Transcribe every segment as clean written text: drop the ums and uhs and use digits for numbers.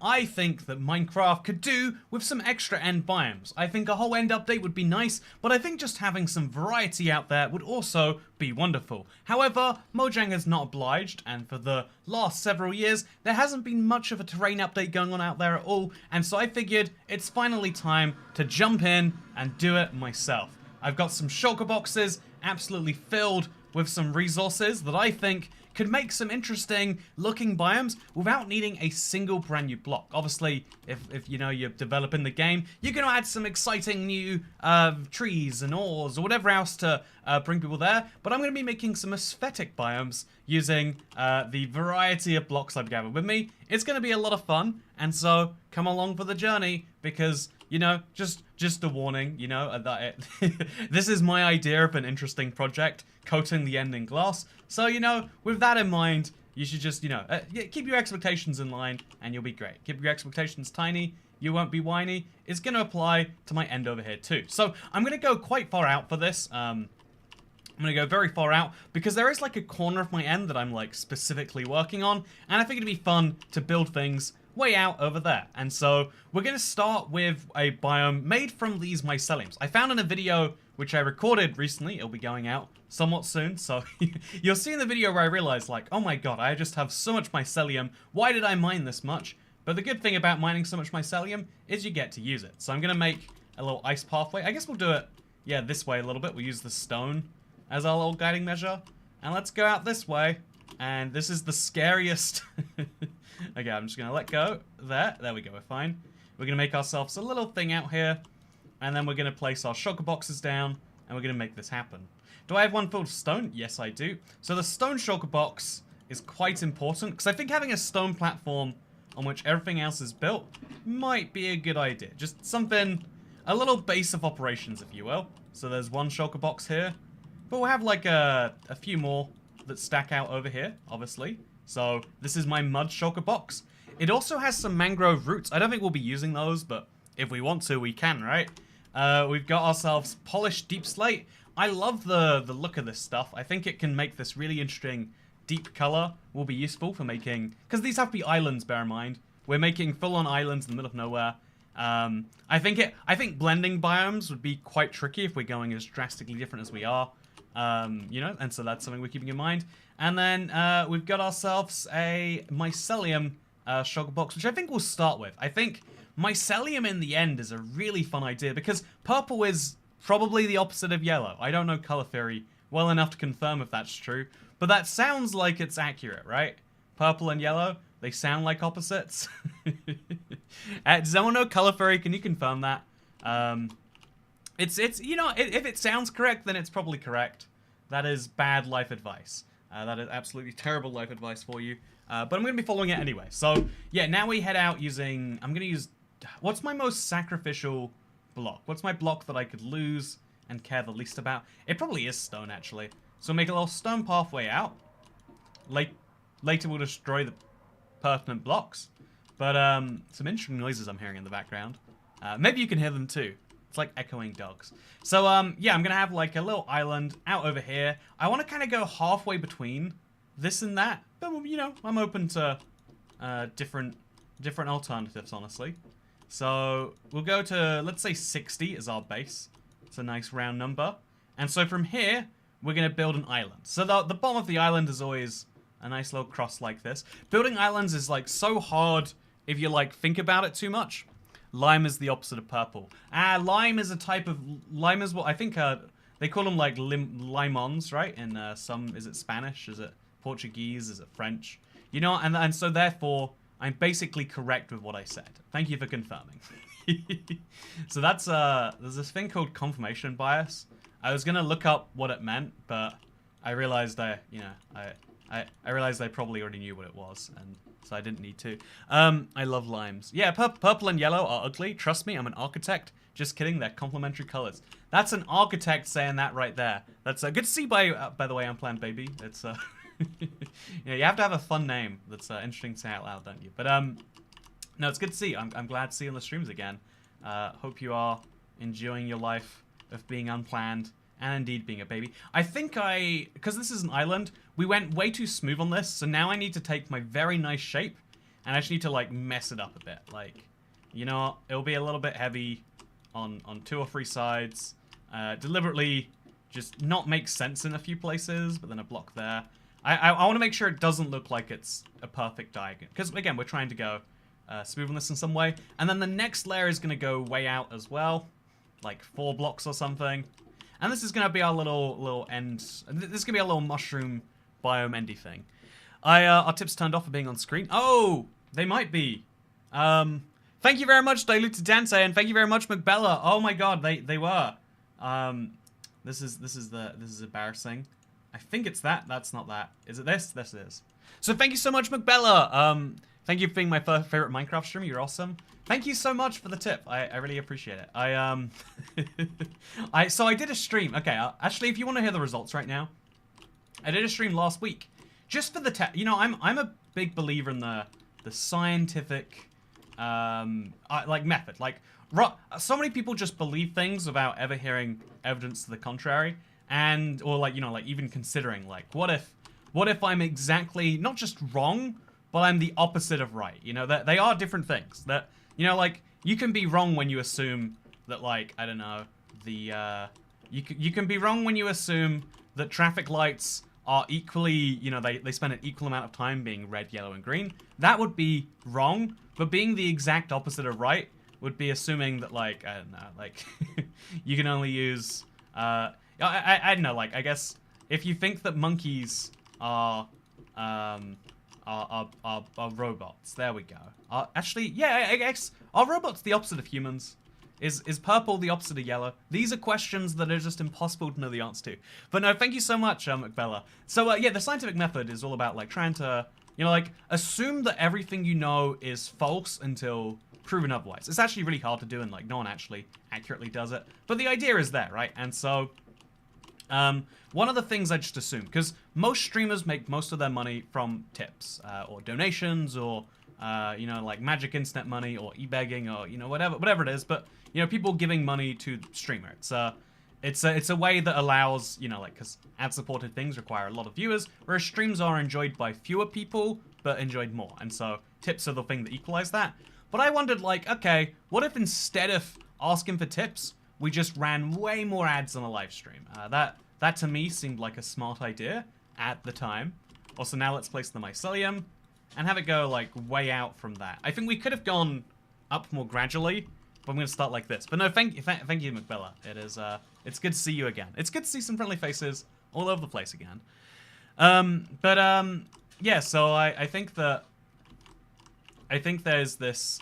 I think that Minecraft could do with some extra end biomes. I think a whole end update would be nice, but I think just having some variety out there would also be wonderful. However, Mojang has not obliged, and for the last several years, there hasn't been much of a terrain update going on out there at all, and so I figured it's finally time to jump in and do it myself. I've got some shulker boxes absolutely filled with some resources that I think could make some interesting looking biomes without needing a single brand new block. Obviously, if you know you're developing the game, you're going to add some exciting new trees and ores or whatever else to bring people there. But I'm going to be making some aesthetic biomes using the variety of blocks I've gathered with me. It's going to be a lot of fun, and so come along for the journey because, you know, just a warning, you know, that this is my idea of an interesting project, coating the end in glass. So, you know, with that in mind, you should just, you know, keep your expectations in line and you'll be great. Keep your expectations tiny, you won't be whiny. It's going to apply to my end over here too. So I'm going to go quite far out for this. I'm going to go very far out because there is like a corner of my end that I'm like specifically working on. And I think it'd be fun to build things way out over there. And so we're going to start with a biome made from these myceliums. I found in a video which I recorded recently. It'll be going out somewhat soon, so you'll see in the video where I realized, like, oh my god, I just have so much mycelium. Why did I mine this much? But the good thing about mining so much mycelium is you get to use it. So I'm going to make a little ice pathway. I guess we'll do it, yeah, this way a little bit. We'll use the stone as our little guiding measure. And let's go out this way. And this is the scariest... Okay, I'm just going to let go. There we go, we're fine. We're going to make ourselves a little thing out here. And then we're going to place our shulker boxes down. And we're going to make this happen. Do I have one filled with stone? Yes, I do. So the stone shulker box is quite important. Because I think having a stone platform on which everything else is built might be a good idea. Just something, a little base of operations, if you will. So there's one shulker box here. But we'll have like a few more that stack out over here, obviously. So this is my mud shulker box. It also has some mangrove roots. I don't think we'll be using those, but if we want to, we can, right? We've got ourselves polished deep slate. I love the look of this stuff. I think it can make this really interesting deep color. Will be useful for making, because these have to be islands, bear in mind. We're making full-on islands in the middle of nowhere. I think blending biomes would be quite tricky if we're going as drastically different as we are. You know, and so that's something we're keeping in mind. And then we've got ourselves a mycelium shulker box, which I think we'll start with. I think mycelium in the end is a really fun idea because purple is probably the opposite of yellow. I don't know color theory well enough to confirm if that's true, but that sounds like it's accurate, right? Purple and yellow, they sound like opposites. Does anyone know color theory? Can you confirm that? It's you know, if it sounds correct, then it's probably correct. That is bad life advice. That is absolutely terrible life advice for you. But I'm going to be following it anyway. So, yeah, now we head out using... I'm going to use... What's my most sacrificial block? What's my block that I could lose and care the least about? It probably is stone, actually. So make a little stone pathway out. Later we'll destroy the pertinent blocks. But some interesting noises I'm hearing in the background. Maybe you can hear them too. It's like echoing dogs. So, yeah, I'm going to have like a little island out over here. I want to kind of go halfway between this and that. But, you know, I'm open to different alternatives, honestly. So, we'll go to, let's say 60 is our base. It's a nice round number. And so from here, we're going to build an island. So the bottom of the island is always a nice little cross like this. Building islands is like so hard if you like think about it too much. Lime is the opposite of purple. Lime is a type of... Lime is what... I think they call them like limons, right? In some... Is it Spanish? Is it Portuguese? Is it French? You know, and so therefore, I'm basically correct with what I said. Thank you for confirming. So that's... There's this thing called confirmation bias. I was going to look up what it meant, but I realized I realized I probably already knew what it was, and so I didn't need to. I love limes. Yeah, purple and yellow are ugly. Trust me, I'm an architect. Just kidding, they're complementary colors. That's an architect saying that right there. That's good to see by the way, Unplanned Baby. It's yeah, you have to have a fun name that's interesting to say out loud, don't you? But no, it's good to see. I'm glad to see you on the streams again. Hope you are enjoying your life of being unplanned and indeed being a baby. I think because this is an island, we went way too smooth on this, so now I need to take my very nice shape And I just need to, like, mess it up a bit. Like, you know what? It'll be a little bit heavy on 2 or 3 sides. Deliberately just not make sense in a few places, but then a block there. I want to make sure it doesn't look like it's a perfect diagonal. Because, again, we're trying to go smooth on this in some way. And then the next layer is going to go way out as well. Like 4 blocks or something. And this is going to be our little end. This is going to be a little mushroom biome endy thing. Our tips turned off for being on screen. Oh, they might be. Thank you very much, Diluted Dante, and thank you very much, McBella. Oh my god, they were. This is embarrassing. I think it's that. That's not that. Is it this? This is. So thank you so much, McBella. Thank you for being my favorite Minecraft streamer. You're awesome. Thank you so much for the tip. I really appreciate it. So I did a stream. Okay, actually, if you want to hear the results right now, I did a stream last week just for the test. You know, I'm a big believer in the scientific like method. Like so many people just believe things without ever hearing evidence to the contrary, or like, you know, like even considering like what if I'm exactly not just wrong, but I'm the opposite of right. You know, that they are different things. That, you know, like you can be wrong when you assume that, like, I don't know, you can be wrong when you assume that traffic lights are equally, you know, they spend an equal amount of time being red, yellow, and green. That would be wrong, but being the exact opposite of right would be assuming that, like, I don't know, like, you can only use, I don't know, like, I guess, if you think that monkeys are robots, there we go. Actually, yeah, I guess, are robots the opposite of humans? Is purple the opposite of yellow? These are questions that are just impossible to know the answer to. But no, thank you so much, McBella. So, yeah, the scientific method is all about, like, trying to, you know, like, assume that everything you know is false until proven otherwise. It's actually really hard to do, and, like, no one actually accurately does it. But the idea is there, right? And so, one of the things I just assume, because most streamers make most of their money from tips, or donations, or, you know, like magic internet money, or e-begging, or, you know, whatever it is, but, you know, people giving money to the streamer. It's a way that allows, you know, like, because ad-supported things require a lot of viewers, whereas streams are enjoyed by fewer people, but enjoyed more. And so tips are the thing that equalize that. But I wondered, like, okay, what if instead of asking for tips, we just ran way more ads on a live stream? That to me seemed like a smart idea at the time. Also, now let's place the mycelium and have it go, like, way out from that. I think we could have gone up more gradually, but I'm going to start like this. But no, thank you, McBella. It's good to see you again. It's good to see some friendly faces all over the place again. Yeah, so I think there's this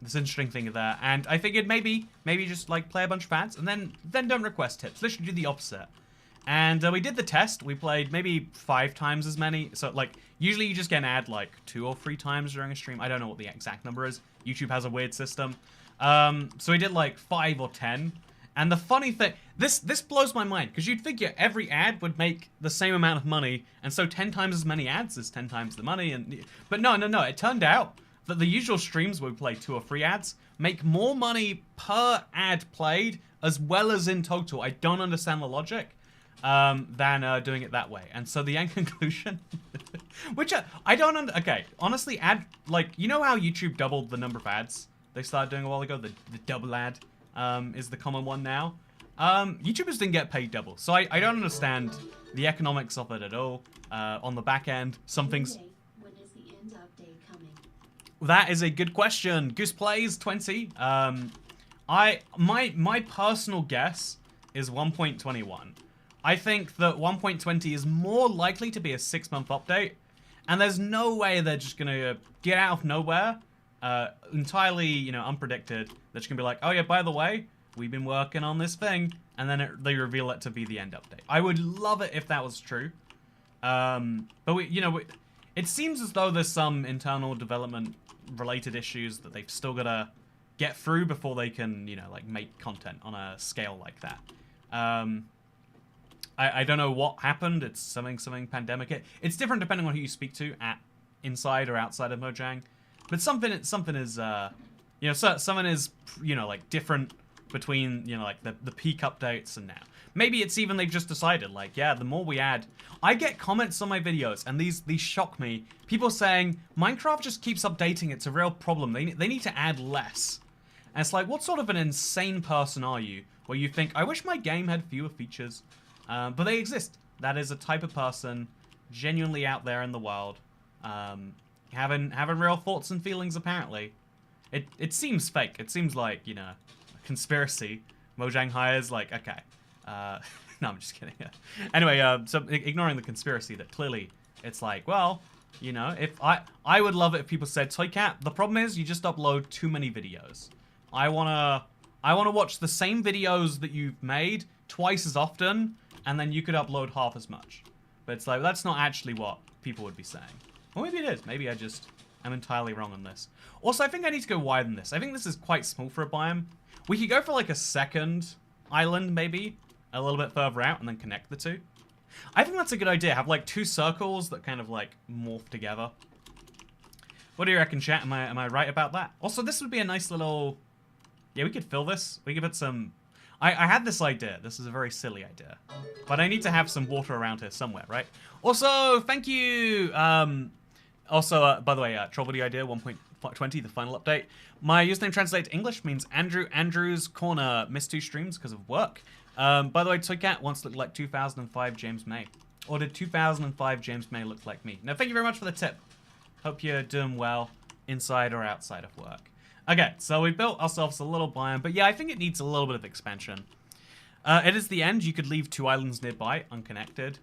interesting thing there, and I figured maybe just, like, play a bunch of ads, and then don't request tips. Literally do the opposite. And we did the test. We played maybe 5 times as many. So, like, usually you just get an ad, like, 2 or 3 times during a stream. I don't know what the exact number is. YouTube has a weird system. So we did, like, 5 or 10. And the funny thing, this blows my mind, because you'd figure every ad would make the same amount of money, and so 10 times as many ads is 10 times the money. But no. It turned out that the usual streams where we play 2 or 3 ads make more money per ad played, as well as in total. I don't understand the logic. Than doing it that way. And so the end conclusion, which I don't okay, honestly, like, you know how YouTube doubled the number of ads they started doing a while ago? The double ad is the common one now. YouTubers didn't get paid double, so I don't understand the economics of it at all. On the back end, some things... When is the end update coming? That is a good question. Goose Plays 20. My personal guess is 1.21. I think that 1.20 is more likely to be a 6-month update, and there's no way they're just gonna get out of nowhere, entirely, you know, unpredicted. They're just gonna be like, oh yeah, by the way, we've been working on this thing, and then they reveal it to be the end update. I would love it if that was true, but it seems as though there's some internal development related issues that they've still gotta get through before they can, you know, like, make content on a scale like that. I don't know what happened. It's something pandemic. It's different depending on who you speak to inside or outside of Mojang. But something is, you know, something is, you know, like, different between, you know, like, the peak updates and now. maybe it's even they've just decided, like, yeah, the more we add... I get comments on my videos, and these shock me. People saying, Minecraft just keeps updating, it's a real problem. They need to add less. And it's like, what sort of an insane person are you, where you think, I wish my game had fewer features. But they exist. That is a type of person genuinely out there in the world. Having real thoughts and feelings, apparently. It seems fake. It seems like, you know, a conspiracy. Mojang hires, like, okay. No, I'm just kidding. Anyway, so ignoring the conspiracy that clearly it's like, well, you know, if I would love it if people said, Toycat, the problem is you just upload too many videos. I wanna watch the same videos that you've made twice as often, and then you could upload half as much. But it's like, that's not actually what people would be saying. Or maybe it is. Maybe I just am entirely wrong on this. Also, I think I need to go wider than this. I think this is quite small for a biome. We could go for like a second island, maybe, a little bit further out, and then connect the two. I think that's a good idea. Have like two circles that kind of like morph together. What do you reckon, chat? Am I right about that? Also, this would be a nice little... Yeah, we could fill this. We could put some... I had this idea. This is a very silly idea. But I need to have some water around here somewhere, right? Also, thank you! Also, by the way, Troll Video Idea 1.20, the final update. My username translated to English means Andrew's Corner. Missed 2 streams because of work. By the way, Toycat once looked like 2005 James May. Or did 2005 James May look like me? Now, thank you very much for the tip. Hope you're doing well inside or outside of work. Okay, so we built ourselves a little biome, but yeah, I think it needs a little bit of expansion. It is the end. You could leave 2 islands nearby, unconnected.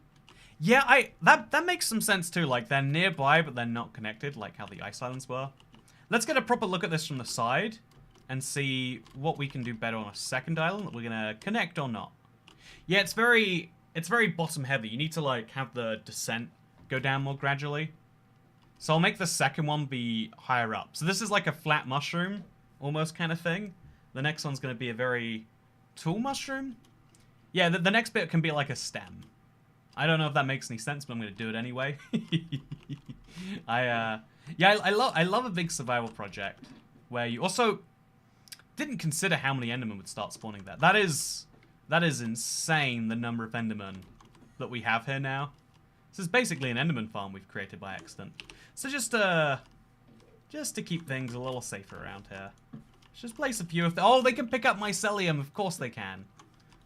Yeah, that makes some sense too. Like, they're nearby, but they're not connected, like how the ice islands were. Let's get a proper look at this from the side and see what we can do better on a second island that we're gonna connect or not. Yeah, it's very bottom heavy. You need to like have the descent go down more gradually. So I'll make the second one be higher up. So this is like a flat mushroom, almost kind of thing. The next one's going to be a very tall mushroom. Yeah, the next bit can be like a stem. I don't know if that makes any sense, but I'm going to do it anyway. I love a big survival project where you also didn't consider how many Endermen would start spawning there. That is insane, the number of Endermen that we have here now. This is basically an Enderman farm we've created by accident. So just to keep things a little safer around here. Let's just place a few of them. Oh, they can pick up Mycelium. Of course they can.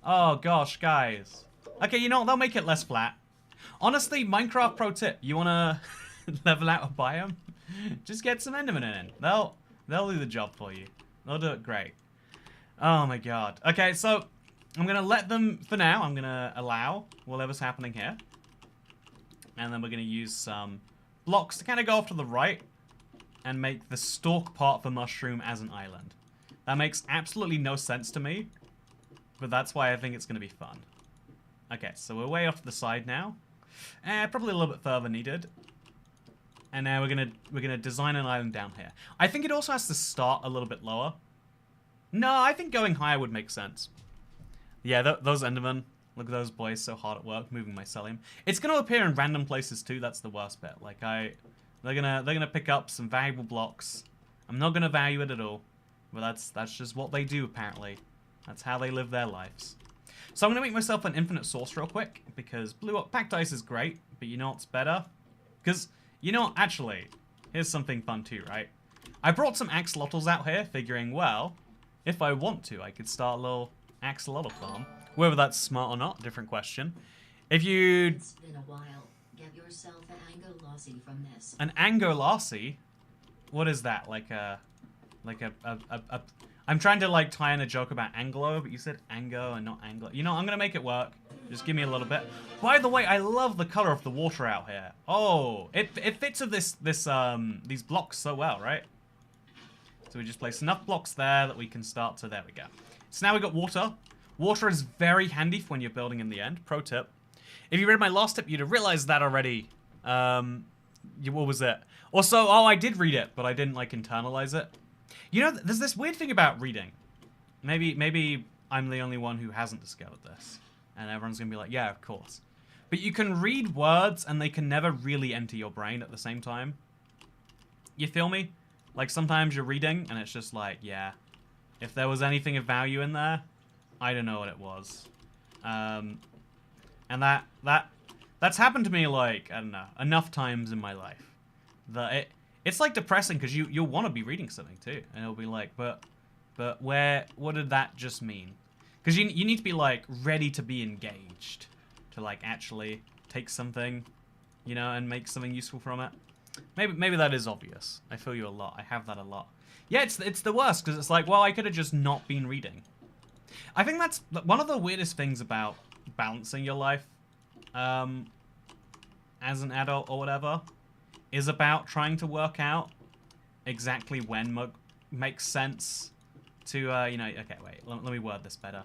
Oh, gosh, guys. Okay, you know what? They'll make it less flat. Honestly, Minecraft pro tip. You want to level out a biome? Just get some Endermen in. They'll do the job for you. They'll do it great. Oh, my God. Okay, so I'm going to let them, for now, I'm going to allow whatever's happening here. And then we're going to use some blocks to kind of go off to the right and make the stalk part of the mushroom as an island. That makes absolutely no sense to me, but that's why I think it's going to be fun. Okay, so we're way off to the side now. Probably a little bit further needed. And now we're gonna design an island down here. I think it also has to start a little bit lower. No, I think going higher would make sense. Yeah, those Endermen. Look at those boys so hard at work moving Mycelium. It's gonna appear in random places too. That's the worst bit. Like they're gonna pick up some valuable blocks. I'm not gonna value it at all, but that's just what they do apparently. That's how they live their lives. So I'm gonna make myself an infinite source real quick because packed ice is great, but you know what's better? Because you know, actually, here's something fun too, right? I brought some axolotls out here, figuring, well, if I want to, I could start a little axolotl farm. Whether that's smart or not, different question. If you... It's been a while. Get yourself an Angolassi from this. An Angolassi? What is that? I'm trying to like tie in a joke about Anglo, but you said Ango and not Anglo. You know, I'm gonna make it work. Just give me a little bit. By the way, I love the color of the water out here. Oh, it fits with these blocks so well, right? So we just place enough blocks there that we can start to... There we go. So now we got water. Water is very handy for when you're building in the end. Pro tip. If you read my last tip, you'd have realized that already. What was it? Also, oh, I did read it, but I didn't, like, internalize it. You know, there's this weird thing about reading. Maybe I'm the only one who hasn't discovered this. And everyone's going to be like, yeah, of course. But you can read words, and they can never really enter your brain at the same time. You feel me? Like, sometimes you're reading, and it's just like, yeah. If there was anything of value in there... I don't know what it was. And that's happened to me, like, I don't know, enough times in my life. That it's like depressing because you'll want to be reading something too. And it'll be like, but what did that just mean? Because you need to be, like, ready to be engaged. To, like, actually take something, you know, and make something useful from it. Maybe that is obvious. I feel you a lot. I have that a lot. Yeah, it's the worst because it's like, well, I could have just not been reading. I think that's one of the weirdest things about balancing your life as an adult or whatever is about trying to work out exactly when makes sense to, you know, okay, wait, let me word this better.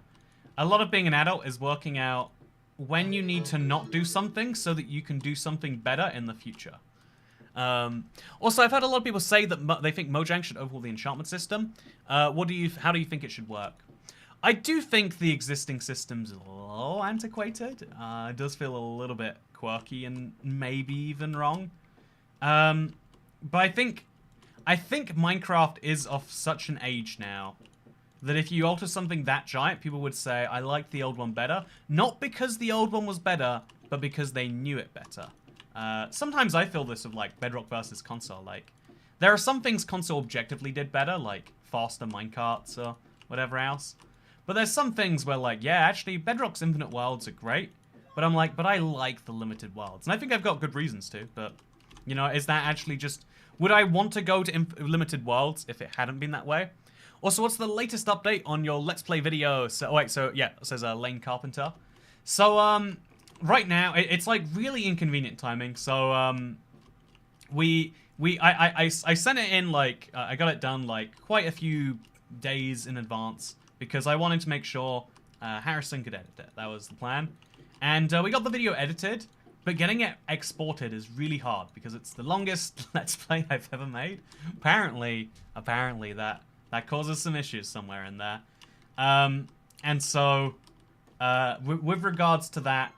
A lot of being an adult is working out when you need to not do something so that you can do something better in the future. Also, I've heard a lot of people say that they think Mojang should overhaul the enchantment system. How do you think it should work? I do think the existing system's a little antiquated. It does feel a little bit quirky and maybe even wrong. But I think Minecraft is of such an age now that if you alter something that giant, people would say, I like the old one better. Not because the old one was better, but because they knew it better. Sometimes I feel this with, like, Bedrock versus console. Like, there are some things console objectively did better, like faster minecarts or whatever else. But there's some things where, like, yeah, actually, Bedrock's infinite worlds are great. But I'm like, but I like the limited worlds. And I think I've got good reasons to, but, you know, is that actually just... Would I want to go to limited worlds if it hadn't been that way? Also, what's the latest update on your Let's Play video? So, wait, so, yeah, it says Lane Carpenter. So, right now, it's, like, really inconvenient timing. So, I sent it in, like, I got it done, like, quite a few days in advance because I wanted to make sure Harrison could edit it. That was the plan. And we got the video edited, but getting it exported is really hard because it's the longest Let's Play I've ever made. Apparently that causes some issues somewhere in there. And so, with regards to that,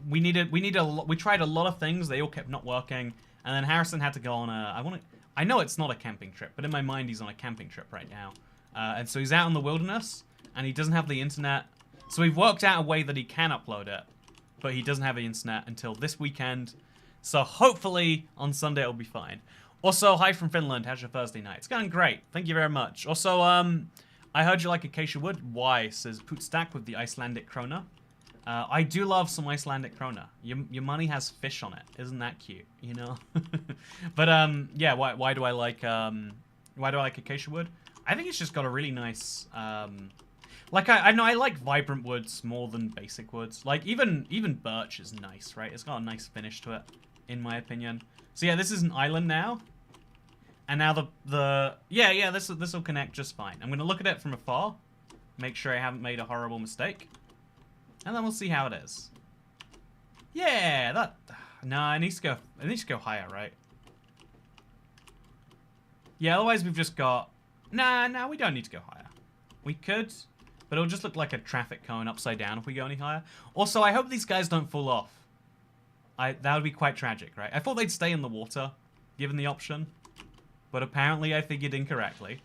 we tried a lot of things. They all kept not working. And then Harrison had to go on I know it's not a camping trip, but in my mind he's on a camping trip right now. And so he's out in the wilderness, and he doesn't have the internet. So we've worked out a way that he can upload it, but he doesn't have the internet until this weekend. So hopefully on Sunday it'll be fine. Also, hi from Finland. How's your Thursday night? It's going great. Thank you very much. Also, I heard you like acacia wood. Why? Says Pootstack with the Icelandic krona. I do love some Icelandic krona. Your money has fish on it. Isn't that cute? You know? But, yeah, why do I like acacia wood? I think it's just got a really nice, like, I know I like vibrant woods more than basic woods. Like, even birch is nice, right? It's got a nice finish to it, in my opinion. So yeah, this is an island now. And now yeah, this will connect just fine. I'm gonna look at it from afar, make sure I haven't made a horrible mistake. And then we'll see how it is. Yeah, no, it needs to go higher, right? Yeah, otherwise we've just got... Nah, we don't need to go higher. We could, but it'll just look like a traffic cone upside down if we go any higher. Also, I hope these guys don't fall off. That would be quite tragic, right? I thought they'd stay in the water, given the option. But apparently I figured incorrectly.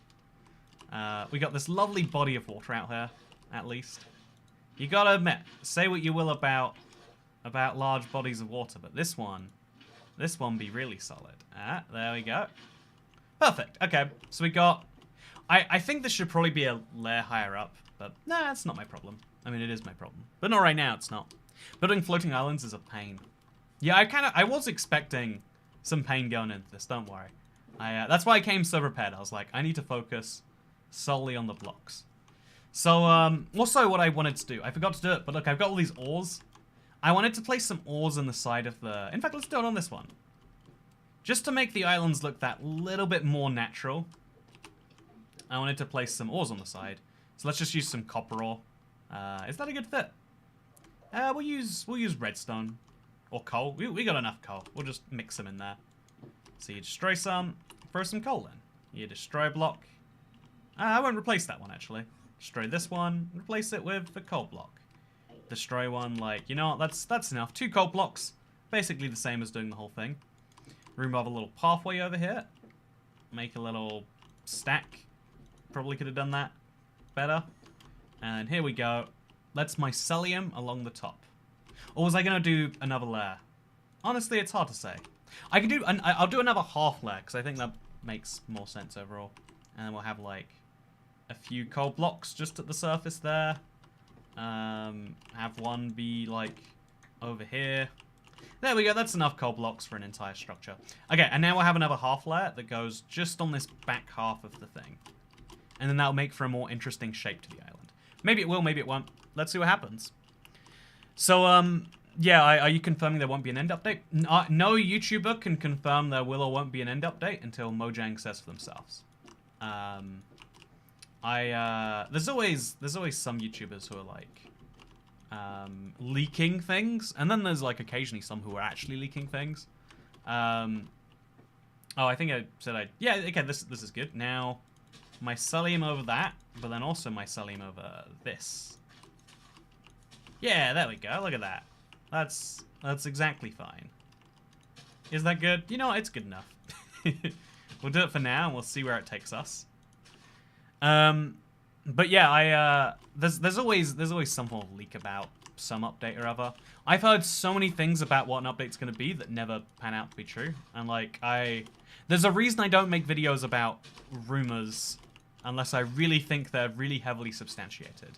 We got this lovely body of water out here, at least. You gotta admit, say what you will about large bodies of water, but this one be really solid. There we go. Perfect. Okay, so we got... I think this should probably be a layer higher up, but nah, that's not my problem. I mean, it is my problem. But not right now, it's not. Building floating islands is a pain. Yeah, I was expecting some pain going into this, don't worry. That's why I came so prepared. I was like, I need to focus solely on the blocks. So, also what I wanted to do, I forgot to do it, but look, I've got all these ores. I wanted to place some ores on the side of the... In fact, let's do it on this one. Just to make the islands look that little bit more natural, I wanted to place some ores on the side. So let's just use some copper ore. Is that a good fit? We'll use redstone. Or coal. We got enough coal. We'll just mix them in there. So you destroy some, throw some coal in. You destroy a block. I won't replace that one, actually. Destroy this one, replace it with a coal block. Destroy one, like, you know what, that's enough. 2 coal blocks, basically the same as doing the whole thing. Remove a little pathway over here. Make a little stack. Probably could have done that better. And here we go. let's mycelium along the top. Or was I going to do another layer? Honestly, it's hard to say. I can do, I'll do another half layer, because I think that makes more sense overall. And then we'll have, like, a few coal blocks just at the surface there. Have one be, like, over here. There we go, that's enough coal blocks for an entire structure. Okay, and now we'll have another half layer that goes just on this back half of the thing. And then that'll make for a more interesting shape to the island. Maybe it will, maybe it won't. Let's see what happens. So, yeah, are you confirming there won't be an end update? No YouTuber can confirm there will or won't be an end update until Mojang says for themselves. There's always some YouTubers who are like, leaking things, and then there's like occasionally some who are actually leaking things. Oh, I think I said yeah, okay, this is good. Now, mycelium over that, but then also mycelium over this. Yeah, there we go, look at that. That's exactly fine. Is that good? You know what, it's good enough. We'll do it for now, and we'll see where it takes us. But yeah, there's always some form of leak about some update or other. I've heard so many things about what an update's going to be that never pan out to be true. And like, there's a reason I don't make videos about rumors unless I really think they're really heavily substantiated.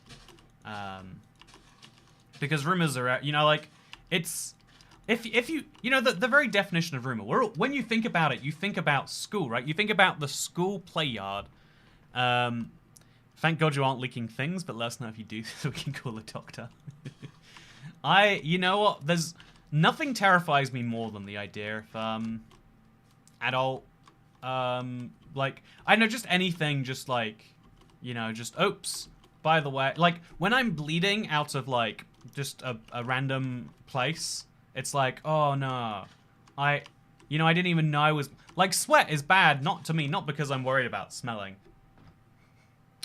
Because rumors are, you know, like, it's, if you, you know, the very definition of rumor, when you think about it, you think about school, right? You think about the school play yard. Thank God you aren't leaking things, but let us know if you do so we can call the doctor. You know what? There's nothing terrifies me more than the idea of, adult, like, I know, just anything, just like, you know, just, oops, by the way, like, when I'm bleeding out of, like, just a random place, it's like, oh no, you know, I didn't even know I was, like, sweat is bad, not to me, not because I'm worried about smelling.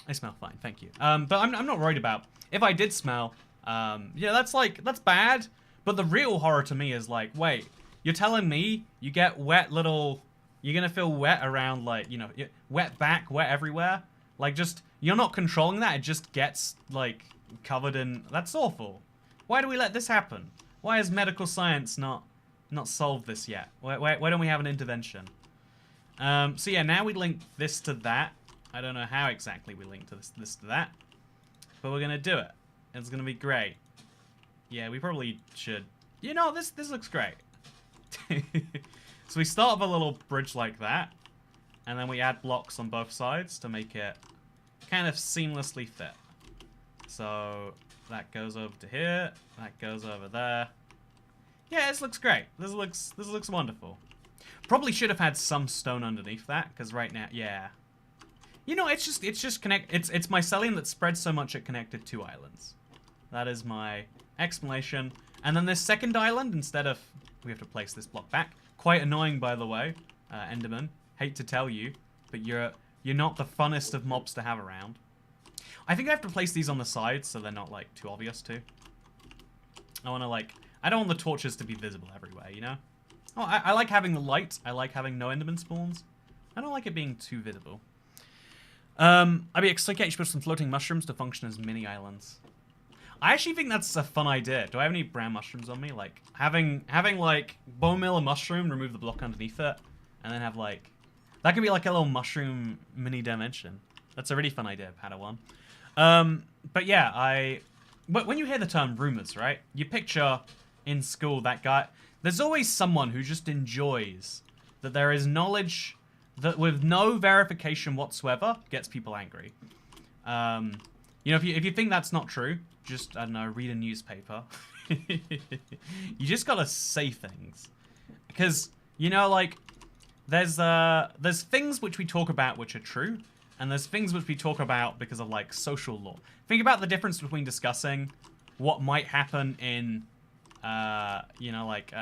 I smell fine, thank you. But I'm not worried about, if I did smell, yeah, that's bad. But the real horror to me is like, wait, you're telling me you get wet little, you're gonna feel wet around, like, you know, wet back, wet everywhere? Like, just, you're not controlling that, it just gets, like, covered in, that's awful. Why do we let this happen? Why has medical science not solved this yet? Why don't we have an intervention? So yeah, now we link this to that. I don't know how exactly we link to this to that, but we're gonna do it. It's gonna be great. Yeah, we probably should. You know, this looks great. So we start with a little bridge like that, and then we add blocks on both sides to make it kind of seamlessly fit. So that goes over to here, that goes over there. Yeah, this looks great. This looks wonderful. Probably should have had some stone underneath that, because right now, yeah. You know, it's just it's mycelium that spreads so much it connected two islands. That is my explanation. And then this second island, instead of, we have to place this block back. Quite annoying, by the way, Enderman. Hate to tell you, but you're not the funnest of mobs to have around. I think I have to place these on the sides so they're not, like, too obvious too. I want to, like, I don't want the torches to be visible everywhere, you know? Oh, I like having the light. I like having no Enderman spawns. I don't like it being too visible. I'd be excited to put some floating mushrooms to function as mini islands. I actually think that's a fun idea. Do I have any brown mushrooms on me? Like, having like, bone meal a mushroom, remove the block underneath it, and then have, like, that could be like a little mushroom mini dimension. That's a really fun idea, Padawan. But yeah, but when you hear the term rumors, right? You picture in school that guy, there's always someone who just enjoys that there is knowledge that with no verification whatsoever gets people angry. You know, if you think that's not true, just, I don't know, read a newspaper. You just gotta say things. Because, you know, like, there's things which we talk about which are true, and there's things which we talk about because of, like, social law. Think about the difference between discussing what might happen in, you know, like,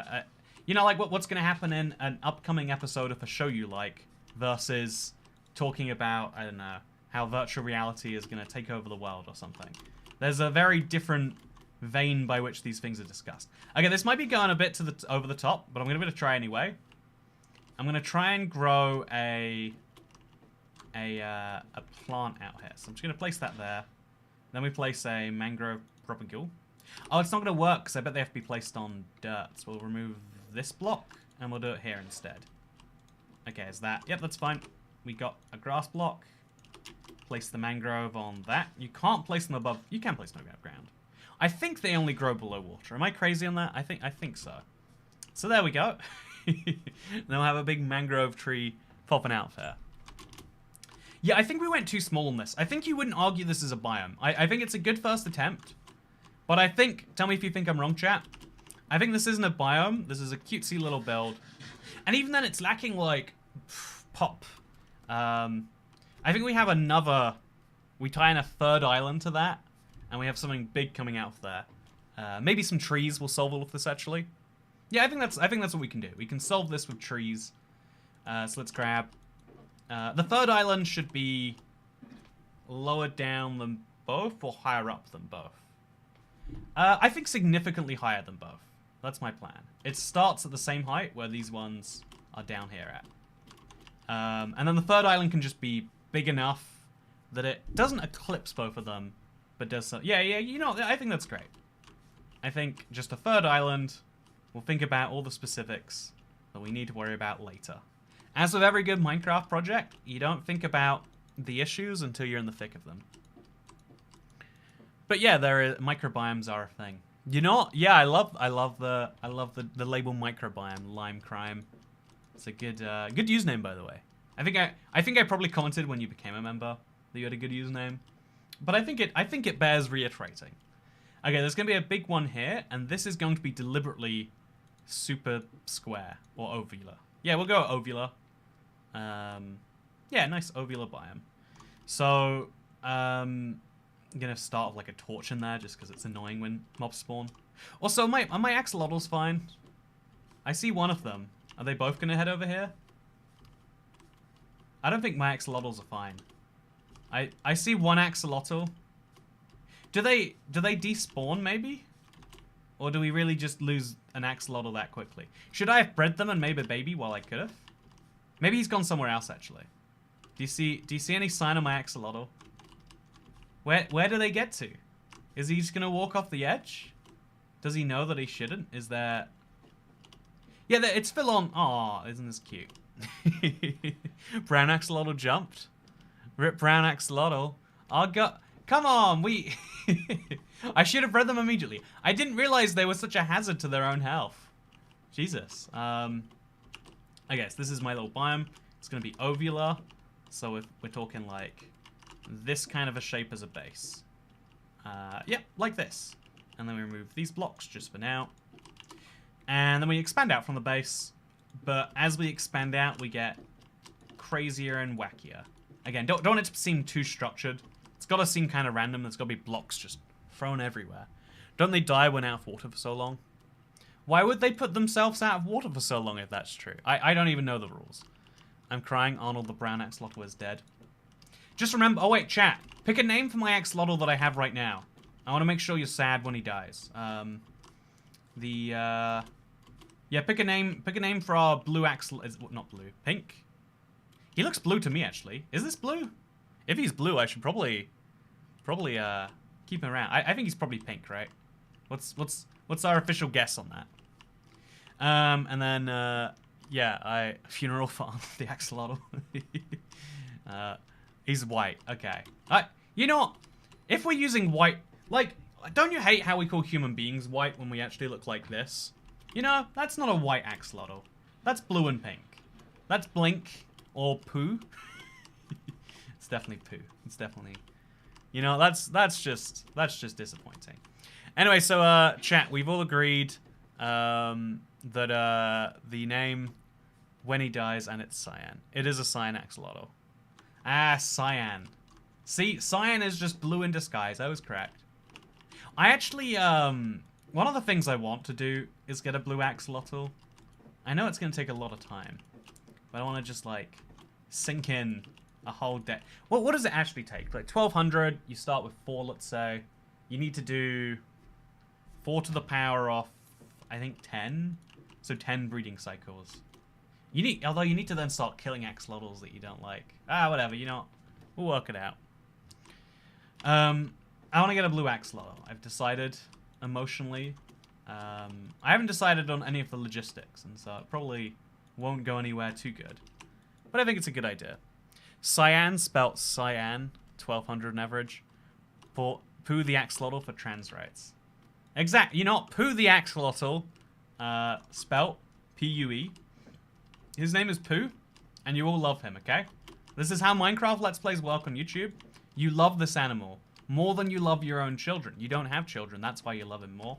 what's gonna happen in an upcoming episode of a show you like, versus talking about, I don't know, how virtual reality is going to take over the world or something. There's a very different vein by which these things are discussed. Okay, this might be going a bit over the top, but I'm going to try anyway. I'm going to try and grow a plant out here. So I'm just going to place that there. Then we place a mangrove propagule. Oh, it's not going to work because I bet they have to be placed on dirt. So we'll remove this block and we'll do it here instead. Okay, is that... Yep, that's fine. We got a grass block. Place the mangrove on that. You can't place them above... You can place them above ground. I think they only grow below water. Am I crazy on that? I think so. So there we go. Then we'll have a big mangrove tree popping out there. Yeah, I think we went too small on this. I think you wouldn't argue this is a biome. I think it's a good first attempt. But I think... Tell me if you think I'm wrong, chat. I think this isn't a biome. This is a cutesy little build. And even then, it's lacking, like, pop. I think we have another... We tie in a third island to that. And we have something big coming out of there. Maybe some trees will solve all of this, actually. Yeah, I think that's what we can do. We can solve this with trees. So let's grab... the third island should be lower down than both or higher up than both. I think significantly higher than both. That's my plan. It starts at the same height where these ones are down here at. And then the third island can just be big enough that it doesn't eclipse both of them, but does so. Yeah, you know, I think that's great. I think just a third island, we'll think about all the specifics that we need to worry about later. As with every good Minecraft project, you don't think about the issues until you're in the thick of them. But yeah, microbiomes are a thing. You know, yeah, I love the label microbiome, lime crime. It's a good username, by the way. I think I probably commented when you became a member that you had a good username, but I think it bears reiterating. Okay, there's gonna be a big one here, and this is going to be deliberately super square or ovular. Yeah, we'll go Ovula. Yeah, nice Ovula biome. So, I'm gonna start with like a torch in there just because it's annoying when mobs spawn. Also, are my axolotls fine? I see one of them. Are they both gonna head over here? I don't think my axolotls are fine. I see one axolotl. Do they despawn maybe? Or do we really just lose an axolotl that quickly? Should I have bred them and made a baby while I could have? Maybe he's gone somewhere else actually. Do you see any sign of my axolotl? Where do they get to? Is he just gonna walk off the edge? Does he know that he shouldn't? Is there... Yeah, it's full on. Aw, isn't this cute? Brown axolotl jumped. Rip brown axolotl. Oh god, come on, we... I should have bred them immediately. I didn't realize they were such a hazard to their own health. Jesus. I guess this is my little biome. It's gonna be ovular. So we're talking like this kind of a shape as a base. Yep, like this. And then we remove these blocks just for now. And then we expand out from the base. But as we expand out, we get crazier and wackier. Again, don't want it to seem too structured. It's got to seem kind of random. There's got to be blocks just thrown everywhere. Don't they die when out of water for so long? Why would they put themselves out of water for so long if that's true? I don't even know the rules. I'm crying. Arnold the brown axolotl is dead. Just remember... Oh, wait, chat. Pick a name for my axolotl that I have right now. I want to make sure you're sad when he dies. Yeah, pick a name for our blue axolotl. Not blue. Pink? He looks blue to me, actually. Is this blue? If he's blue, I should probably keep him around. I think he's probably pink, right? What's our official guess on that? And then, yeah, funeral for the axolotl. He's white. Okay. You know what? If we're using white, like, don't you hate how we call human beings white when we actually look like this? You know, that's not a white axolotl. That's blue and pink. That's Blink or Pooh. It's definitely Pooh. It's definitely, you know, that's just disappointing. Anyway, so chat, we've all agreed that the name when he dies, and it's cyan. It is a cyan axolotl. Ah, cyan. See, cyan is just blue in disguise. I was correct. I actually, one of the things I want to do is get a blue axolotl. I know it's going to take a lot of time, but I want to just, like, sink in a whole day. Well, what does it actually take? Like, 1,200, you start with 4, let's say. You need to do 4 to the power of, I think, 10? So 10 breeding cycles. Although you need to then start killing axolotls that you don't like. Ah, whatever, you know, we'll work it out. I want to get a blue axolotl. I've decided emotionally. I haven't decided on any of the logistics, and so it probably won't go anywhere too good. But I think it's a good idea. Cyan, spelt cyan, 1200 on average. For Pooh the Axolotl for trans rights. You know what? Pooh the Axolotl, spelt P-U-E. His name is Pooh, and you all love him, okay? This is how Minecraft Let's Plays work on YouTube. You love this animal more than you love your own children. You don't have children, that's why you love him more.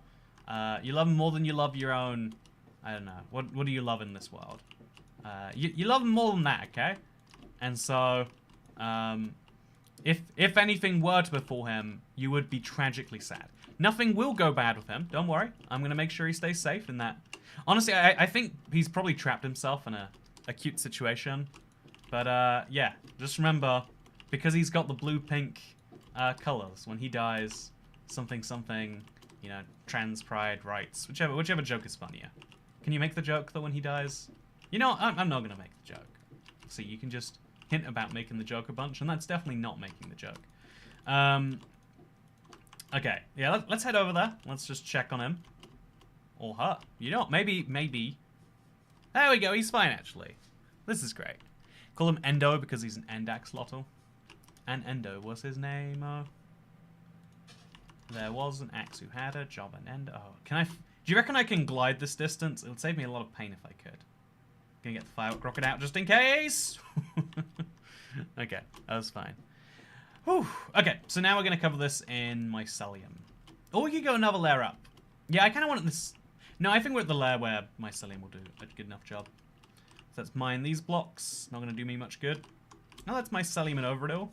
You love him more than you love your own... I don't know. What do you love in this world? You love him more than that, okay? And so, if anything were to befall him, you would be tragically sad. Nothing will go bad with him, don't worry. I'm going to make sure he stays safe in that. Honestly, I think he's probably trapped himself in a cute situation. But, yeah, just remember, because he's got the blue-pink colors, when he dies, something, you know, trans pride rights, whichever joke is funnier. Can you make the joke, though, when he dies? You know, I'm not going to make the joke. See, you can just hint about making the joke a bunch, and that's definitely not making the joke. Okay, yeah, let's head over there. Let's just check on him. Or her. You know, maybe. There we go, he's fine, actually. This is great. Call him Endo because he's an end axolotl. And Endo was his name. There was an axe who had a job and Endo. Oh, do you reckon I can glide this distance? It would save me a lot of pain if I could. Gonna get the firework rocket out just in case. Okay, that was fine. Whew. Okay, so now we're gonna cover this in Mycelium. Or we could go another layer up. Yeah, I kind of want this. No, I think we're at the layer where Mycelium will do a good enough job. So let's mine these blocks. Not gonna do me much good. Now that's Mycelium and Ovula.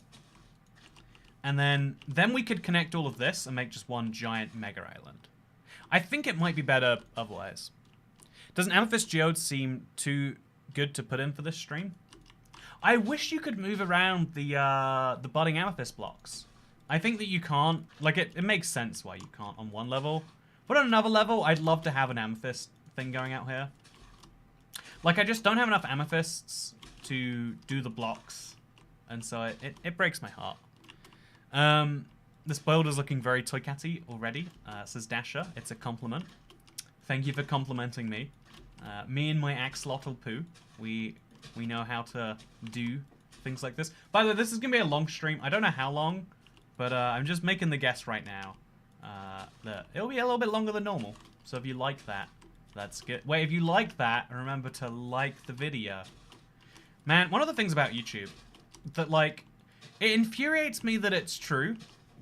And then we could connect all of this and make just one giant mega island. I think it might be better otherwise. Doesn't Amethyst Geode seem too good to put in for this stream? I wish you could move around the budding amethyst blocks. I think that you can't. Like, it makes sense why you can't on one level. But on another level, I'd love to have an amethyst thing going out here. Like, I just don't have enough amethysts to do the blocks. And so it breaks my heart. This build is looking very Toy Catty already, says Dasher. It's a compliment. Thank you for complimenting me. Me and my axolotl Pooh, we know how to do things like this. By the way, this is going to be a long stream. I don't know how long, but I'm just making the guess right now that it'll be a little bit longer than normal. So if you like that, that's good. Wait, if you like that, remember to like the video. Man, one of the things about YouTube that, like, it infuriates me that it's true.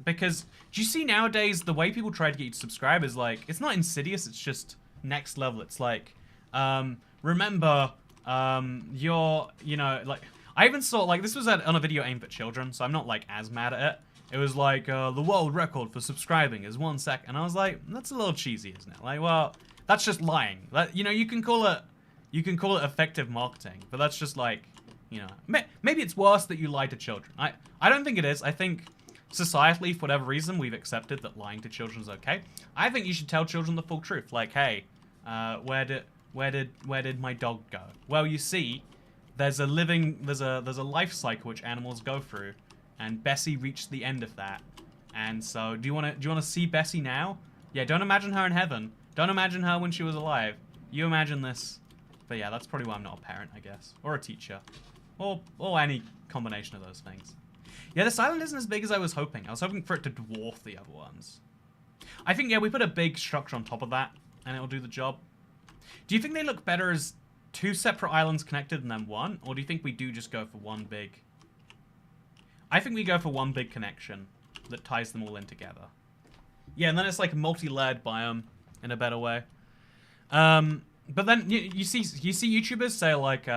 Because, do you see nowadays, the way people try to get you to subscribe is like, it's not insidious, it's just next level. It's like, remember, you're, you know, like, I even saw, like, this was on a video aimed at children, so I'm not, like, as mad at it. It was like, the world record for subscribing is 1 second. And I was like, that's a little cheesy, isn't it? Like, well, that's just lying. That, you know, you can call it effective marketing, but that's just like, you know, maybe it's worse that you lie to children. I don't think it is. I think societally, for whatever reason, we've accepted that lying to children is okay. I think you should tell children the full truth. Like, hey, where did my dog go? Well, you see, there's a life cycle which animals go through, and Bessie reached the end of that. And so, do you wanna see Bessie now? Yeah, don't imagine her in heaven. Don't imagine her when she was alive. You imagine this. But yeah, that's probably why I'm not a parent, I guess, or a teacher, or any combination of those things. Yeah, this island isn't as big as I was hoping. I was hoping for it to dwarf the other ones. I think, yeah, we put a big structure on top of that, and it'll do the job. Do you think they look better as 2 separate islands connected and then one? Or do you think we do just go for one big... I think we go for one big connection that ties them all in together. Yeah, and then it's like a multi-layered biome in a better way. But then you see YouTubers say like...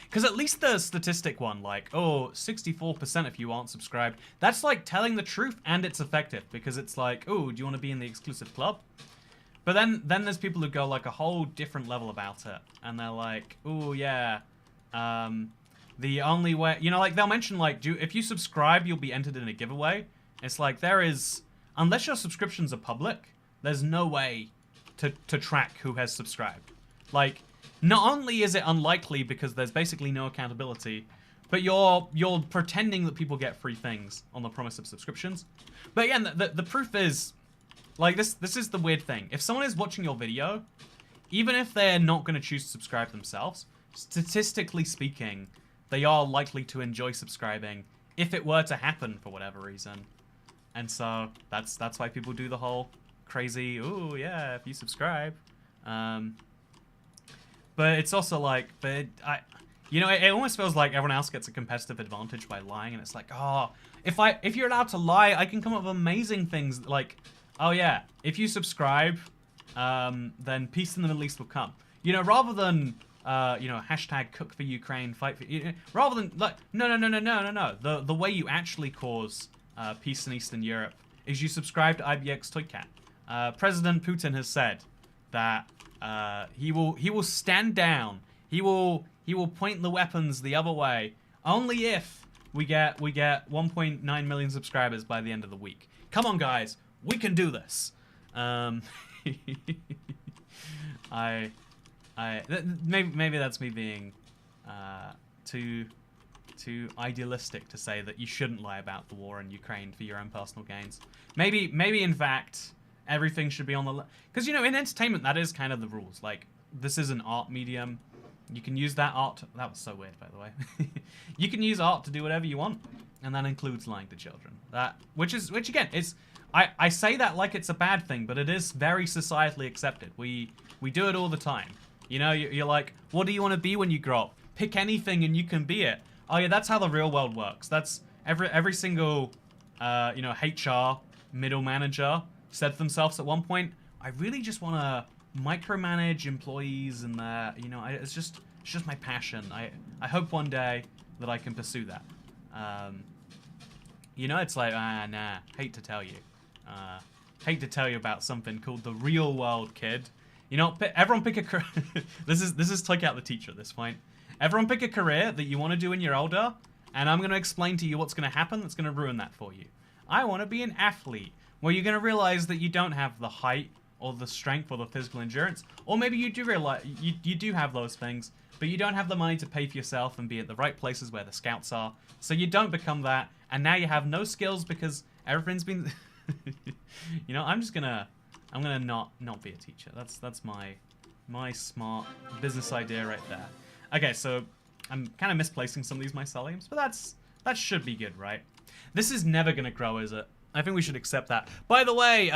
Because at least the statistic one, like, oh, 64% if you aren't subscribed, that's like telling the truth and it's effective because it's like, oh, do you want to be in the exclusive club? But then there's people who go like a whole different level about it and they're like, oh, yeah, the only way, you know, like they'll mention like, if you subscribe, you'll be entered in a giveaway. It's like there is, unless your subscriptions are public, there's no way to track who has subscribed. Like, not only is it unlikely because there's basically no accountability, But you're pretending that people get free things on the promise of subscriptions. But again, the proof is, like, this is the weird thing. If someone is watching your video, even if they're not going to choose to subscribe themselves, statistically speaking, they are likely to enjoy subscribing if it were to happen for whatever reason. And so that's why people do the whole crazy, ooh, yeah, if you subscribe. But it's also like, you know, it almost feels like everyone else gets a competitive advantage by lying, and it's like, oh, if you're allowed to lie, I can come up with amazing things like, oh yeah, if you subscribe, then peace in the Middle East will come. You know, rather than you know, hashtag cook for Ukraine, fight for, you know, rather than like, no. The way you actually cause peace in Eastern Europe is you subscribe to IBX Toycat. President Putin has said that he will stand down. He will point the weapons the other way only if we get 1.9 million subscribers by the end of the week. Come on, guys, we can do this. Maybe that's me being too idealistic to say that you shouldn't lie about the war in Ukraine for your own personal gains. Maybe in fact everything should be on the because, you know, in entertainment that is kind of the rules. Like, this is an art medium. You can use that art. That was so weird, by the way. You can use art to do whatever you want, and that includes lying to children. Which again is, I say that like it's a bad thing, but it is very societally accepted. We do it all the time. You know, you're like, what do you want to be when you grow up? Pick anything and you can be it. Oh yeah, that's how the real world works. That's every single you know, HR middle manager said to themselves at one point, I really just want to micromanage employees, and you know, it's just my passion. I hope one day that I can pursue that. You know, it's like, nah, hate to tell you about something called the real world, kid. You know, everyone pick a career. This is take out the teacher at this point. Everyone pick a career that you want to do when you're older, and I'm going to explain to you what's going to happen that's going to ruin that for you. I want to be an athlete. Well, you're going to realize that you don't have the height or the strength or the physical endurance, or maybe you do realize you do have those things, but you don't have the money to pay for yourself and be at the right places where the scouts are, so you don't become that, and now you have no skills because everything's been you know, I'm gonna not be a teacher. That's my smart business idea right there. Okay, so I'm kind of misplacing some of these myceliums, but that should be good, right? This is never gonna grow, is it? I think we should accept that. By the way,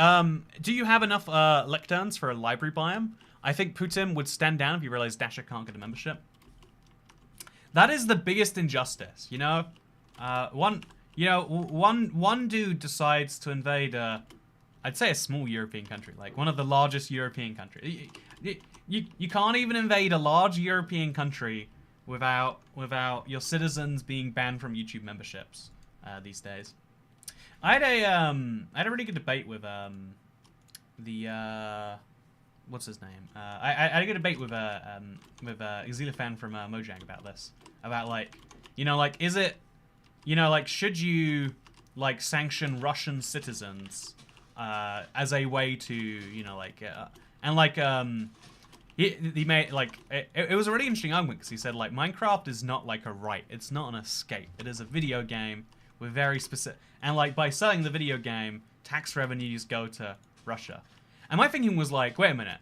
do you have enough lecterns for a library biome? I think Putin would stand down if he realized Dasher can't get a membership. That is the biggest injustice, you know? One dude decides to invade, I'd say a small European country, like one of the largest European countries. You can't even invade a large European country without your citizens being banned from YouTube memberships these days. I had a really good debate with what's his name? I had a good debate with Xilifan from Mojang about this. About, like, you know, like, is it, you know, like, should you, like, sanction Russian citizens as a way to, you know, like, and like he made, like, it was a really interesting argument because he said, like, Minecraft is not like a right, it's not an escape, it is a video game with very specific, and like by selling the video game, tax revenues go to Russia. And my thinking was like, wait a minute,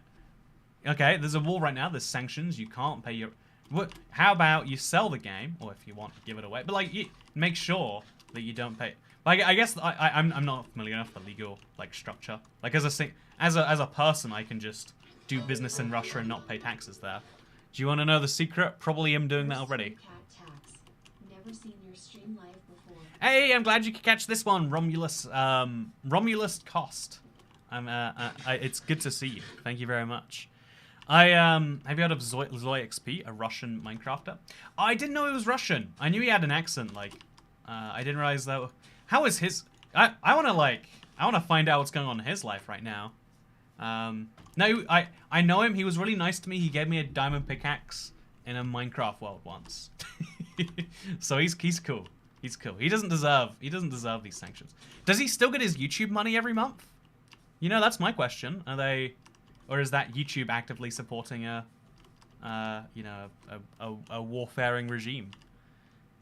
okay, there's a war right now, there's sanctions, you can't pay your, how about you sell the game, or if you want, give it away, but like, you make sure that you don't pay. Like, I guess I'm not familiar enough with the legal, like, structure. Like, as a person, I can just do business in Russia and not pay taxes there. Do you want to know the secret? Probably am doing that already. Never seen your stream live before. Hey, I'm glad you could catch this one, Romulus. Romulus Cost. It's good to see you. Thank you very much. Have you heard of Zoy XP, a Russian Minecrafter? I didn't know he was Russian. I knew he had an accent. Like, I didn't realize that. How is his? I want to find out what's going on in his life right now. No, I know him. He was really nice to me. He gave me a diamond pickaxe in a Minecraft world once. So he's cool. He's cool. He doesn't deserve these sanctions. Does he still get his YouTube money every month? You know, that's my question. Are they, or is that YouTube actively supporting a warfaring regime?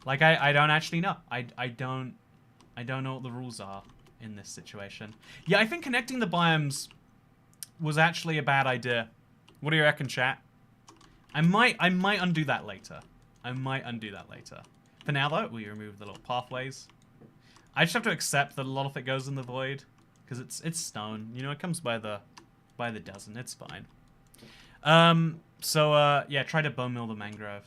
Like, I don't actually know. I don't know what the rules are in this situation. Yeah, I think connecting the biomes was actually a bad idea. What do you reckon, chat? I might undo that later. I might undo that later. For now, though, we remove the little pathways. I just have to accept that a lot of it goes in the void, because it's stone. You know, it comes by the dozen. It's fine. Yeah, try to bone mill the mangrove.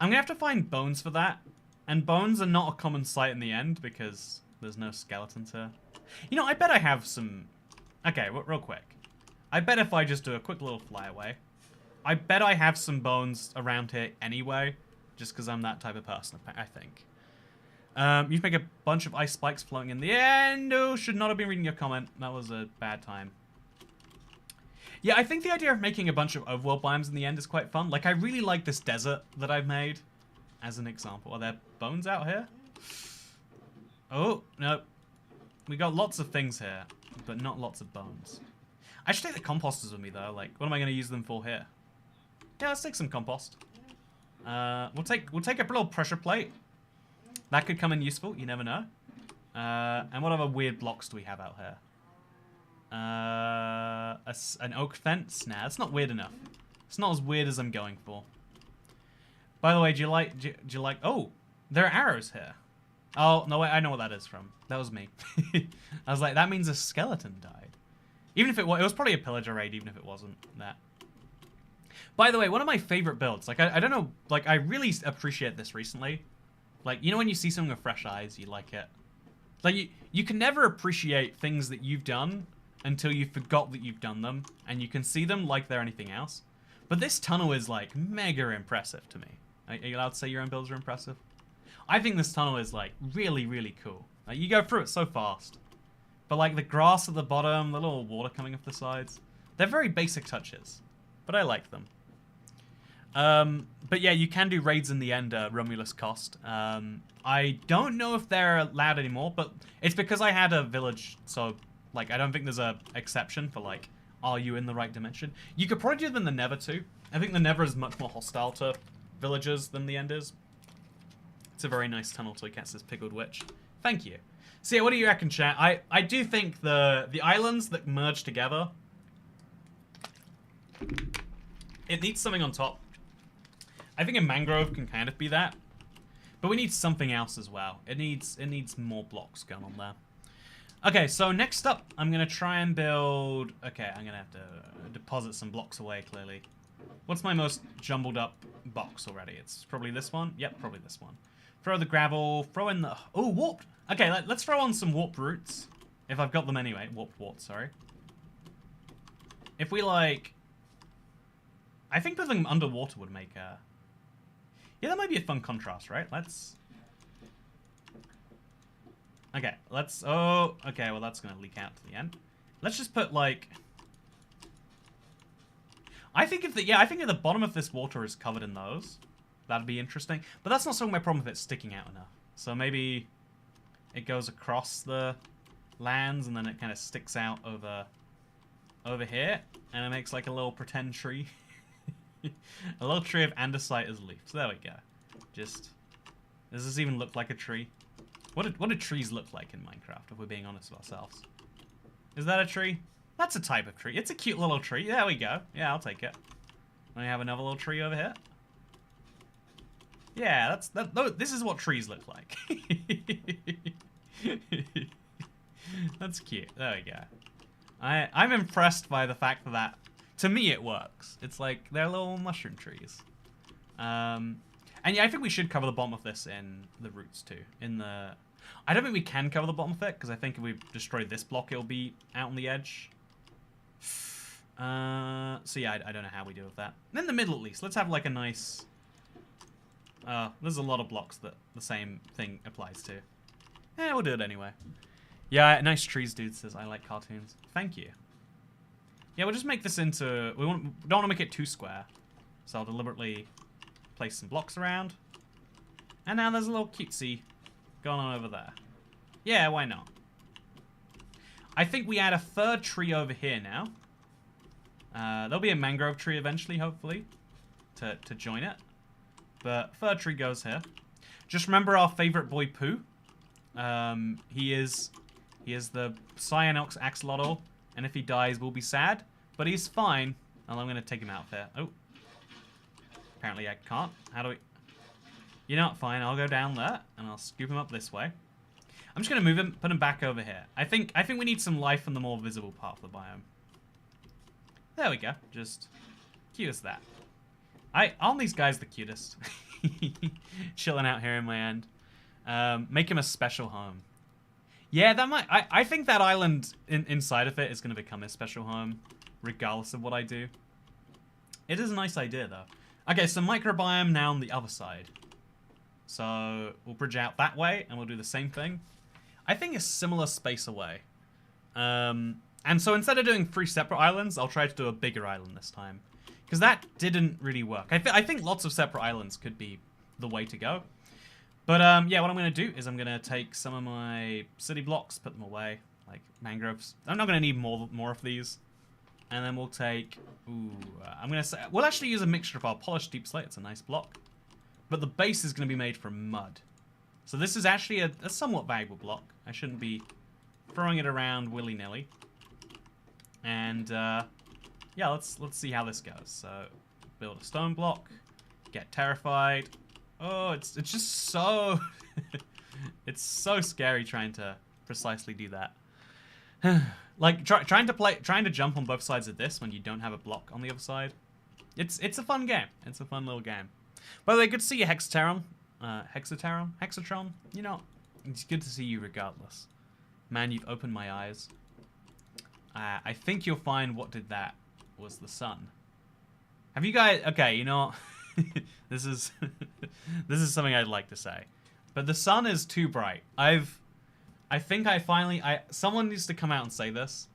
I'm gonna have to find bones for that, and bones are not a common sight in the end because there's no skeletons here. You know, I bet I have some. Okay, real quick. I bet if I just do a quick little flyaway, I bet I have some bones around here anyway, just because I'm that type of person, I think. You make a bunch of ice spikes floating in the end. Oh, should not have been reading your comment. That was a bad time. Yeah, I think the idea of making a bunch of overworld biomes in the end is quite fun. Like, I really like this desert that I've made, as an example. Are there bones out here? Oh, no. We got lots of things here, but not lots of bones. I should take the composters with me, though. Like, what am I going to use them for here? Yeah, let's take some compost. We'll take a little pressure plate. That could come in useful. You never know. And what other weird blocks do we have out here? An oak fence? Nah, that's not weird enough. It's not as weird as I'm going for. By the way, do you like... Oh, there are arrows here. Oh, no, wait, I know what that is from. That was me. I was like, that means a skeleton died. Even if it was probably a pillager raid, even if it wasn't that. By the way, one of my favorite builds, like, I don't know, like, I really appreciate this recently. Like, you know when you see something with fresh eyes, you like it. Like, you can never appreciate things that you've done until you forgot that you've done them, and you can see them like they're anything else. But this tunnel is, like, mega impressive to me. Are you allowed to say your own builds are impressive? I think this tunnel is, like, really, really cool. Like, you go through it so fast. But, like, the grass at the bottom, the little water coming off the sides, they're very basic touches. But I like them. But yeah, you can do raids in the end, Romulus cost. I don't know if they're allowed anymore, but it's because I had a village, so, like, I don't think there's a exception for, like, are you in the right dimension? You could probably do them in the Nether, too. I think the Nether is much more hostile to villagers than the end is. It's a very nice tunnel to catch this pickled witch. Thank you. So yeah, what do you reckon, chat? I do think the islands that merge together, it needs something on top. I think a mangrove can kind of be that, but we need something else as well. It needs more blocks going on there. Okay, so next up, I'm gonna try and build. Okay, I'm gonna have to deposit some blocks away. Clearly, what's my most jumbled up box already? It's probably this one. Yep, probably this one. Throw the gravel. Throw in the warped. Okay, let's throw on some warped roots if I've got them anyway. Warped. Sorry. If we like, I think putting them underwater would make a. Yeah, that might be a fun contrast, right? Let's... Okay, let's... Oh, okay, well, that's going to leak out to the end. Let's just put, like... I think if the bottom of this water is covered in those, that'd be interesting. But that's not solving my problem if it's sticking out enough. So maybe it goes across the lands, and then it kind of sticks out over here, and it makes, like, a little pretend tree. A little tree of andesite as leaves. There we go. Just... Does this even look like a tree? What do trees look like in Minecraft, if we're being honest with ourselves? Is that a tree? That's a type of tree. It's a cute little tree. There we go. Yeah, I'll take it. And we have another little tree over here. Yeah, this is what trees look like. That's cute. There we go. I'm impressed by the fact that to me, it works. It's like, they're little mushroom trees. And yeah, I think we should cover the bottom of this in the roots, too. I don't think we can cover the bottom of it, because I think if we destroy this block, it'll be out on the edge. So yeah, I don't know how we do with that. In the middle, at least. Let's have, like, a nice... there's a lot of blocks that the same thing applies to. Yeah, we'll do it anyway. Yeah, nice trees, dude says, I like cartoons. Thank you. Yeah, we'll just make this into... We don't want to make it too square. So I'll deliberately place some blocks around. And now there's a little cutesy going on over there. Yeah, why not? I think we add a third tree over here now. There'll be a mangrove tree eventually, hopefully, to join it. But third tree goes here. Just remember our favorite boy Pooh. He is the Cyanox Axolotl, and if he dies, we'll be sad. But he's fine. And I'm gonna take him out there. Oh, apparently I can't. How do we? You know what? Fine. I'll go down there, and I'll scoop him up this way. I'm just gonna move him, put him back over here. I think we need some life in the more visible part of the biome. There we go. Just cute as that. Aren't these guys the cutest? Chilling out here in my end. Make him a special home. Yeah, that might. I think that island inside of it is going to become a special home, regardless of what I do. It is a nice idea, though. Okay, so microbiome now on the other side. So we'll bridge out that way, and we'll do the same thing. I think a similar space away. And so instead of doing 3 separate islands, I'll try to do a bigger island this time. Because that didn't really work. I think lots of separate islands could be the way to go. But yeah, what I'm going to do is I'm going to take some of my city blocks, put them away, like mangroves. I'm not going to need more of these. And then we'll take, I'm going to say, we'll actually use a mixture of our polished deep slate. It's a nice block. But the base is going to be made from mud. So this is actually a somewhat valuable block. I shouldn't be throwing it around willy-nilly. And yeah, let's see how this goes. So build a stone block, get terrified. Oh, it's just so it's so scary trying to precisely do that. Like trying to jump on both sides of this when you don't have a block on the other side. It's a fun game. It's a fun little game. By the way, good to see you, Hexatron. Hexatron. You know, it's good to see you regardless. Man, you've opened my eyes. I think you'll find what did that was the sun. Have you guys? Okay, you know, this is this is something I'd like to say, but the sun is too bright. I think someone needs to come out and say this,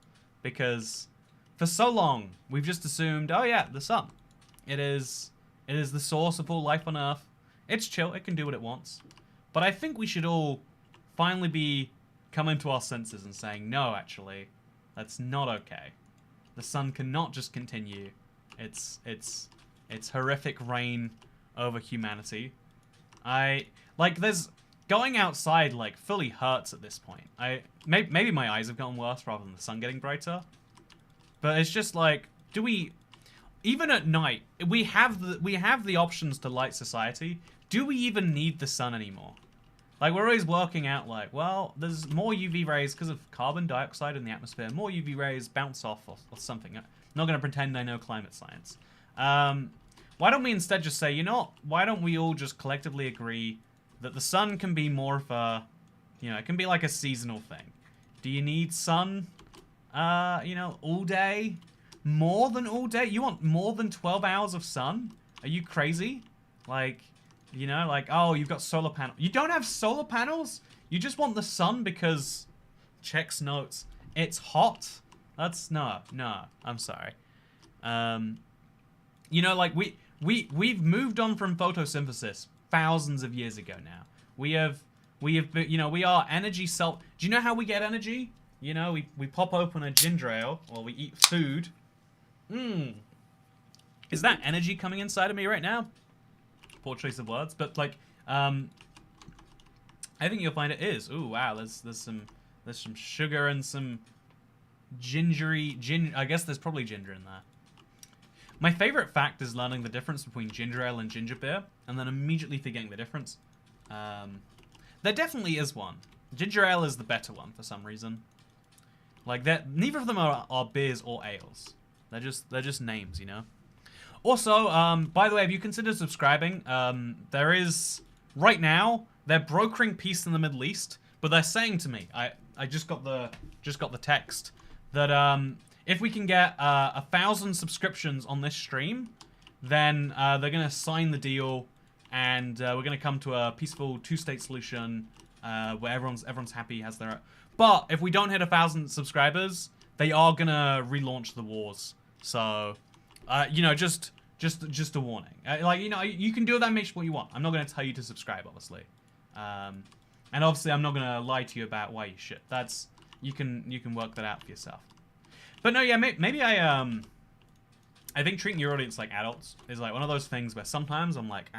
because for so long we've just assumed, oh yeah, the sun. It is the source of all life on Earth. It's chill. It can do what it wants. But I think we should all finally be coming to our senses and saying, no, actually, that's not okay. The sun cannot just continue its horrific reign over humanity. There's going outside like fully hurts at this point. Maybe my eyes have gotten worse rather than the sun getting brighter. But it's just like, do we, even at night, we have the options to light society. Do we even need the sun anymore? Like, we're always working out like, well, there's more UV rays because of carbon dioxide in the atmosphere. More UV rays bounce off or something. I'm not going to pretend I know climate science. Why don't we instead just say, you know what? Why don't we all just collectively agree that the sun can be more of a, you know, it can be like a seasonal thing. Do you need sun, you know, all day? More than all day? You want more than 12 hours of sun? Are you crazy? Like, you know, like, oh, you've got solar panels. You don't have solar panels? You just want the sun because, checks notes, it's hot? That's, no, I'm sorry. You know, like, we've moved on from photosynthesis thousands of years ago now. We have, you know, we are energy self. Do you know how we get energy? You know, we pop open a ginger ale, or we eat food. Is that energy coming inside of me right now? Poor choice of words, but like, I think you'll find it is. Ooh, wow, there's some sugar and some I guess there's probably ginger in there. My favorite fact is learning the difference between ginger ale and ginger beer, and then immediately forgetting the difference. There definitely is one. Ginger ale is the better one for some reason. Like, neither of them are beers or ales. They're just names, you know. Also, by the way, have you considered subscribing? There is, right now, they're brokering peace in the Middle East, but they're saying to me, I just got the text, that if we can get 1,000 subscriptions on this stream, then they're gonna sign the deal, and we're gonna come to a peaceful 2-state solution where everyone's happy, has their. But if we don't hit 1,000 subscribers, they are gonna relaunch the wars. So, you know, just a warning. Like, you know, you can do with that information what you want. I'm not going to tell you to subscribe, obviously. And obviously, I'm not going to lie to you about why you should. That's, you can work that out for yourself. But no, yeah, maybe I think treating your audience like adults is like one of those things where sometimes I'm like,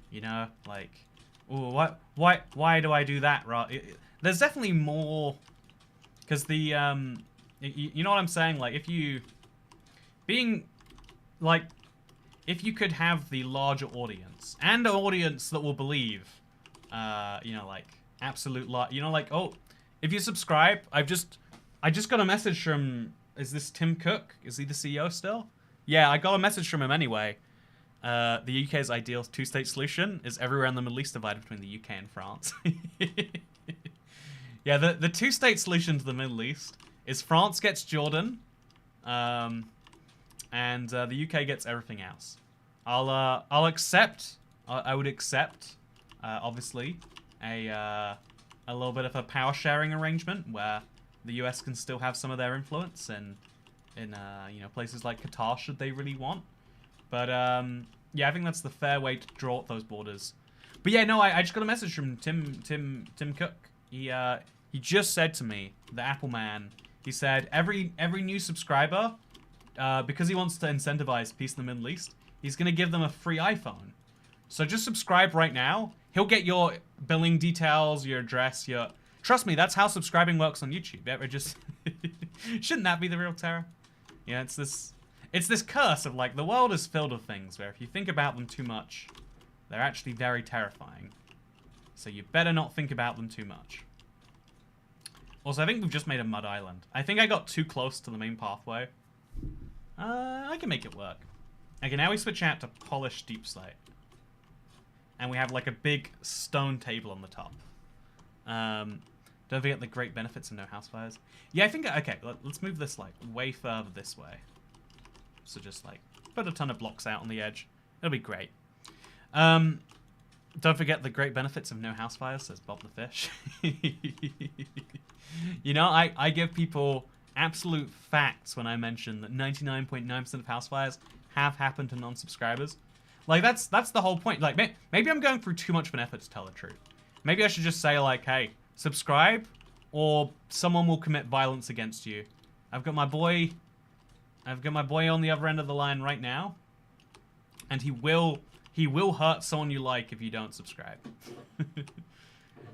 you know, like, Ooh, why do I do that? Right? There's definitely more, because the you know what I'm saying? Like if you if you could have the larger audience and an audience that will believe, you know, like absolute you know, like, oh, if you subscribe, I just got a message from, is this Tim Cook? Is he the CEO still? Yeah, I got a message from him anyway. The UK's ideal two-state solution is everywhere in the Middle East divided between the UK and France. Yeah, the two-state solution to the Middle East is France gets Jordan, and the UK gets everything else. I'll accept. I would accept, obviously, a little bit of a power sharing arrangement where the US can still have some of their influence in you know, places like Qatar should they really want. But yeah, I think that's the fair way to draw up those borders. But yeah, no, I just got a message from Tim Cook. He just said to me, the Apple man. He said every new subscriber, because he wants to incentivize peace in the Middle East, he's gonna give them a free iPhone. So just subscribe right now. He'll get your billing details, your address, your. Trust me, that's how subscribing works on YouTube. Ever just shouldn't that be the real terror? Yeah, it's this curse of like the world is filled with things where if you think about them too much, they're actually very terrifying. So you better not think about them too much. Also, I think we've just made a mud island. I think I got too close to the main pathway. I can make it work. Okay, now we switch out to polished deep slate. And we have like a big stone table on the top. Don't forget the great benefits of no house fires. Yeah, I think, okay, let's move this like way further this way. So just like put a ton of blocks out on the edge. It'll be great. Don't forget the great benefits of no house fires, says Bob the Fish. You know, I give people absolute facts when I mention that 99.9% of house fires have happened to non-subscribers. Like, that's the whole point. Like, maybe I'm going through too much of an effort to tell the truth. Maybe I should just say, like, hey, subscribe, or someone will commit violence against you. I've got my boy on the other end of the line right now, and he will hurt someone you like if you don't subscribe.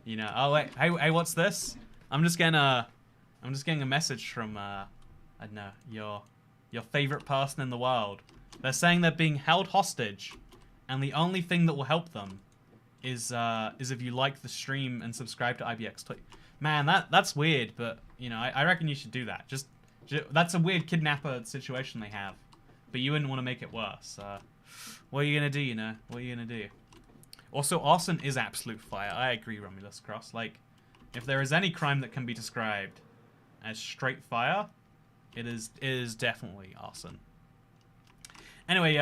You know, oh wait, hey, what's this? I'm just getting a message from I don't know, your favorite person in the world. They're saying they're being held hostage, and the only thing that will help them is if you like the stream and subscribe to IBX Tweet. Man, that's weird, but you know, I reckon you should do that. Just that's a weird kidnapper situation they have, but you wouldn't want to make it worse. What are you gonna do? You know, what are you gonna do? Also, arson is absolute fire. I agree, Romulus Cross. Like, if there is any crime that can be described as straight fire, it is definitely arson. Anyway,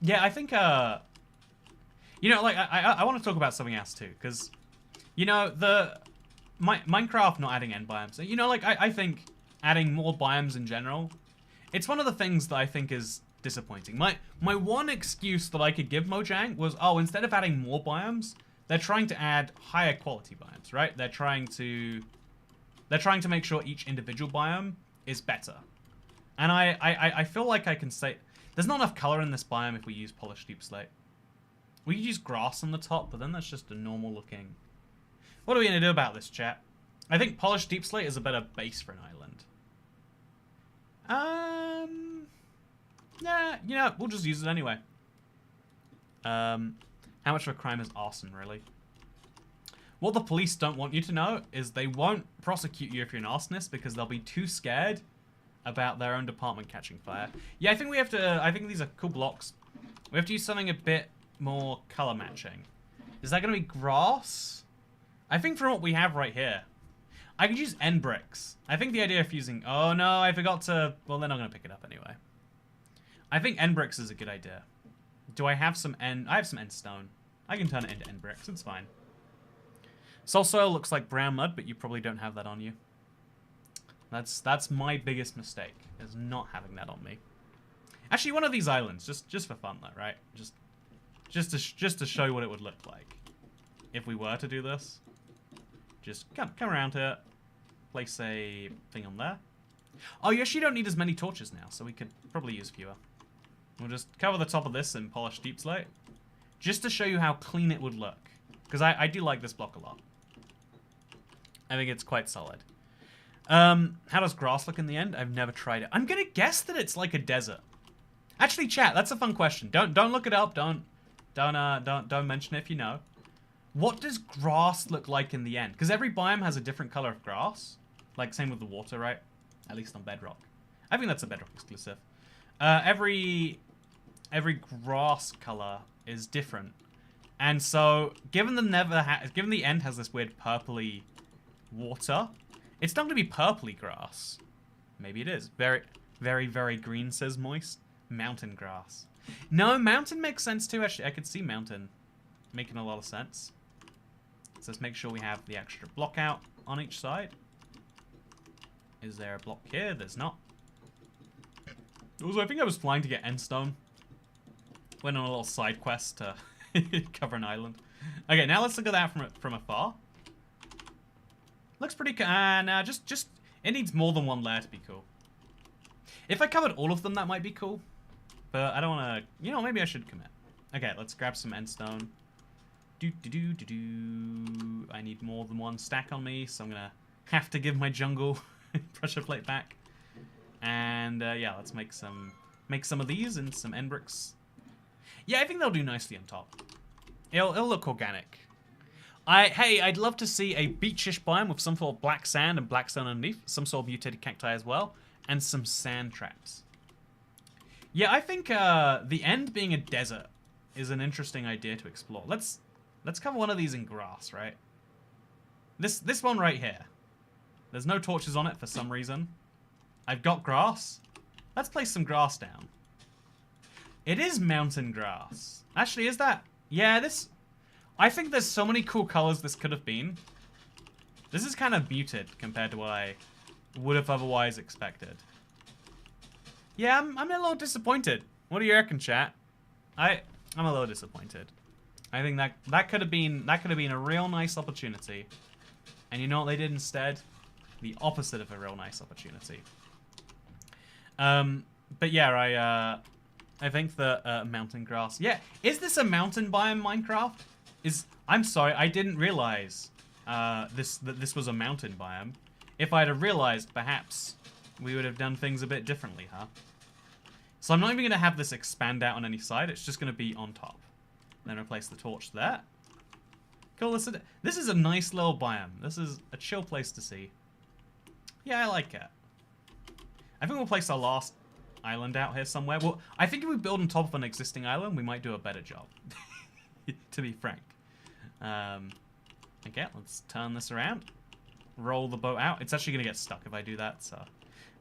yeah, I think, you know, like, I want to talk about something else, too, because, you know, Minecraft not adding end biomes, you know, like, I think adding more biomes in general, it's one of the things that I think is disappointing. My one excuse that I could give Mojang was, oh, instead of adding more biomes, they're trying to add higher quality biomes, right? They're trying to make sure each individual biome is better. And I feel like I can say... There's not enough color in this biome if we use polished deep slate. We could use grass on the top, but then that's just a normal looking... What are we going to do about this, chat? I think polished deep slate is a better base for an island. Yeah, you know, we'll just use it anyway. How much of a crime is arson, really? What the police don't want you to know is they won't prosecute you if you're an arsonist because they'll be too scared about their own department catching fire. Yeah, I think we have to... I think these are cool blocks. We have to use something a bit more color matching. Is that going to be grass? I think from what we have right here, I could use end bricks. I think the idea of using... Oh, no, I forgot to... Well, they're not going to pick it up anyway. I think end bricks is a good idea. Do I have some end... I have some end stone. I can turn it into end bricks. It's fine. Soul soil looks like brown mud, but you probably don't have that on you. That's my biggest mistake, is not having that on me. Actually, one of these islands, just for fun, though, right? Just to show you what it would look like if we were to do this. Just come around here, place a thing on there. Oh, you actually don't need as many torches now, so we could probably use fewer. We'll just cover the top of this in polished deep slate. just to show you how clean it would look. Because I do like this block a lot. I think it's quite solid. How does grass look in the end? I've never tried it. I'm gonna guess that it's like a desert. Actually, chat, that's a fun question. Don't look it up. Don't mention it if you know. What does grass look like in the end? Because every biome has a different color of grass. Like, same with the water, right? At least on Bedrock. I think that's a Bedrock exclusive. Every grass color is different. And so, given the end has this weird purpley water, it's not going to be purpley grass. Maybe it is. Very, very, very green, says Moist. Mountain grass. No, mountain makes sense too, actually. I could see mountain making a lot of sense. So let's make sure we have the extra block out on each side. Is there a block here? There's not. Also, I think I was flying to get endstone. Went on a little side quest to cover an island. Okay, now let's look at that from afar. Looks pretty cool. Nah, just it needs more than one layer to be cool. If I covered all of them, that might be cool. But I don't want to, you know, maybe I should commit. Okay, let's grab some endstone. I need more than one stack on me, so I'm gonna have to give my jungle pressure plate back. And yeah, let's make some of these and some end bricks. Yeah, I think they'll do nicely on top. It'll look organic. Hey, I'd love to see a beachish biome with some sort of black sand and black stone underneath, some sort of mutated cacti as well, and some sand traps. Yeah, I think the end being a desert is an interesting idea to explore. Let's cover one of these in grass, right? This one right here. There's no torches on it for some reason. I've got grass. Let's place some grass down. It is mountain grass. Actually, is that? Yeah, this... I think there's so many cool colors this could have been. This is kind of muted compared to what I would have otherwise expected. Yeah, I'm a little disappointed. What do you reckon, chat? I'm a little disappointed. I think that could have been a real nice opportunity. And you know what they did instead? The opposite of a real nice opportunity. But yeah, I think the mountain grass. Yeah, is this a mountain biome Minecraft? I'm sorry, I didn't realize that this was a mountain biome. If I'd have realized, perhaps we would have done things a bit differently, huh? So I'm not even going to have this expand out on any side. It's just going to be on top. Then replace the torch there. Cool. This is a nice little biome. This is a chill place to see. Yeah, I like it. I think we'll place our last island out here somewhere. Well, I think if we build on top of an existing island, we might do a better job. To be frank. Okay, let's turn this around. Roll the boat out. It's actually going to get stuck if I do that, so...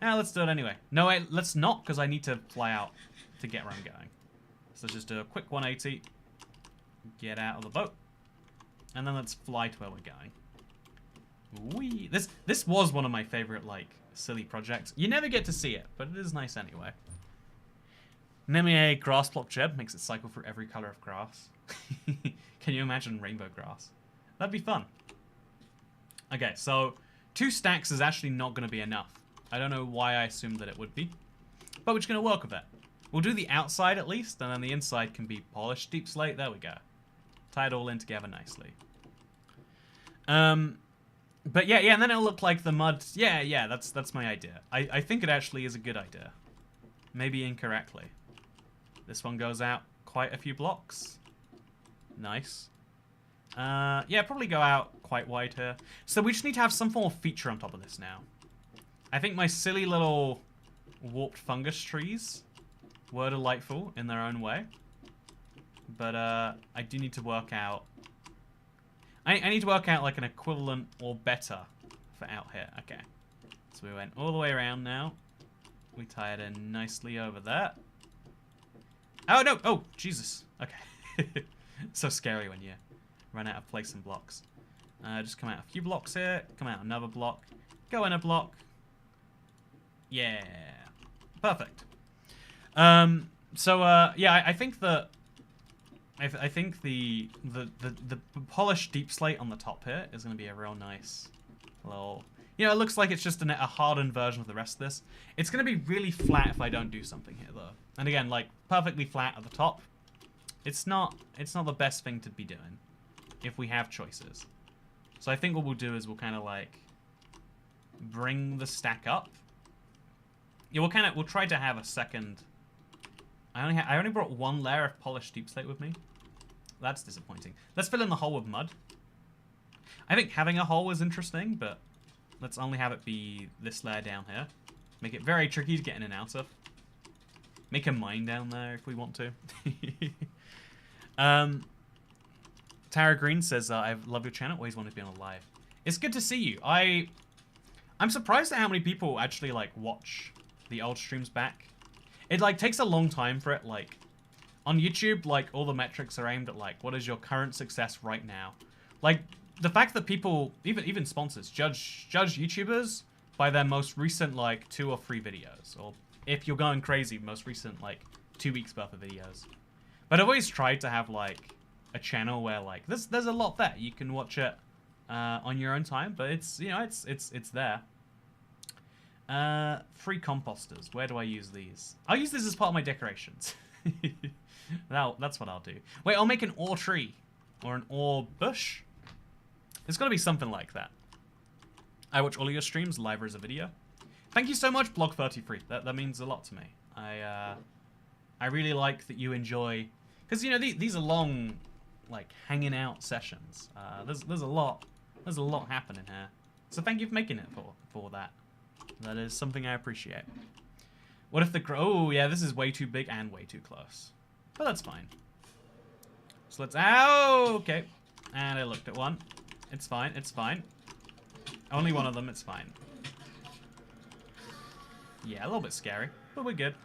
Yeah, let's do it anyway. No, wait, let's not, because I need to fly out to get where I'm going. So let's just do a quick 180. Get out of the boat. And then let's fly to where we're going. Whee! This was one of my favorite, like, silly projects. You never get to see it, but it is nice anyway. Nemie grass block Jeb makes it cycle through every color of grass. Can you imagine rainbow grass? That'd be fun. Okay, so 2 stacks is actually not going to be enough. I don't know why I assumed that it would be, but we're just going to work with it. We'll do the outside at least, and then the inside can be polished deep slate. There we go. Tie it all in together nicely. But yeah, and then it'll look like the mud. Yeah, that's my idea. I think it actually is a good idea. Maybe incorrectly. This one goes out quite a few blocks. Nice. Yeah, probably go out quite wide here. So we just need to have some form of feature on top of this now. I think my silly little warped fungus trees were delightful in their own way. But I do need to work out... I need to work out like an equivalent or better for out here. Okay. So we went all the way around now. We tie it in nicely over there. Oh, no! Oh, Jesus. Okay. So scary when you run out of place and blocks. Just come out a few blocks here. Come out another block. Go in a block. Yeah. Perfect. Yeah, I think that... I think the polished deep slate on the top here is going to be a real nice little... You know, it looks like it's just a hardened version of the rest of this. It's going to be really flat if I don't do something here, though. And again, like, perfectly flat at the top. It's not the best thing to be doing if we have choices. So I think what we'll do is we'll kind of like bring the stack up. Yeah, we'll try to have a second. I only brought one layer of polished deep slate with me. That's disappointing. Let's fill in the hole with mud. I think having a hole is interesting, but let's only have it be this layer down here. Make it very tricky to get in and out of. Make a mine down there if we want to. Tara Green says, I love your channel. Always wanted to be on a live. It's good to see you. I'm surprised at how many people actually like watch the old streams back. It like takes a long time for it. Like on YouTube, like all the metrics are aimed at like what is your current success right now. Like the fact that people, even sponsors, judge YouTubers by their most recent like 2 or 3 videos, or if you're going crazy, most recent like 2 weeks worth of videos. But I've always tried to have like a channel where like there's a lot there. You can watch it on your own time, but it's, you know, it's there. Free composters. Where do I use these? I'll use this as part of my decorations. That's what I'll do. Wait, I'll make an ore tree or an ore bush. It's got to be something like that. I watch all of your streams live or as a video. Thank you so much, Blog33. That means a lot to me. I really like that you enjoy, because you know these are long, like hanging out sessions. There's a lot happening here. So thank you for making it for that. That is something I appreciate. What if the oh yeah, this is way too big and way too close, but that's fine. So let's okay, and I looked at one. It's fine. It's fine. Only one of them. It's fine. Yeah, a little bit scary, but we're good.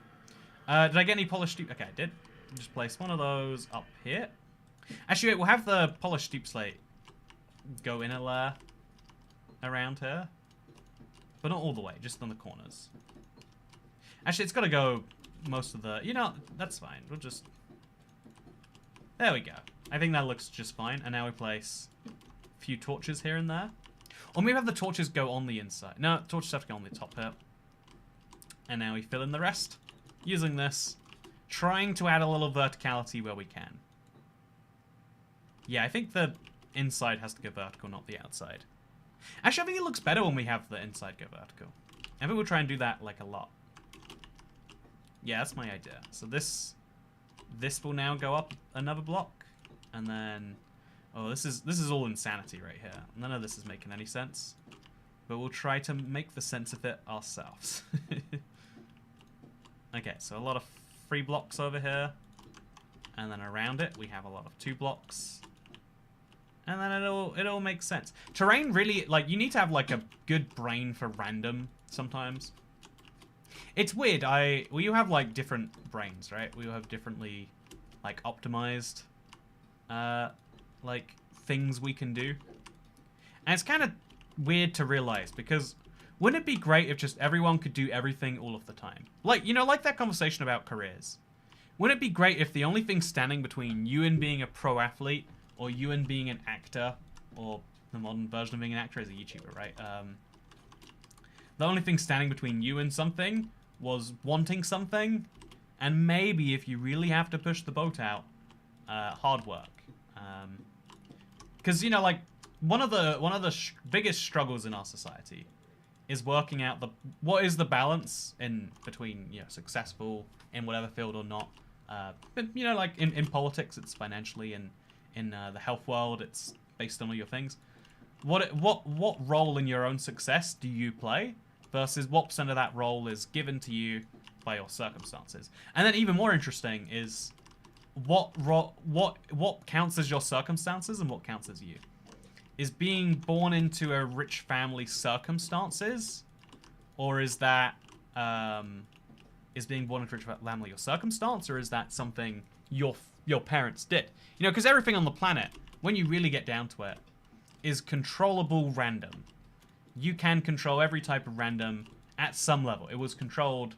Did I get any polished deep? Okay, I did. Just place one of those up here. Actually, wait, we'll have the polished deep slate go in a layer around here, but not all the way, just on the corners. Actually, it's got to go most of the. You know, that's fine. We'll just. There we go. I think that looks just fine. And now we place a few torches here and there. Or maybe have the torches go on the inside. No, torches have to go on the top here. And now we fill in the rest. Using this. Trying to add a little verticality where we can. Yeah, I think the inside has to go vertical, not the outside. Actually, I think it looks better when we have the inside go vertical. I think we'll try and do that like a lot. Yeah, that's my idea. So this will now go up another block. And then... Oh, this is all insanity right here. None of this is making any sense. But we'll try to make the sense of it ourselves. Okay, so a lot of 3 blocks over here. And then around it, we have a lot of 2 blocks. And then it all makes sense. Terrain really, like, you need to have, like, a good brain for random sometimes. It's weird. Well, you have, like, different brains, right? We all have differently, like, optimized, like, things we can do. And it's kind of weird to realize, because wouldn't it be great if just everyone could do everything all of the time? Like, you know, like that conversation about careers. Wouldn't it be great if the only thing standing between you and being a pro athlete, or you and being an actor, or the modern version of being an actor is a YouTuber, right? The only thing standing between you and something was wanting something, and maybe if you really have to push the boat out, hard work. Because, you know, like, one of the biggest struggles in our society is working out what is the balance in between, you know, successful in whatever field or not. But, you know, like in politics, it's financially, and in the health world, it's based on all your things. What role in your own success do you play versus what % of that role is given to you by your circumstances? And then even more interesting is what counts as your circumstances and what counts as you. Is being born into a rich family circumstances, or is that is being born into a rich family your circumstance, or is that something your parents did? You know, because everything on the planet, when you really get down to it, is controllable random. You can control every type of random at some level. It was controlled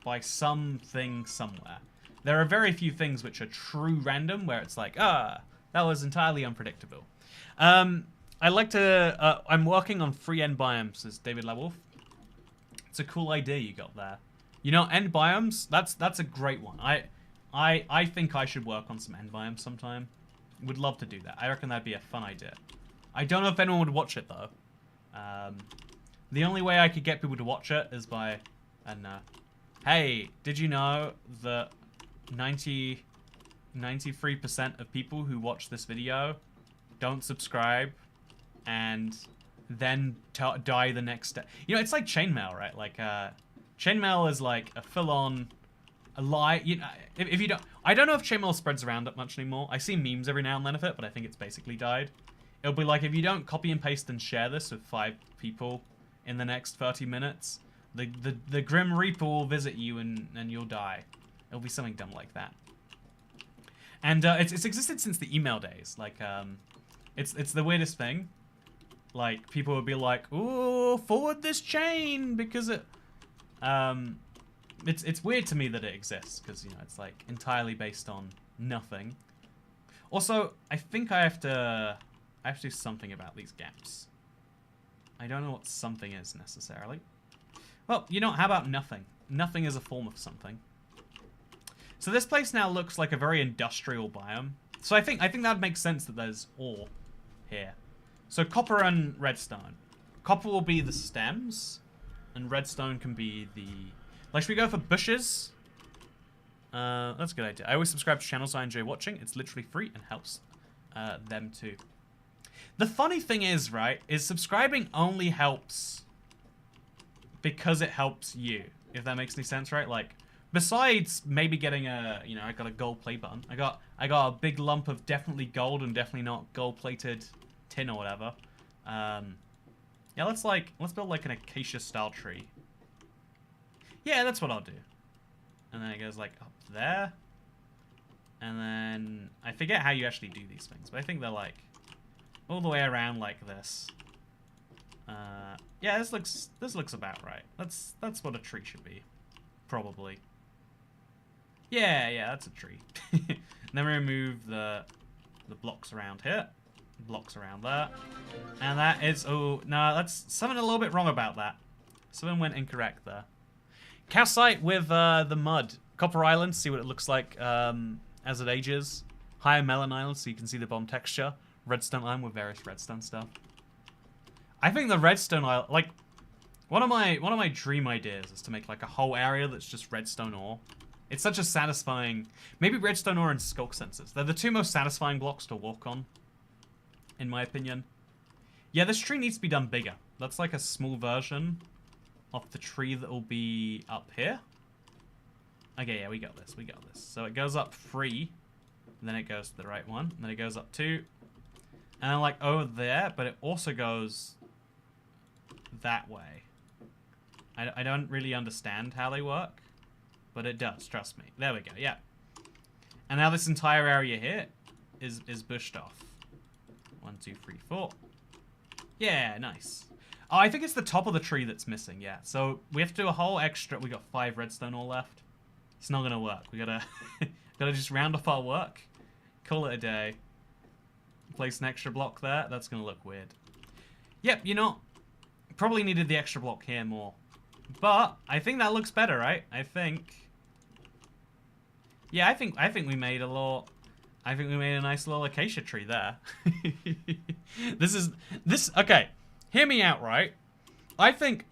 by something somewhere. There are very few things which are true random, where it's like, that was entirely unpredictable. I like to, I'm working on free end biomes, says David Lewolf. It's a cool idea you got there. You know, end biomes, that's a great one. I think I should work on some end biomes sometime. Would love to do that. I reckon that'd be a fun idea. I don't know if anyone would watch it, though. The only way I could get people to watch it is by, I don't know. Hey, did you know that 93% of people who watch this video don't subscribe and then die the next day? You know, it's like chainmail, right? Like, chainmail is like a full-on a lie. You know, if you don't, I don't know if chainmail spreads around that much anymore. I see memes every now and then of it, but I think it's basically died. It'll be like if you don't copy and paste and share this with 5 people in the next 30 minutes, the Grim Reaper will visit you and you'll die. It'll be something dumb like that. And it's existed since the email days. Like, it's the weirdest thing. Like, people would be like, "Ooh, forward this chain," because it's weird to me that it exists, because, you know, it's like entirely based on nothing. Also, I think I have to do something about these gaps. I don't know what something is necessarily. Well, you know, how about nothing? Nothing is a form of something. So this place now looks like a very industrial biome. So I think that would make sense that there's ore here. So copper and redstone. Copper will be the stems, and redstone can be the... Like, should we go for bushes? That's a good idea. I always subscribe to channels I enjoy watching. It's literally free and helps them too. The funny thing is, right, is subscribing only helps because it helps you, if that makes any sense, right? Like, besides maybe getting a, you know, I got a gold play button. I got a big lump of definitely gold and definitely not gold-plated tin or whatever. Yeah, let's build like an acacia style tree. Yeah, that's what I'll do. And then it goes like up there. And then I forget how you actually do these things, but I think they're like all the way around like this. Yeah, this looks about right. That's what a tree should be, probably. Yeah, that's a tree. And then we remove the blocks around here, blocks around there, and that is, oh no, that's something a little bit wrong about that. Something went incorrect there. Calcite with the mud. Copper Island, see what it looks like as it ages. Higher Melon Island, so you can see the bottom texture. Redstone Island with various redstone stuff. I think the redstone island, like, one of my dream ideas is to make like a whole area that's just redstone ore. It's such a satisfying, maybe redstone ore and skulk sensors. They're the 2 most satisfying blocks to walk on, in my opinion. Yeah, this tree needs to be done bigger. That's like a small version of the tree that will be up here. Okay, yeah, we got this. So it goes up 3, then it goes to the right one, and then it goes up 2, and then like over there, but it also goes that way. I don't really understand how they work, but it does, trust me. There we go, yeah. And now this entire area here is bushed off. 1, 2, 3, 4. Yeah, nice. Oh, I think it's the top of the tree that's missing, yeah. So we have to do a whole extra... We got 5 redstone ore left. It's not gonna work. We gotta... gotta just round off our work. Call it a day. Place an extra block there. That's gonna look weird. Yep, you know... Probably needed the extra block here more. But I think that looks better, right? I think... Yeah, I think we made a little... I think we made a nice little acacia tree there. Okay, hear me out, right? I think,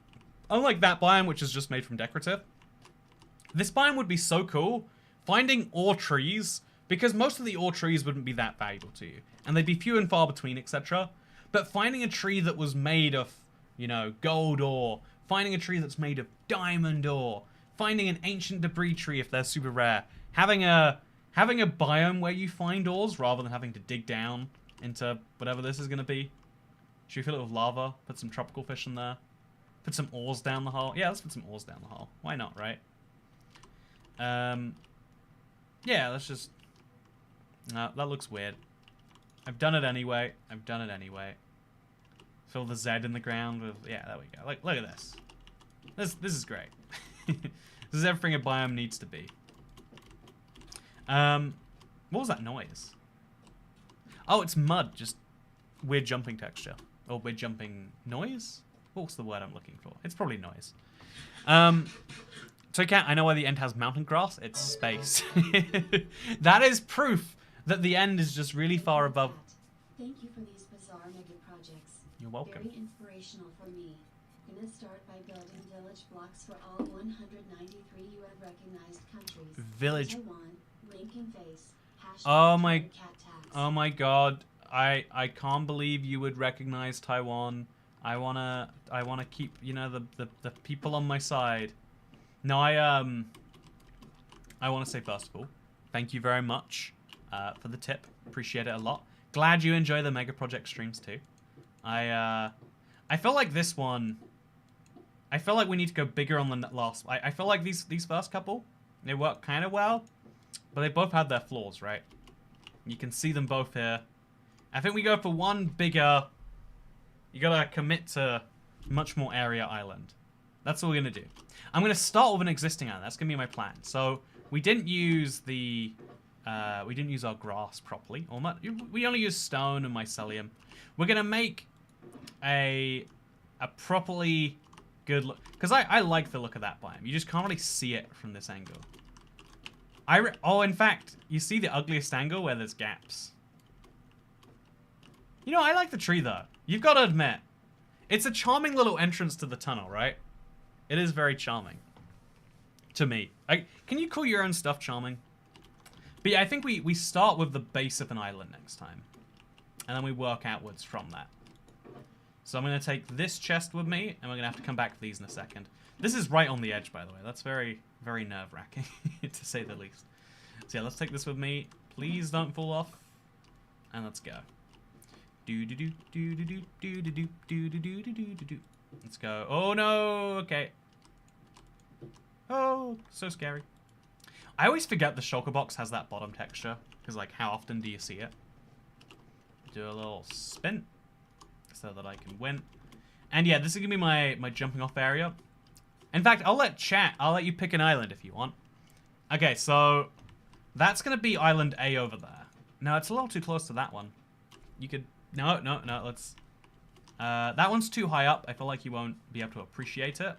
unlike that biome, which is just made from decorative, this biome would be so cool finding ore trees, because most of the ore trees wouldn't be that valuable to you, and they'd be few and far between, etc. But finding a tree that was made of, you know, gold ore, finding a tree that's made of diamond ore, finding an ancient debris tree if they're super rare, having a biome where you find ores rather than having to dig down into whatever this is going to be. Should we fill it with lava? Put some tropical fish in there? Put some ores down the hole? Yeah, let's put some ores down the hole. Why not, right? Yeah, let's just... No, that looks weird. I've done it anyway. Fill the Z in the ground with... Yeah, there we go. Like, look at this. This is great. This is everything a biome needs to be. What was that noise? Oh, it's mud. Just weird jumping texture. Or weird jumping noise? What's the word I'm looking for? It's probably noise. Toy Cat, I know why the end has mountain grass. It's space. That is proof that the end is just really far above. Thank you for these bizarre mega projects. You're welcome. Very inspirational for me. Gonna start by building village blocks for all 193 UN recognized countries. Village. Taiwan, link in face. Oh my. #cat tax. Oh my God. I can't believe you would recognize Taiwan. I wanna keep, you know, the people on my side. No, I want to say first of all, thank you very much for the tip. Appreciate it a lot. Glad you enjoy the Mega Project streams too. I feel like this one. I feel like we need to go bigger on the last. I feel like these first couple, they work kind of well, but they both had their flaws, right? You can see them both here. I think we go for one bigger. You gotta commit to much more area island. That's what we're gonna do. I'm gonna start with an existing island. That's gonna be my plan. So we didn't use the, we didn't use our grass properly. Or not, we only used stone and mycelium. We're gonna make a properly good look, because I like the look of that biome. You just can't really see it from this angle. Oh, in fact, you see the ugliest angle where there's gaps. You know, I like the tree though. You've got to admit, it's a charming little entrance to the tunnel, right? It is very charming. To me. Can you call your own stuff charming? But yeah, I think we start with the base of an island next time. And then we work outwards from that. So I'm going to take this chest with me, and we're going to have to come back to these in a second. This is right on the edge, by the way. That's very, very nerve-wracking, to say the least. So yeah, let's take this with me. Please don't fall off. And let's go. Let's go. Oh no! Okay. Oh, so scary. I always forget the shulker box has that bottom texture, because like, how often do you see it? Do a little spin so that I can win. And yeah, this is gonna be my jumping off area. In fact, I'll let you pick an island if you want. Okay, so that's gonna be island A over there. No, it's a little too close to that one. You could. No, let's... that one's too high up. I feel like you won't be able to appreciate it.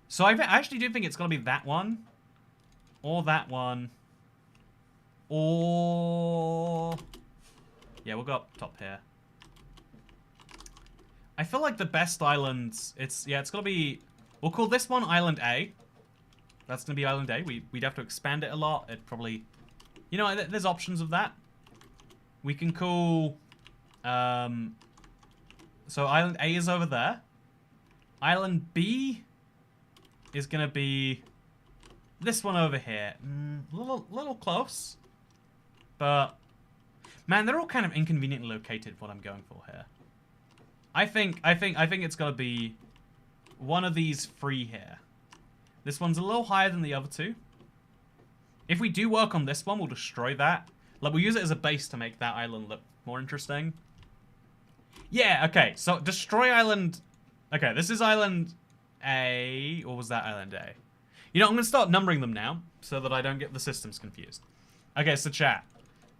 So I actually do think it's going to be that one. Or that one. Or... Yeah, we'll go up top here. I feel like the best islands... it's going to be... We'll call this one Island A. That's going to be Island A. We'd have to expand it a lot. It'd probably... You know, there's options of that. We can call, so Island A is over there. Island B is gonna be this one over here. Little close, but man, they're all kind of inconveniently located. What I'm going for here. I think it's gotta be one of these three here. This one's a little higher than the other two. If we do work on this one, we'll destroy that. Like, we'll use it as a base to make that island look more interesting. Yeah, okay. So, destroy island... Okay, this is island A... Or was that island A? You know, I'm going to start numbering them now, so that I don't get the systems confused. Okay, so chat.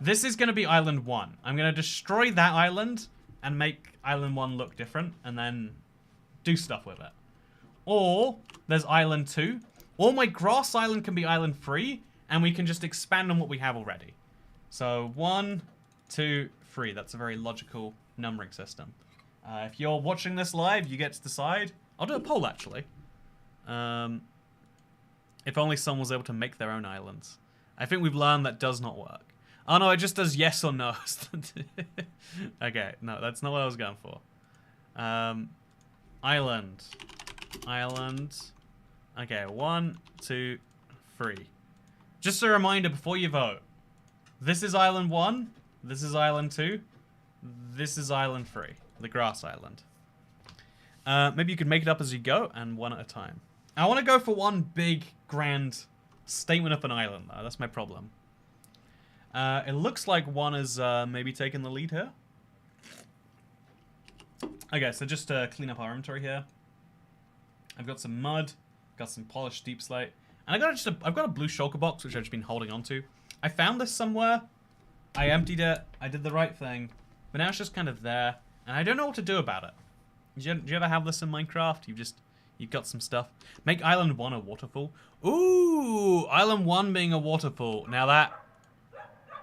This is going to be island 1. I'm going to destroy that island, and make island 1 look different, and then do stuff with it. Or, there's island 2. Or my grass island can be island 3, and we can just expand on what we have already. So 1, 2, 3. That's a very logical numbering system. If you're watching this live, you get to decide. I'll do a poll actually. If only someone was able to make their own islands. I think we've learned that does not work. Oh no, it just does yes or no. Okay, no, that's not what I was going for. Island. Okay, 1, 2, 3. Just a reminder before you vote. This is Island 1, this is Island 2, this is Island 3, the grass island. Maybe you could make it up as you go, and one at a time. I want to go for one big, grand statement of an island, though. That's my problem. It looks like one is maybe taking the lead here. Okay, so just to clean up our inventory here. I've got some mud, got some polished deep slate, and I've got a blue shulker box, which I've just been holding on to. I found this somewhere, I emptied it, I did the right thing, but now it's just kind of there, and I don't know what to do about it. Did you ever have this in Minecraft? You You've got some stuff. Make Island 1 a waterfall. Ooh, Island 1 being a waterfall. Now that...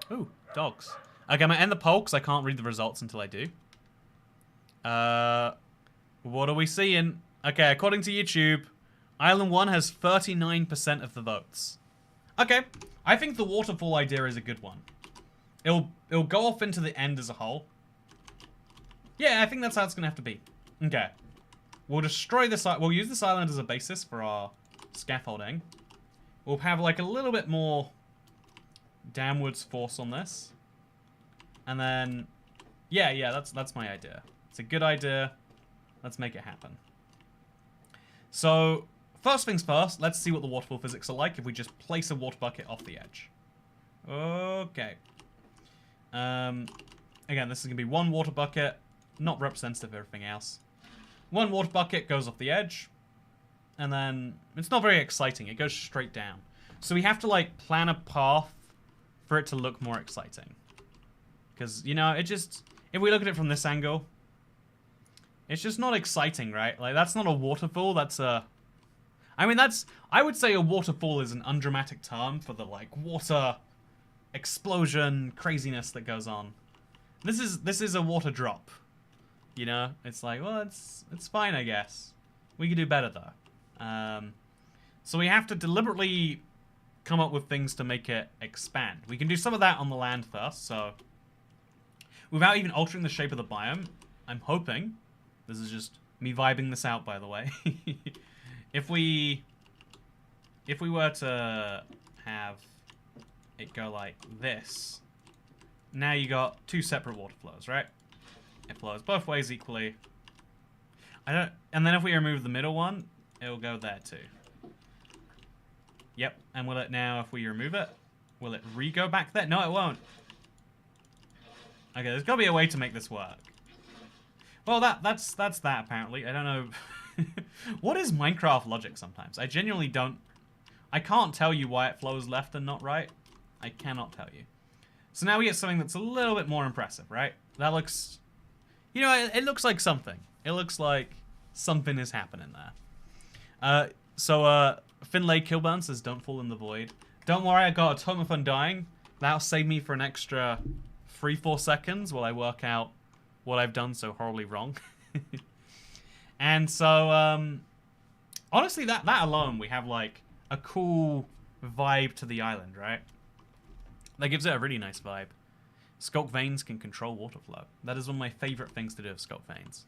Ooh, dogs. Okay, I'm going to end the poll because I can't read the results until I do. What are we seeing? Okay, according to YouTube, Island 1 has 39% of the votes. Okay, I think the waterfall idea is a good one. It'll go off into the end as a whole. Yeah, I think that's how it's going to have to be. Okay. We'll destroy this... We'll use this island as a basis for our scaffolding. We'll have, like, a little bit more downwards force on this. And then... Yeah, that's my idea. It's a good idea. Let's make it happen. So, first things first, let's see what the waterfall physics are like if we just place a water bucket off the edge. Okay. Again, this is going to be one water bucket, not representative of everything else. One water bucket goes off the edge, and then it's not very exciting. It goes straight down. So we have to, like, plan a path for it to look more exciting. Because, you know, it just... If we look at it from this angle, it's just not exciting, right? Like, that's not a waterfall, that's a... I mean, that's... I would say a waterfall is an undramatic term for the, like, water explosion craziness that goes on. This is a water drop. You know? It's like, well, it's fine, I guess. We could do better, though. So we have to deliberately come up with things to make it expand. We can do some of that on the land first, so... Without even altering the shape of the biome, I'm hoping... This is just me vibing this out, by the way. If we were to have it go like this, now you got two separate water flows, right? It flows both ways equally. And then if we remove the middle one, it'll go there too. Yep, and will it now, if we remove it, will it re-go back there? No, it won't. Okay, there's got to be a way to make this work. Well, that's that, apparently. I don't know. What is Minecraft logic sometimes? I genuinely don't... I can't tell you why it flows left and not right. I cannot tell you. So now we get something that's a little bit more impressive, right? That looks... You know, it looks like something. It looks like something is happening there. Finlay Kilburn says, don't fall in the void. Don't worry, I got a ton of undying. That'll save me for an extra 3-4 seconds while I work out what I've done so horribly wrong. And so, honestly, that alone, we have, like, a cool vibe to the island, right? That gives it a really nice vibe. Sculk veins can control water flow. That is one of my favorite things to do with sculk veins.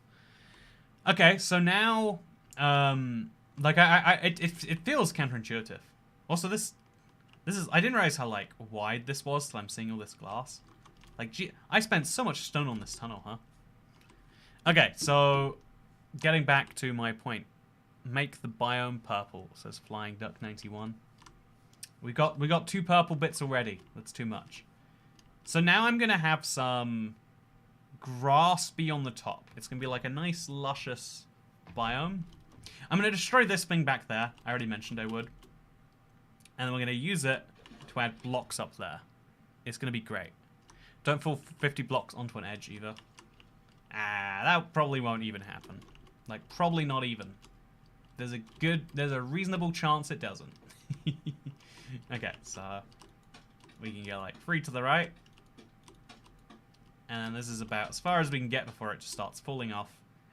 Okay, so now, like, it feels counterintuitive. Also, this is, I didn't realize how, like, wide this was till I'm seeing all this glass. Like, gee, I spent so much stone on this tunnel, huh? Okay, so getting back to my point. Make the biome purple, says Flying Duck 91. We got 2 purple bits already. That's too much. So now I'm gonna have some grass be on the top. It's gonna be like a nice luscious biome. I'm gonna destroy this thing back there. I already mentioned I would. And then we're gonna use it to add blocks up there. It's gonna be great. Don't fall 50 blocks onto an edge either. That probably won't even happen. Like, probably not even. There's a reasonable chance it doesn't. Okay, so we can go like 3 to the right. And this is about as far as we can get before it just starts falling off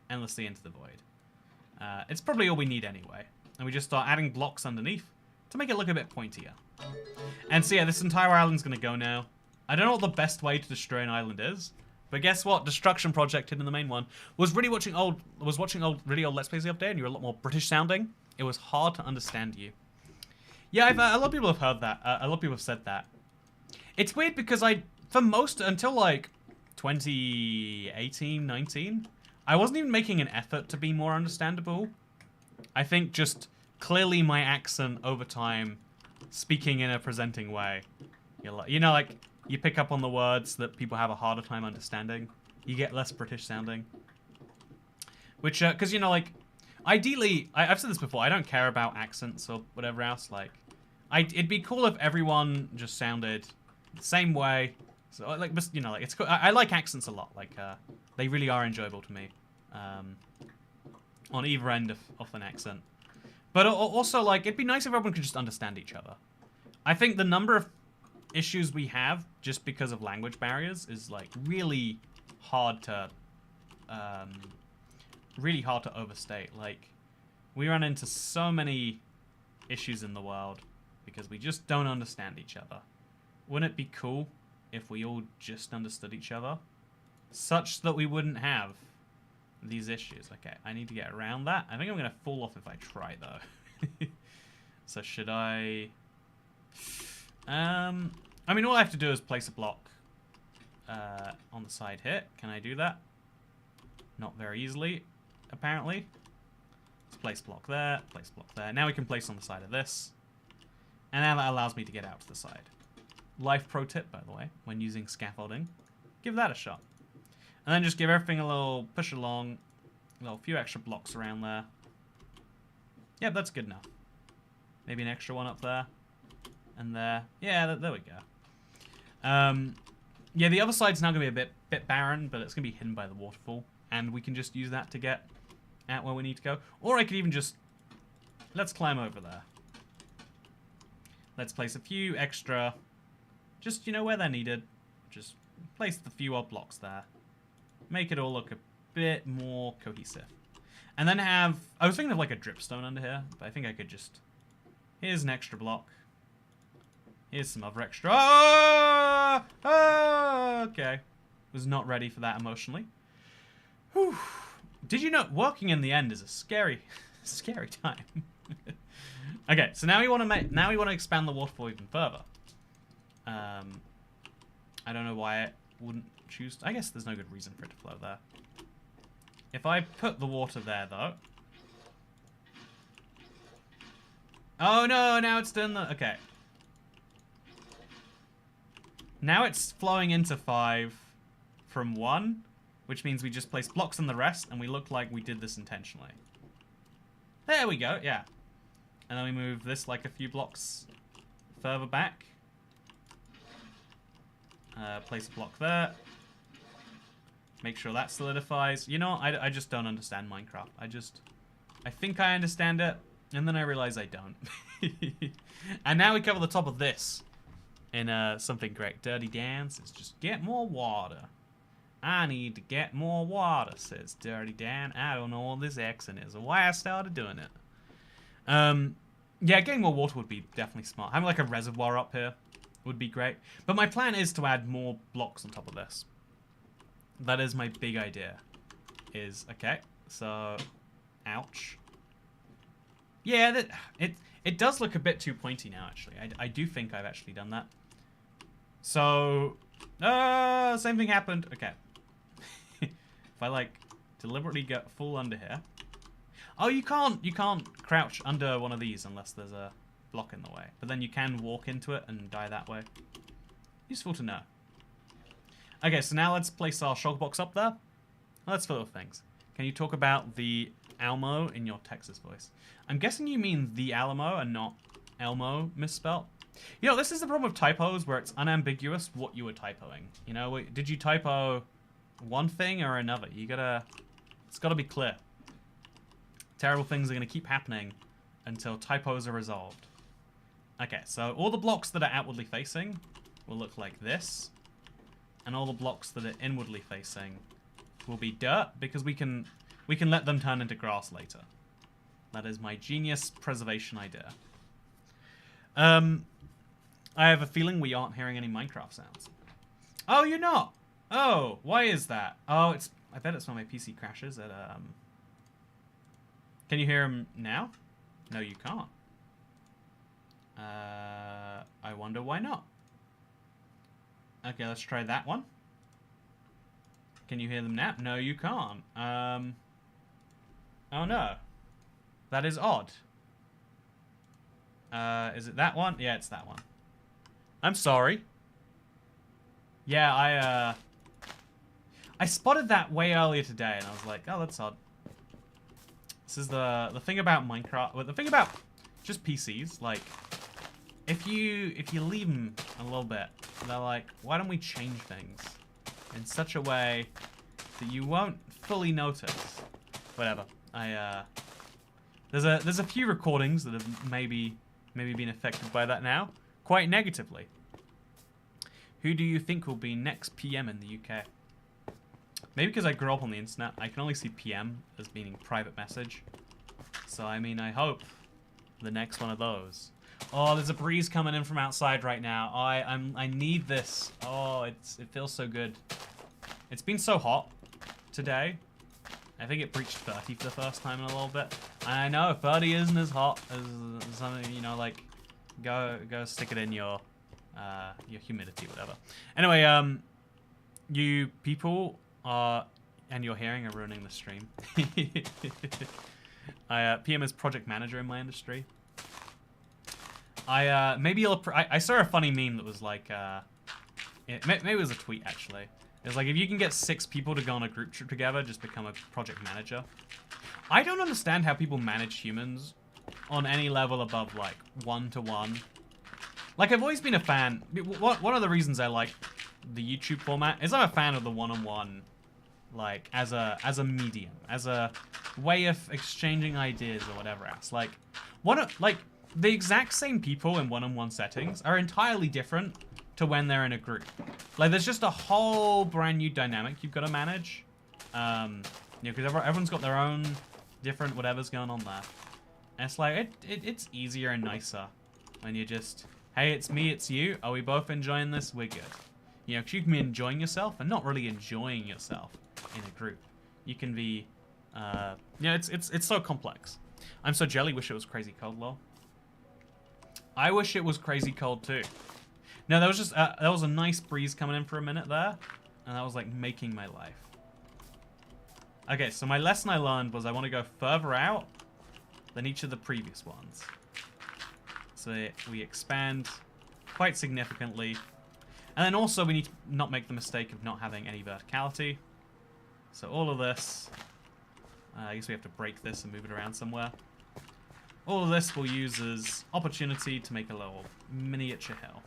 endlessly into the void. It's probably all we need anyway. And we just start adding blocks underneath to make it look a bit pointier. And so yeah, this entire island's gonna go now. I don't know what the best way to destroy an island is, but guess what? Destruction Project hidden in the main one. Was watching really old Let's Plays the other day, and you were a lot more British sounding. It was hard to understand you. Yeah, a lot of people have heard that. A lot of people have said that. It's weird because until like 2018, 19, I wasn't even making an effort to be more understandable. I think just clearly my accent over time, speaking in a presenting way, you know, like, you pick up on the words that people have a harder time understanding. You get less British sounding. Which, because, you know, like, ideally, I've said this before, I don't care about accents or whatever else. Like, it'd be cool if everyone just sounded the same way. So, like, you know, like, it's cool. I like accents a lot. Like, they really are enjoyable to me. on either end of an accent. But also, like, it'd be nice if everyone could just understand each other. I think the number of issues we have just because of language barriers is, like, really hard to overstate. Like, we run into so many issues in the world because we just don't understand each other. Wouldn't it be cool if we all just understood each other? Such that we wouldn't have these issues. Okay, I need to get around that. I think I'm going to fall off if I try, though. So should I... I mean, all I have to do is place a block on the side here. Can I do that? Not very easily, apparently. Let's place block there, place block there. Now we can place on the side of this. And now that allows me to get out to the side. Life pro tip, by the way, when using scaffolding. Give that a shot. And then just give everything a little push along. A little few extra blocks around there. Yep, that's good enough. Maybe an extra one up there. And there. Yeah, there we go. Yeah, the other side's now going to be a bit barren, but it's going to be hidden by the waterfall. And we can just use that to get out where we need to go. Or I could even just... Let's climb over there. Let's place a few extra... Just, you know, where they're needed. Just place the few odd blocks there. Make it all look a bit more cohesive. And then have... I was thinking of like a dripstone under here, but I think I could just... Here's an extra block. Here's some other extra... Oh! Oh! Okay. Was not ready for that emotionally. Whew. Did you know working in the end is a scary time? Okay, so now we want to expand the waterfall even further. I don't know why it wouldn't choose. I guess there's no good reason for it to flow there. If I put the water there, though. Oh no! Now it's done the. Okay. Now it's flowing into 5 from 1, which means we just place blocks on the rest, and we look like we did this intentionally. There we go. Yeah. And then we move this like a few blocks further back. Place a block there. Make sure that solidifies. You know, I just don't understand Minecraft. I think I understand it, and then I realize I don't. And now we cover the top of this in something great. Dirty Dan says, just get more water. I need to get more water, says Dirty Dan. I don't know what this accent is or why I started doing it. Yeah, getting more water would be definitely smart. Having like a reservoir up here would be great. But my plan is to add more blocks on top of this. That is my big idea. Okay, so... Ouch. Yeah, it does look a bit too pointy now, actually. I do think I've actually done that. So... same thing happened. Okay. If I, like, deliberately get full under here... Oh, you can't crouch under one of these unless there's a block in the way. But then you can walk into it and die that way. Useful to know. Okay, so now let's place our shulker box up there. Let's fill with things. Can you talk about the Almo in your Texas voice? I'm guessing you mean the Alamo and not Elmo misspelt. You know, this is the problem with typos where it's unambiguous what you were typoing. You know, did you typo one thing or another? It's gotta be clear. Terrible things are gonna keep happening until typos are resolved. Okay, so all the blocks that are outwardly facing will look like this. And all the blocks that are inwardly facing will be dirt because we can let them turn into grass later. That is my genius preservation idea. I have a feeling we aren't hearing any Minecraft sounds. Oh, you're not? Oh, why is that? Oh, I bet it's when my PC crashes at, Can you hear him now? No, you can't. I wonder why not. Okay, let's try that one. Can you hear them now? No, you can't. Oh no. That is odd. Is it that one? Yeah, it's that one. I'm sorry. Yeah, I spotted that way earlier today, and I was like, oh, that's odd. This is the thing about Minecraft. Well, the thing about just PCs, like, if you leave them a little bit, they're like, why don't we change things in such a way that you won't fully notice? Whatever. There's a few recordings that have maybe been affected by that now, quite negatively. Who do you think will be next PM in the UK? Maybe because I grew up on the internet, I can only see PM as meaning private message. So I mean, I hope the next one of those. Oh, there's a breeze coming in from outside right now. I need this. Oh, it feels so good. It's been so hot today. I think it breached 30 for the first time in a little bit. I know 30 isn't as hot as something, you know, like go stick it in your humidity, whatever. Anyway, you people are and your hearing are ruining the stream. PM is project manager in my industry. Maybe you'll. I saw a funny meme that was like, maybe it was a tweet actually. It was like, if you can get 6 people to go on a group trip together, just become a project manager. I don't understand how people manage humans on any level above like 1-to-1. Like, I've always been a fan. One of the reasons I like the YouTube format is I'm a fan of the one-on-one, like as a medium, as a way of exchanging ideas or whatever else. Like, the exact same people in one-on-one settings are entirely different to when they're in a group. Like, there's just a whole brand new dynamic you've got to manage. You know, because everyone's got their own different whatever's going on there. And it's like, it's easier and nicer when you just, hey, it's me, it's you. Are we both enjoying this? We're good. You know, because you can be enjoying yourself and not really enjoying yourself in a group. You can be, you know, it's so complex. I'm so jelly, wish it was crazy cold, lol. I wish it was crazy cold too. No, there was just there was a nice breeze coming in for a minute there, and that was like making my life. Okay, so my lesson I learned was I want to go further out than each of the previous ones. So we expand quite significantly, and then also we need to not make the mistake of not having any verticality. So all of this, I guess we have to break this and move it around somewhere. All of this we'll use as opportunity to make a little miniature hill.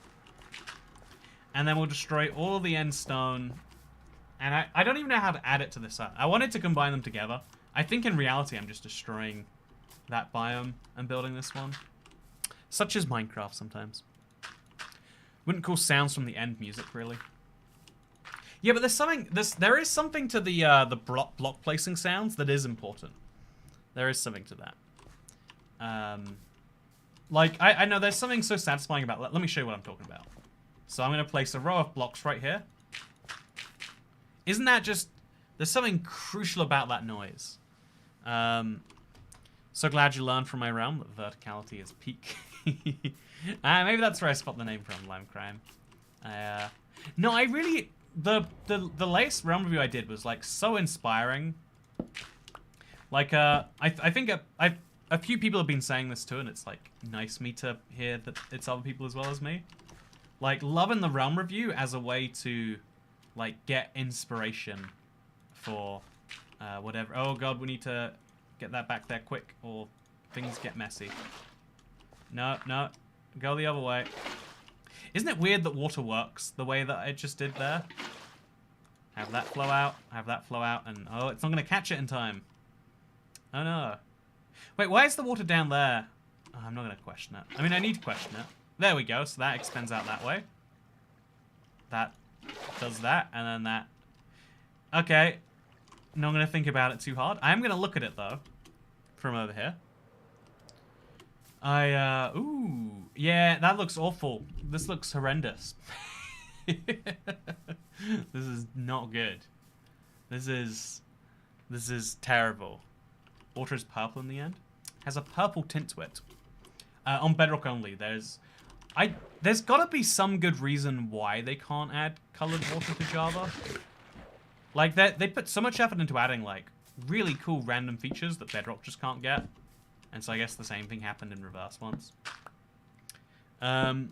And then we'll destroy all of the end stone. And I don't even know how to add it to this side. I wanted to combine them together. I think in reality I'm just destroying that biome and building this one. Such as Minecraft sometimes. Wouldn't call sounds from the end music, really. Yeah, but there is something to the block placing sounds that is important. There is something to that. Like, I know there's something so satisfying about... Let me show you what I'm talking about. So I'm going to place a row of blocks right here. Isn't that just... There's something crucial about that noise. So glad you learned from my realm that verticality is peak. Maybe that's where I spot the name from, Lime Crime. No, I really... The latest realm review I did was, like, so inspiring. Like, I think a few people have been saying this too, and it's, like, nice me to hear that it's other people as well as me. Like, loving the realm review as a way to, like, get inspiration for whatever. Oh god, we need to get that back there quick, or things get messy. No, no, go the other way. Isn't it weird that water works the way that I just did there? Have that flow out, and oh, it's not going to catch it in time. Oh no. Wait, why is the water down there? Oh, I'm not going to question it. I mean, I need to question it. There we go, so that extends out that way. That does that, and then that. Okay. Not going to think about it too hard. I am going to look at it, though. From over here. Ooh. Yeah, that looks awful. This looks horrendous. This is not good. This is terrible. Water is purple in the end. Has a purple tint to it. On Bedrock only, there's got to be some good reason why they can't add colored water to Java. Like, they put so much effort into adding, like, really cool random features that Bedrock just can't get. And so I guess the same thing happened in reverse once. Add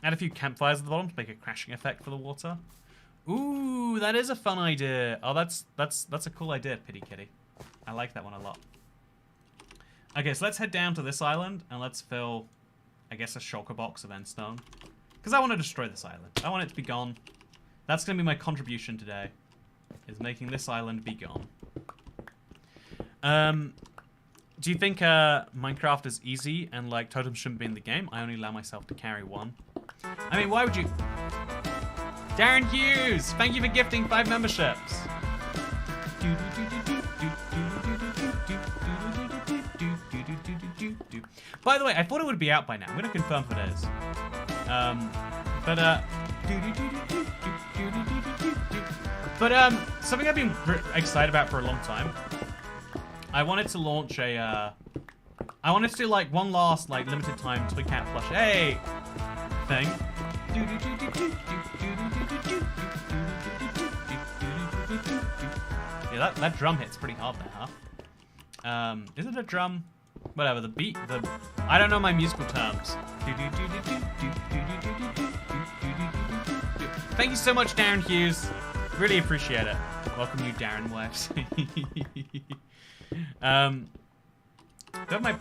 a few campfires at the bottom to make a crashing effect for the water. Ooh, that is a fun idea. Oh, that's a cool idea, Pity Kitty. I like that one a lot. Okay, so let's head down to this island and let's fill, I guess, a shulker box of endstone. Because I want to destroy this island. I want it to be gone. That's going to be my contribution today, is making this island be gone. Do you think Minecraft is easy and like totems shouldn't be in the game? I only allow myself to carry one. I mean, why would you? Darren Hughes, thank you for gifting 5 memberships. By the way, I thought it would be out by now. I'm gonna confirm if it is. Something I've been excited about for a long time. I wanted to launch a, I wanted to do like one last like limited time Toy Cat plush thing. Yeah, that drum hits pretty hard there, huh? Is it a drum? Whatever, the beat, I don't know my musical terms. Thank you so much, Darren Hughes. Really appreciate it. Welcome you, Darren West. Got my...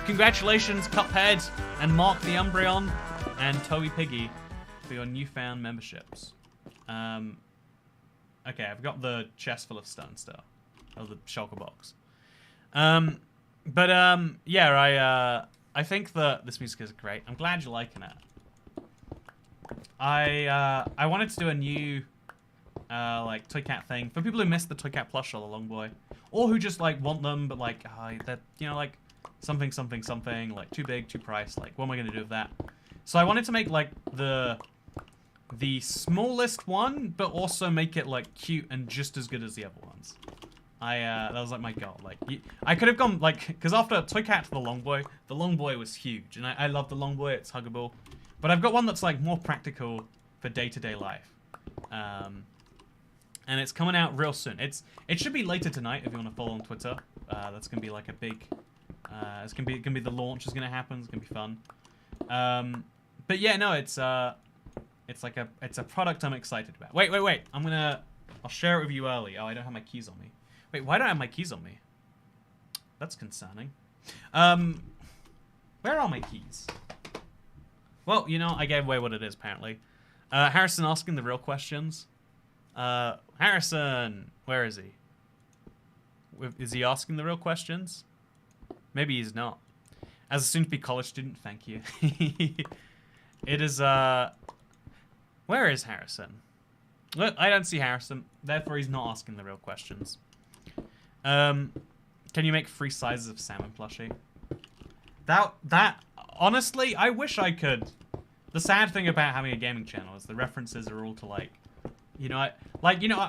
Congratulations, Cuphead and Mark the Umbreon and Toby Piggy for your newfound memberships. Okay, I've got the chest full of stone still. Or the shulker box. Yeah, I think that this music is great. I'm glad you're liking it. I wanted to do a new like Toy Cat thing for people who missed the Toy Cat plush or the Long Boy, or who just like want them but like they're, you know, like something like too big, too priced. Like, what am I gonna do with that? So I wanted to make like the smallest one, but also make it like cute and just as good as the other ones. That was like my goal. Like, I could have gone like, because after Toy Cat to the Long Boy was huge, and I love the Long Boy. It's huggable, but I've got one that's like more practical for day-to-day life, and it's coming out real soon. It should be later tonight if you want to follow on Twitter. That's gonna be like a big. It's gonna be the launch is gonna happen. It's gonna be fun. But yeah, no, it's a product I'm excited about. Wait. I'll share it with you early. Oh, I don't have my keys on me. Wait, why don't I have my keys on me? That's concerning. Where are my keys? Well, you know, I gave away what it is, apparently. Harrison asking the real questions. Harrison, where is he? Is he asking the real questions? Maybe he's not. As a soon-to-be college student, thank you. It is, where is Harrison? Look, I don't see Harrison, therefore he's not asking the real questions. Can you make 3 sizes of salmon plushie? That honestly, I wish I could. The sad thing about having a gaming channel is the references are all to like, you know,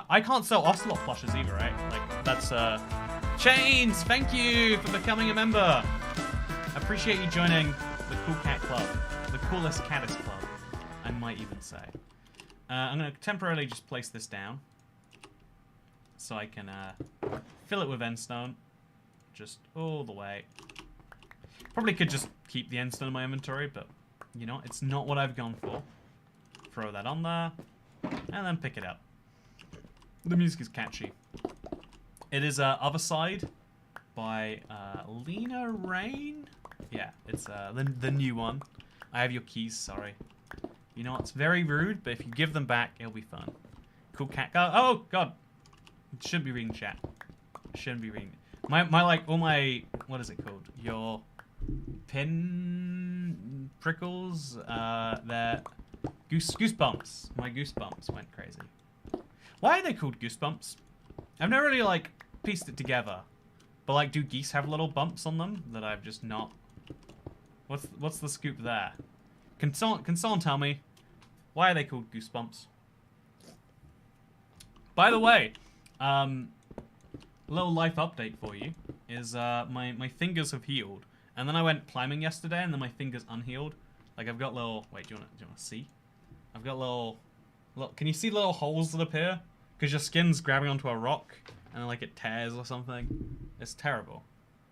I can't sell Ocelot plushes either, right? Like, that's, Chains, thank you for becoming a member. Appreciate you joining the Cool Cat Club. The coolest caddis club, I might even say. I'm going to temporarily just place this down so I can fill it with endstone just all the way. Probably could just keep the endstone in my inventory, but you know, it's not what I've gone for. Throw that on there and then pick it up. The music is catchy. It is Other Side by Lena Rain. Yeah, it's the new one. I have your keys, sorry. You know, it's very rude, but if you give them back, it'll be fun. Cool cat. Oh, God. Shouldn't be reading chat. Shouldn't be reading. My like, all my, what is it called? Your pin prickles, they're goosebumps. My goosebumps went crazy. Why are they called goosebumps? I've never really, like, pieced it together. But, like, do geese have little bumps on them that I've just not... What's the scoop there? Can someone tell me? Why are they called goosebumps? By the way, a little life update for you is my fingers have healed. And then I went climbing yesterday and then my fingers unhealed. Like, I've got little... Wait, do you want to see? I've got little... Can you see little holes that appear? Because your skin's grabbing onto a rock and then, like, it tears or something. It's terrible.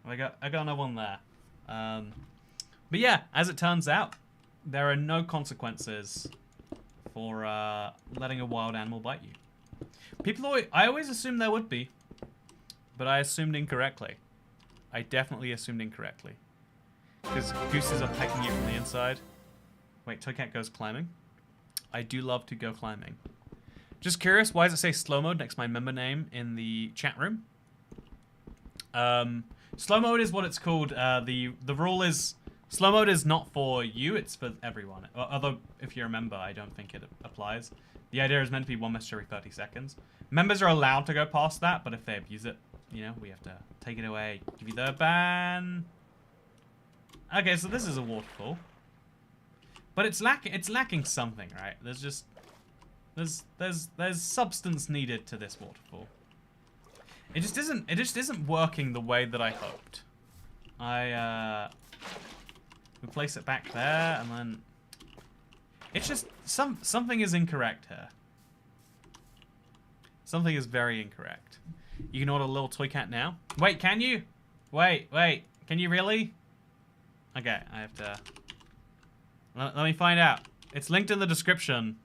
I got another one there. But yeah, as it turns out, there are no consequences for letting a wild animal bite you. I always assumed there would be, but I assumed incorrectly. I definitely assumed incorrectly. Because gooses are pecking you from the inside. Wait, Toycat goes climbing? I do love to go climbing. Just curious, why does it say slow mode next to my member name in the chat room? Slow mode is what it's called. The rule is slow mode is not for you, it's for everyone. Although, if you're a member, I don't think it applies. The idea is meant to be 1 message every 30 seconds. Members are allowed to go past that, but if they abuse it, you know, we have to take it away. Give you the ban. Okay, so this is a waterfall. But it's lacking something, right? There's just there's substance needed to this waterfall. It just isn't working the way that I hoped. We place it back there, and then it's just something is incorrect here. Something is very incorrect. You can order a little toy cat now. Wait, can you? Wait, can you really? Okay, I have to. Let me find out. It's linked in the description.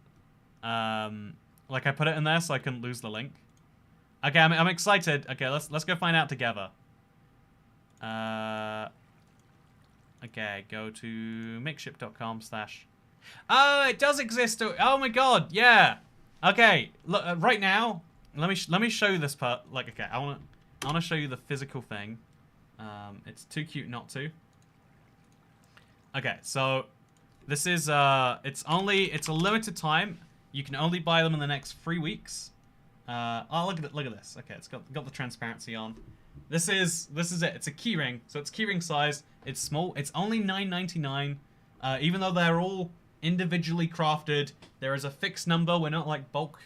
Like I put it in there so I couldn't lose the link. Okay, I'm excited. Okay, let's go find out together. Okay, go to makeship.com/. Oh, it does exist. Oh my god, yeah. Okay, look right now. Let me show you this part. Like, okay, I wanna show you the physical thing. It's too cute not to. Okay, so this is it's a limited time. You can only buy them in the next 3 weeks. Oh, look at this. Okay, it's got the transparency on. This is it. It's a keyring, so it's keyring size. It's small. It's only $9.99. Even though they're all individually crafted, there is a fixed number. We're not like bulk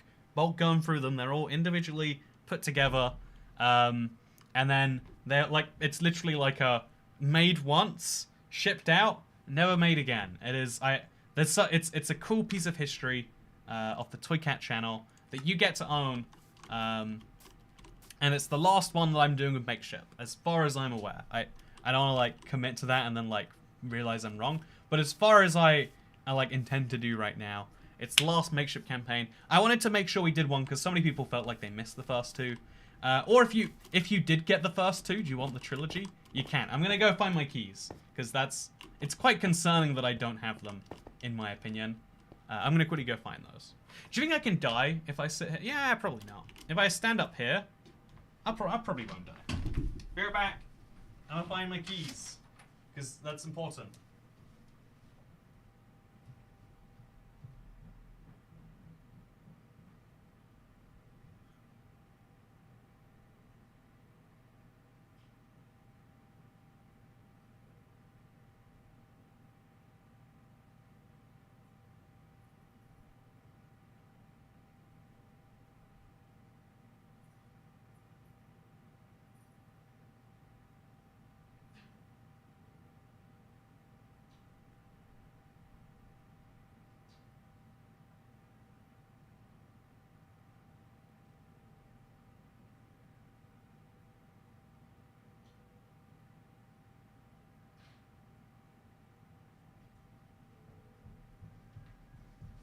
going through them. They're all individually put together, and then they're like it's literally like a made once, shipped out, never made again. It is it's a cool piece of history of the Toy Cat channel that you get to own, and it's the last one that I'm doing with Makeship, as far as I'm aware. I don't want to like commit to that and then like realize I'm wrong, but as far as I like intend to do right now, it's the last Makeship campaign. I wanted to make sure we did one because so many people felt like they missed the first two. Or if you did get the first two, do you want the trilogy? You can. I'm gonna go find my keys because it's quite concerning that I don't have them, in my opinion. I'm gonna quickly go find those. Do you think I can die if I sit here? Yeah, probably not. If I stand up here, I probably won't die. Be right back. I'm gonna find my keys because that's important.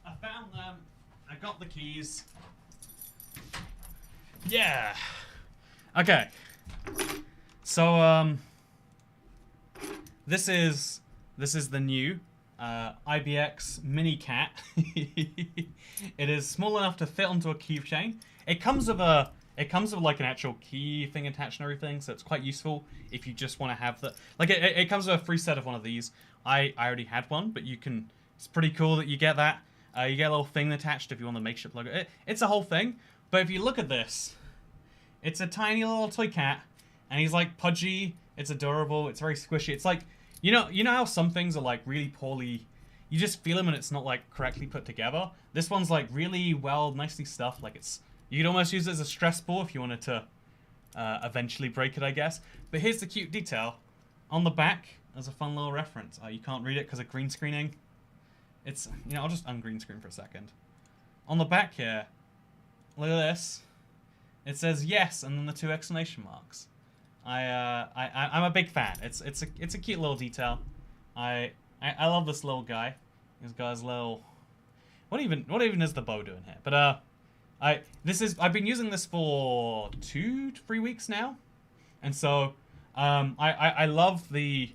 I found them. I got the keys. Yeah. Okay. So this is the new IBX mini cat. It is small enough to fit onto a keychain. It comes with like an actual key thing attached and everything, so it's quite useful if you just want to have the like. It comes with a free set of one of these. I already had one, but you can. It's pretty cool that you get that. You get a little thing attached if you want the Makeship logo. It's a whole thing, but if you look at this, it's a tiny little toy cat, and he's like pudgy. It's adorable. It's very squishy. It's like you know how some things are like really poorly. You just feel them and it's not like correctly put together. This one's like really well, nicely stuffed. Like you could almost use it as a stress ball if you wanted to eventually break it, I guess. But here's the cute detail on the back. There's a fun little reference. You can't read it because of green screening. It's, I'll just ungreen screen for a second. On the back here, look at this. It says yes, and then the 2 exclamation marks. I'm a big fan. It's a cute little detail. I love this little guy. He's got his little. What even is the bow doing here? But I've been using this for 2 to 3 weeks now, and so I love the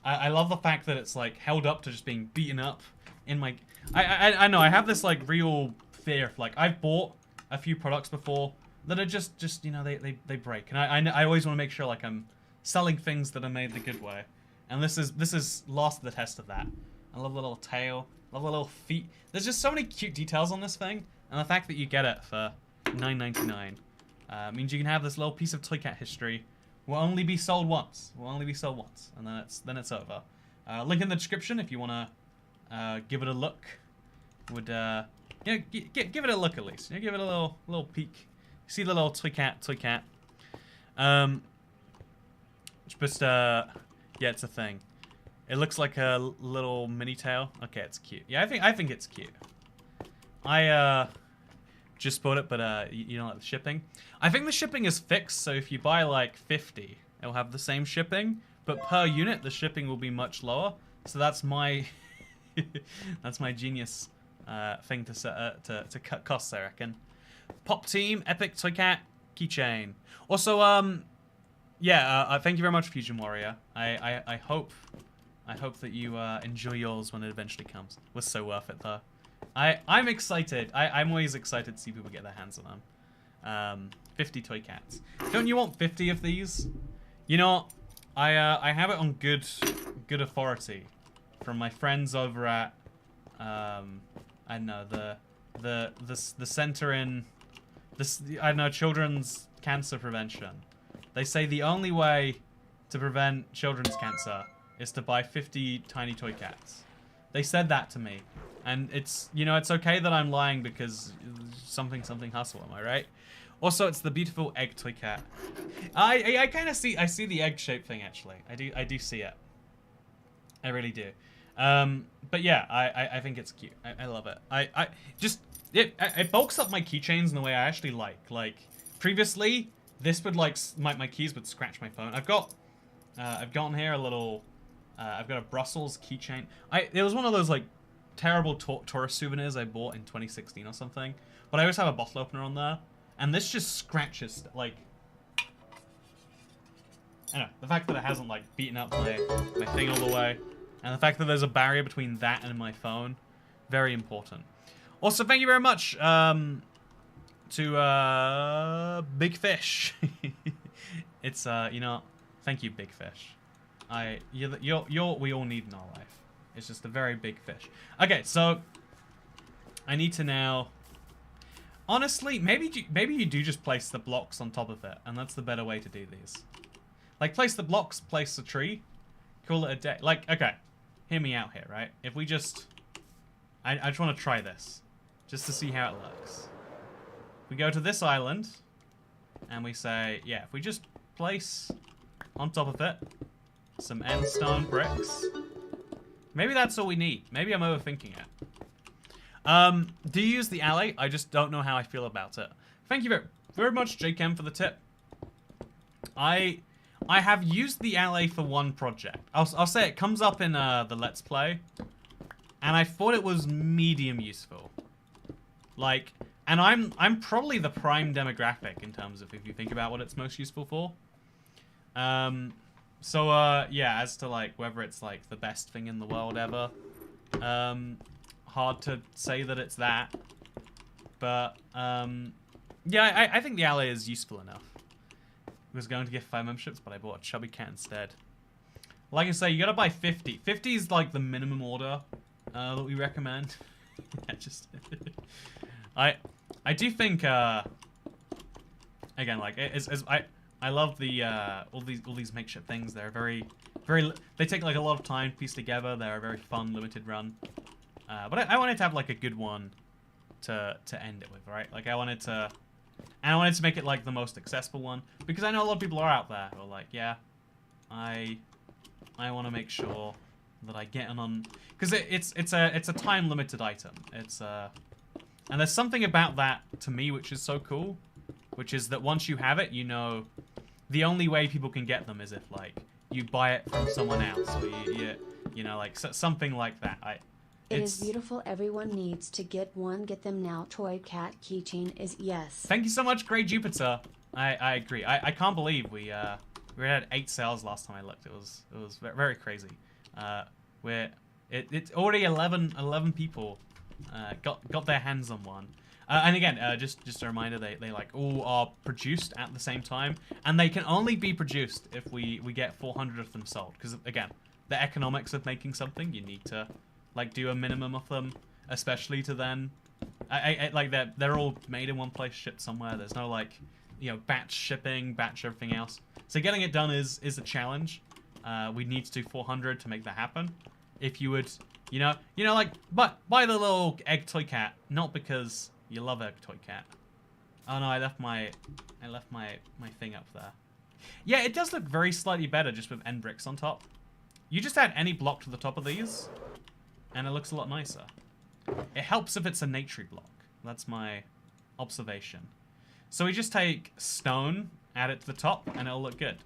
fact that it's like held up to just being beaten up. In my, I know I have this like real fear if, like, I've bought a few products before that are just you know, they break. And I always want to make sure, like, I'm selling things that are made the good way. And this is last the test of that. I love the little tail. Love the little feet. There's just so many cute details on this thing. And the fact that you get it for $9.99 means you can have this little piece of Toy Cat history. Will only be sold once. Will only be sold once. And then it's over. Link in the description if you want to give it a look. Would, you know, give it a look at least. You know, give it a little peek. See the little Toy Cat. Just, yeah, it's a thing. It looks like a little mini tail. Okay, it's cute. Yeah, I think it's cute. I just bought it, but you don't like the shipping. I think the shipping is fixed, so if you buy like 50, it'll have the same shipping, but per unit the shipping will be much lower. So that's my that's my genius thing to cut costs, I reckon. Pop Team, Epic Toy Cat keychain. Also, yeah, thank you very much, Fusion Warrior. I hope that you enjoy yours when it eventually comes. It was so worth it, though. I'm excited. I'm always excited to see people get their hands on them. 50 Toy Cats. Don't you want 50 of these? You know, I have it on good authority from my friends over at I don't know, the center in this, I don't know, children's cancer prevention. They say the only way to prevent children's cancer is to buy 50 tiny Toy Cats. They said that to me. And it's, you know, it's okay that I'm lying because something hustle, am I right? Also, it's the beautiful egg Toy Cat. I kind of see, I see the egg shape thing actually. I do see it. I really do. But yeah, I think it's cute. I love it. It bulks up my keychains in the way I actually like. Like, previously, this would like, my keys would scratch my phone. I've gotten here a little, I've got a Brussels keychain. It was one of those like terrible tourist souvenirs I bought in 2016 or something. But I always have a bottle opener on there. And this just scratches, like, I don't know, the fact that it hasn't like beaten up my thing all the way. And the fact that there's a barrier between that and my phone, very important. Also, thank you very much to Big Fish. It's you know, thank you, Big Fish. You're we all need in our life. It's just a very big fish. Okay, so I need to now. Honestly, maybe you do just place the blocks on top of it, and that's the better way to do these. Like, place the blocks, place the tree, call it a day. Like, okay, hear me out here, right? If we just, I just want to try this, just to see how it looks. We go to this island, and we say, yeah, if we just place on top of it some end stone bricks, maybe that's all we need. Maybe I'm overthinking it. Do you use the alley? I just don't know how I feel about it. Thank you very much, JChem, for the tip. I have used the alley for one project. I'll say it comes up in the Let's Play, and I thought it was medium useful. Like, and I'm probably the prime demographic in terms of if you think about what it's most useful for. So yeah, as to like whether it's like the best thing in the world ever, hard to say that it's that, but yeah, I think the alley is useful enough. I was going to get 5 memberships, but I bought a chubby cat instead. Like I say, you gotta buy 50. 50 is like the minimum order that we recommend. Yeah, just I do think again, like I love the all these makeshift things. They're very they take like a lot of time to piece together. They're a very fun limited run. But I wanted to have like a good one to end it with, right? Like I wanted to make it like the most accessible one, because I know a lot of people are out there who are like, yeah, I want to make sure that I get on, because it's a time limited item. It's and there's something about that to me which is so cool, which is that once you have it, you know, the only way people can get them is if like you buy it from someone else, or you know, like something like that. It is beautiful. Everyone needs to get one. Get them now. Toy Cat keychain is yes. Thank you so much, Grey Jupiter. I agree. I can't believe we had 8 sales last time I looked. It was very crazy. It's already 11 people got their hands on one. And again, just a reminder, they like all are produced at the same time, and they can only be produced if we get 400 of them sold. Because again, the economics of making something, you need to like do a minimum of them, especially to then, like they're all made in one place, shipped somewhere. There's no like, you know, batch shipping, batch everything else. So getting it done is a challenge. We need to do 400 to make that happen. If you would, you know, like, but buy the little egg toy cat, not because you love egg toy cat. Oh no, I left my thing up there. Yeah, it does look very slightly better just with end bricks on top. You just add any block to the top of these, and it looks a lot nicer. It helps if it's a nature block. That's my observation. So we just take stone, add it to the top, and it'll look good.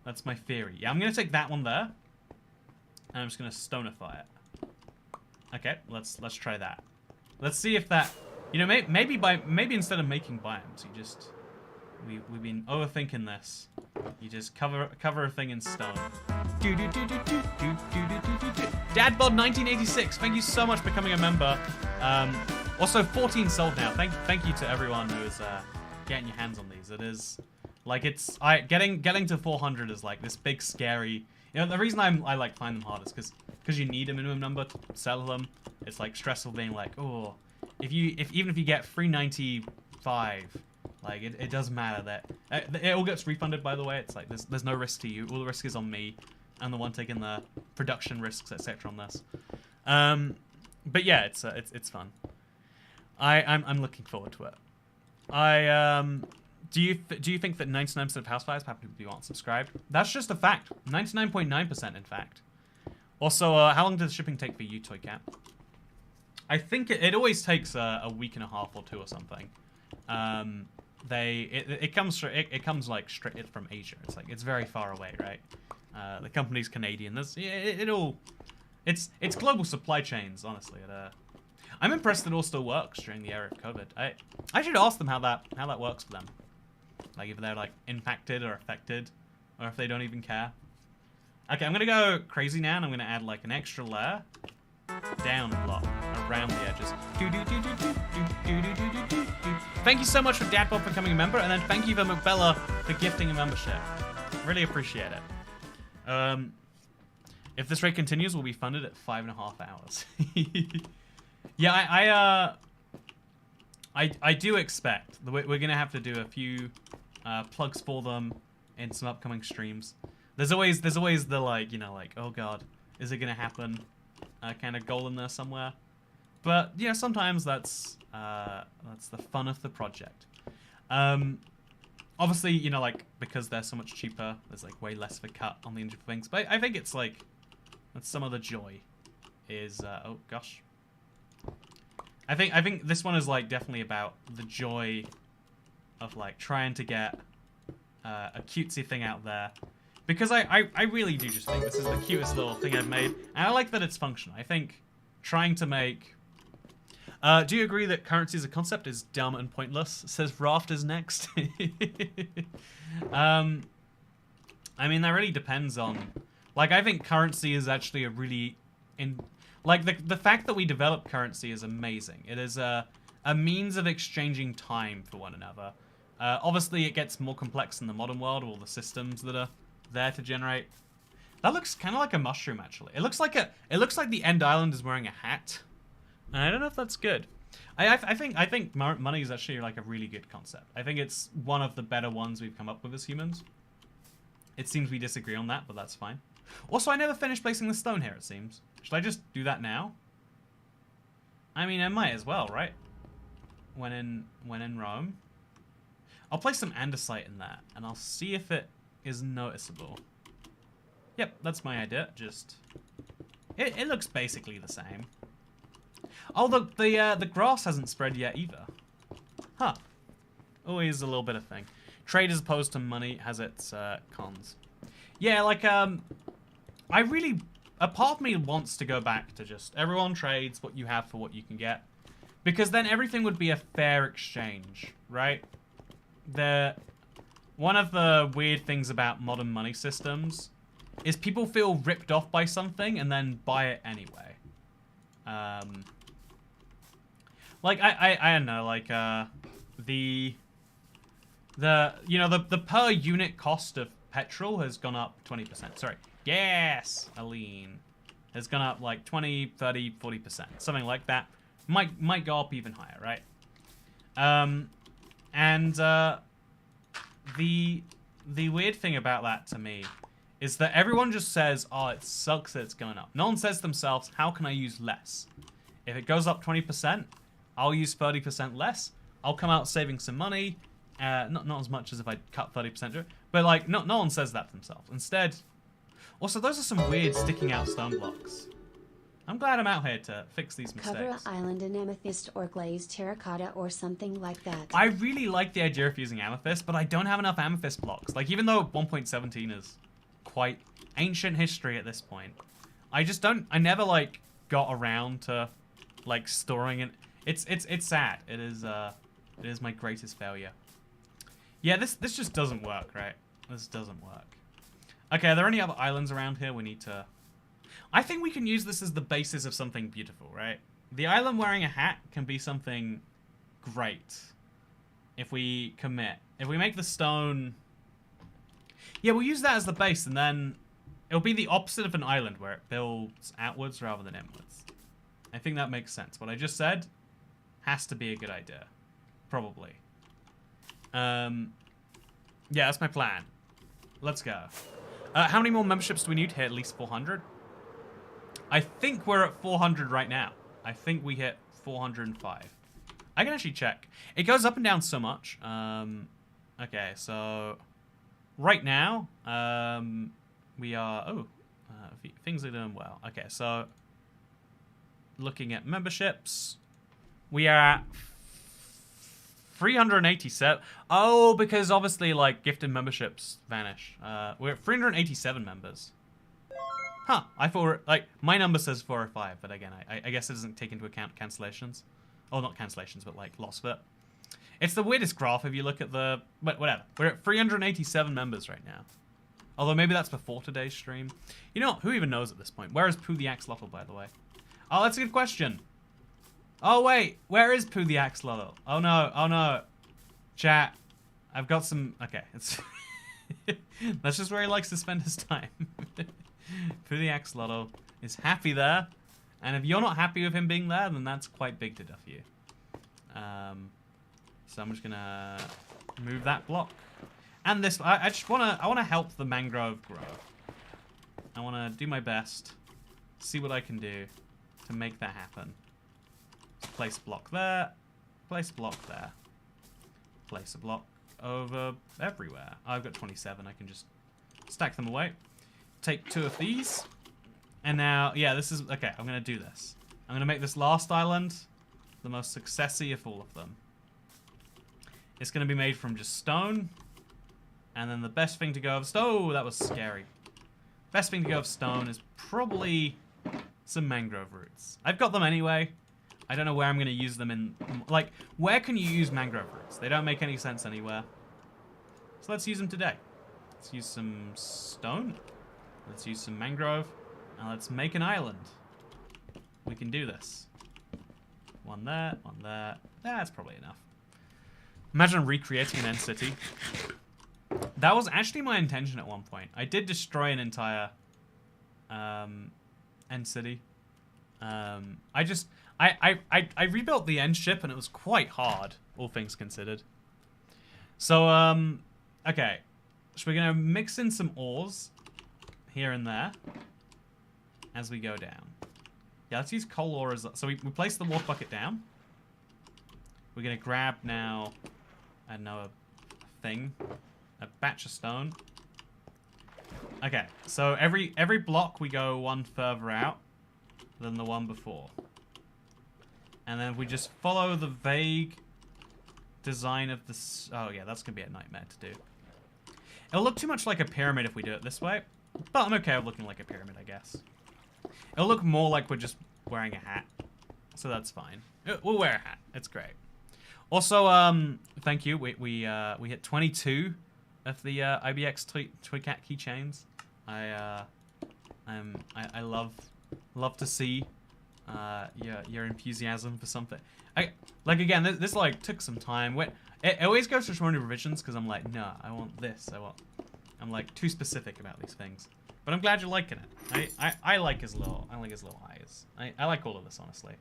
That's my theory. Yeah, I'm gonna take that one there, and I'm just gonna stonify it. Okay, let's try that. Let's see if that, you know, maybe instead of making biomes, you just we've been overthinking this. You just cover a thing in stone. Dadbod1986, thank you so much for becoming a member. Also 14 sold now. Thank you to everyone who is getting your hands on these. It is like getting to 400 is like this big scary. You know, the reason I like find them hard is because you need a minimum number to sell them. It's like stressful being like, oh, even if you get 395. Like, it doesn't matter that... it all gets refunded, by the way. It's like, there's no risk to you. All the risk is on me. I'm the one taking the production risks, etc. on this. But yeah, it's fun. I'm looking forward to it. Do you think that 99% of house fires happen to people who aren't subscribed? That's just a fact. 99.9% in fact. Also, how long does shipping take for you, Toy Cat? I think it always takes a week and a half or two or something. It comes like straight from Asia. It's like it's very far away, right? The company's Canadian. It's global supply chains, honestly. I'm impressed it all still works during the era of COVID. I should ask them how that works for them. Like if they're like impacted or affected, or if they don't even care. Okay, I'm gonna go crazy now, and I'm gonna add like an extra layer down a block around the edges. Thank you so much for Dadbob for becoming a member, and then thank you for McBella for gifting a membership. Really appreciate it. If this rate continues, we'll be funded at 5.5 hours. Yeah, I do expect that we're gonna have to do a few plugs for them in some upcoming streams. There's always the like, you know, like, oh god, is it gonna happen? Kind of goal in there somewhere. But yeah, sometimes that's the fun of the project. Obviously, you know, like because they're so much cheaper, there's like way less of a cut on the individual things. But I think it's like that's some of the joy. Is oh gosh. I think this one is like definitely about the joy of like trying to get a cutesy thing out there. Because I really do just think this is the cutest little thing I've made. And I like that it's functional. I think trying to make... do you agree that currency as a concept is dumb and pointless? Says Raft is next. I mean, that really depends on... Like, I think currency is actually a really... Like, the fact that we develop currency is amazing. It is a means of exchanging time for one another. Obviously, it gets more complex in the modern world, all the systems that are there to generate. That looks kind of like a mushroom, actually. It looks like the End Island is wearing a hat. And I don't know if that's good. I think money is actually like a really good concept. I think it's one of the better ones we've come up with as humans. It seems we disagree on that, but that's fine. Also, I never finished placing the stone here, it seems. Should I just do that now? I mean, I might as well, right? When in Rome. I'll place some andesite in that, and I'll see if it is noticeable. Yep, that's my idea. Just... It looks basically the same. Oh, the grass hasn't spread yet either. Huh. Always a little bit of thing. Trade as opposed to money has its cons. Yeah, like, I really... A part of me wants to go back to just everyone trades what you have for what you can get. Because then everything would be a fair exchange, right? One of the weird things about modern money systems is people feel ripped off by something and then buy it anyway. Like, I don't know, like, the per unit cost of petrol has gone up 20%. Sorry. Yes, Aline. Has gone up like 20, 30, 40%. Something like that. Might go up even higher, right? The weird thing about that to me is that everyone just says, oh, it sucks that it's going up. No one says to themselves, how can I use less? If it goes up 20%, I'll use 30% less. I'll come out saving some money. Not as much as if I cut 30% to it. But, like, no one says that to themselves. Instead... Also, those are some weird sticking out stone blocks. I'm glad I'm out here to fix these mistakes. Cover an island in amethyst or glazed terracotta or something like that. I really like the idea of using amethyst, but I don't have enough amethyst blocks. Like, even though 1.17 is quite ancient history at this point, I just don't... I never, like, got around to, like, storing it. It's sad. It is my greatest failure. Yeah, this just doesn't work, right? This doesn't work. Okay, are there any other islands around here we need to... I think we can use this as the basis of something beautiful, right? The island wearing a hat can be something great if we commit. If we make the stone... Yeah, we'll use that as the base, and then it'll be the opposite of an island where it builds outwards rather than inwards. I think that makes sense. What I just said has to be a good idea. Probably. Yeah, that's my plan. Let's go. How many more memberships do we need to hit at least 400? I think we're at 400 right now. I think we hit 405. I can actually check. It goes up and down so much. Okay, so right now we are... Oh, things are doing well. Okay, so looking at memberships, we are at 387. Oh, because obviously, like, gifted memberships vanish. We're at 387 members. Huh, I thought, like, my number says 405, but again, I guess it doesn't take into account cancellations. Oh, not cancellations, but, like, loss of it. It's the weirdest graph if you look at the... Whatever. We're at 387 members right now. Although maybe that's before today's stream. You know, who even knows at this point? Where is Pooh the Axolotl, by the way? Oh, that's a good question. Oh, wait. Where is Pooh the Axolotl? Oh, no. Oh, no. Chat. I've got some... Okay. It's... That's just where he likes to spend his time. Pooh the Axolotl is happy there. And if you're not happy with him being there, then that's quite big to do for you. So I'm just going to move that block. And this... I just want to... I want to help the mangrove grow. I want to do my best. See what I can do to make that happen. Place a block there. Place a block there. Place a block over everywhere. I've got 27. I can just stack them away. Take 2 of these. And now, yeah, this is... Okay, I'm going to do this. I'm going to make this last island the most successy of all of them. It's going to be made from just stone. And then the best thing to go of... Oh, that was scary. Best thing to go of stone is probably some mangrove roots. I've got them anyway. I don't know where I'm going to use them in... Like, where can you use mangrove roots? They don't make any sense anywhere. So let's use them today. Let's use some stone. Let's use some mangrove. And let's make an island. We can do this. One there, one there. That's probably enough. Imagine recreating an end city. That was actually my intention at one point. I did destroy an entire end city. I rebuilt the end ship and it was quite hard, all things considered. So, okay. So we're going to mix in some ores here and there as we go down. Yeah, let's use coal ore as... So we place the water bucket down. We're going to grab now, I don't know, a thing. A batch of stone. Okay, so every block we go one further out than the one before. And then we just follow the vague design of this... Oh yeah, that's going to be a nightmare to do. It'll look too much like a pyramid if we do it this way. But I'm okay with looking like a pyramid, I guess. It'll look more like we're just wearing a hat. So that's fine. We'll wear a hat. It's great. Also, thank you. We hit 22 of the IBX Toycat keychains. I love to see your enthusiasm for something. Like again, this like took some time. It always goes through so many revisions because I'm like, no, I want this. I'm like too specific about these things. But I'm glad you're liking it. I like his little eyes. I like all of this, honestly.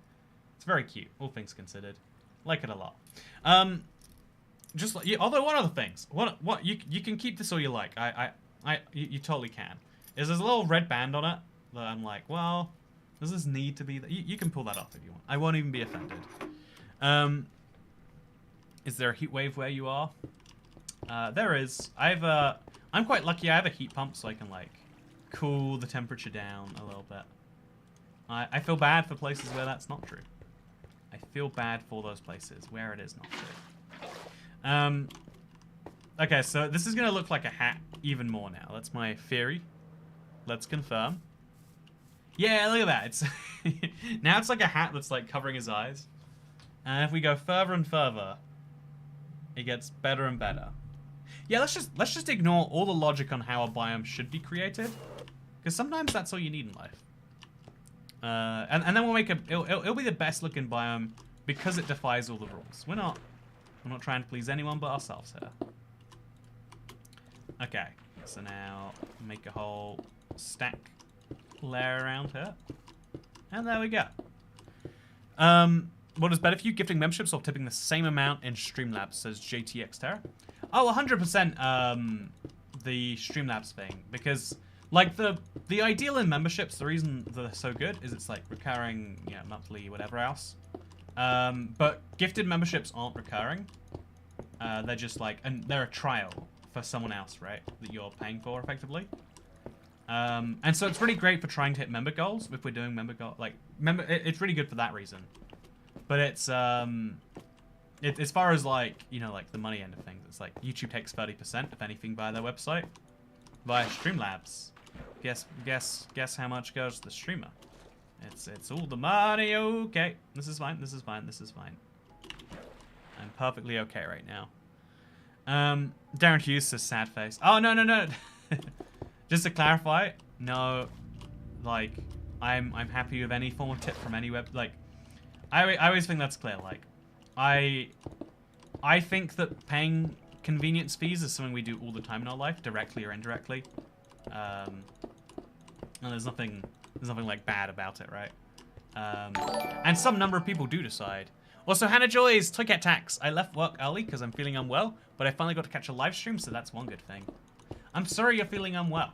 It's very cute, all things considered. Like it a lot. Just like, although one other things. What you can keep this all you like. You totally can. There's a little red band on it that I'm like, well, does this need to be there? You can pull that off if you want. I won't even be offended. Is there a heat wave where you are? There is. I'm quite lucky. I have a heat pump, so I can like cool the temperature down a little bit. I feel bad for places where that's not true. I feel bad for those places where it is not true. Okay, so this is gonna look like a hat even more now. That's my theory. Let's confirm. Yeah, look at that. It's now it's like a hat that's like covering his eyes. And if we go further and further, it gets better and better. Yeah, let's just ignore all the logic on how a biome should be created, because sometimes that's all you need in life. And then we'll make it'll be the best looking biome because it defies all the rules. We're not trying to please anyone but ourselves here. Okay, so now make a whole stack layer around here, and there we go. What is better for you, gifting memberships or tipping the same amount in Streamlabs, says JTX Terra? Oh, 100% the Streamlabs thing, because like the ideal in memberships, the reason they're so good is it's like recurring, you know, monthly, whatever else. But gifted memberships aren't recurring. They're just like, and they're a trial for someone else, right? That you're paying for effectively. And so it's really great for trying to hit member goals. If we're doing member goal, like it's really good for that reason. But it's as far as like, you know, like the money end of things, it's like YouTube takes 30% of anything via their website, via Streamlabs. Guess how much goes to the streamer? It's all the money. Okay, this is fine. This is fine. This is fine. I'm perfectly okay right now. Darren Hughes says sad face. Oh no. Just to clarify, no, like I'm happy with any form of tip from any web. Like I always think that's clear. Like I think that paying convenience fees is something we do all the time in our life, directly or indirectly. And there's nothing like bad about it, right? And some number of people do decide. Also, Hannah Joy's Toy Cat Tax. I left work early because I'm feeling unwell, but I finally got to catch a live stream, so that's one good thing. I'm sorry you're feeling unwell.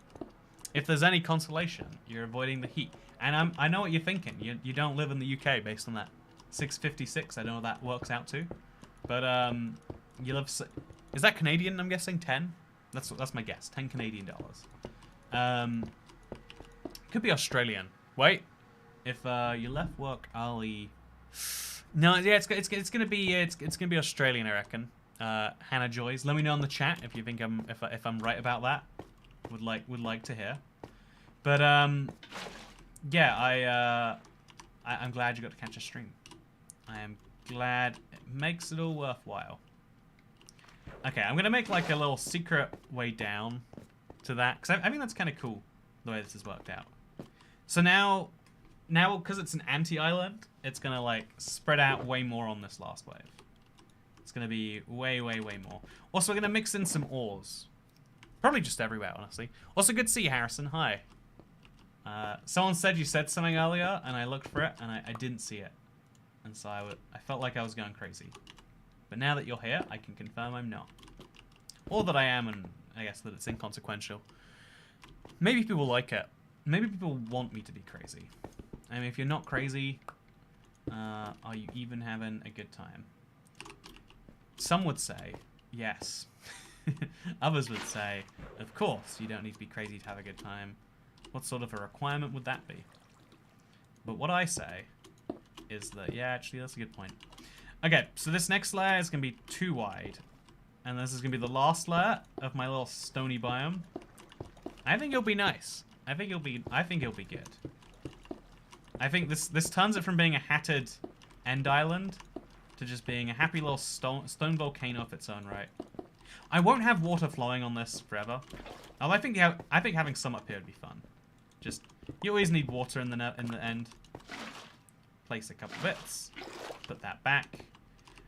If there's any consolation, you're avoiding the heat. And I know what you're thinking. You don't live in the UK based on that 656. I don't know what that works out to. But you live... Is that Canadian, I'm guessing? 10? That's my guess. 10 Canadian dollars. Could be Australian. Wait. If you left work early... No, yeah, it's gonna be Australian, I reckon. Hannah Joyce, let me know in the chat if you think if I'm right about that. Would like to hear. But yeah, I'm glad you got to catch a stream. I am glad it makes it all worthwhile. Okay, I'm gonna make like a little secret way down to that because I think that's kind of cool the way this has worked out. So now because it's an anti-island, it's gonna like spread out way more on this last wave. It's gonna be way more. Also, we're gonna mix in some ores. Probably just everywhere, honestly. Also, good to see you, Harrison. Hi. Someone said you said something earlier, and I looked for it, and I didn't see it. And so I felt like I was going crazy. But now that you're here, I can confirm I'm not. Or that I am, and I guess that it's inconsequential. Maybe people like it. Maybe people want me to be crazy. I mean, if you're not crazy, are you even having a good time? Some would say, yes. Others would say, of course, you don't need to be crazy to have a good time. What sort of a requirement would that be? But what I say is that, yeah, actually, that's a good point. Okay, so this next layer is going to be too wide. And this is going to be the last layer of my little stony biome. I think it'll be nice. I think it'll be good. I think this turns it from being a hatted end island to just being a happy little stone volcano of its own right. I won't have water flowing on this forever. Although I think having some up here would be fun. Just you always need water in the end. place a couple bits. Put that back.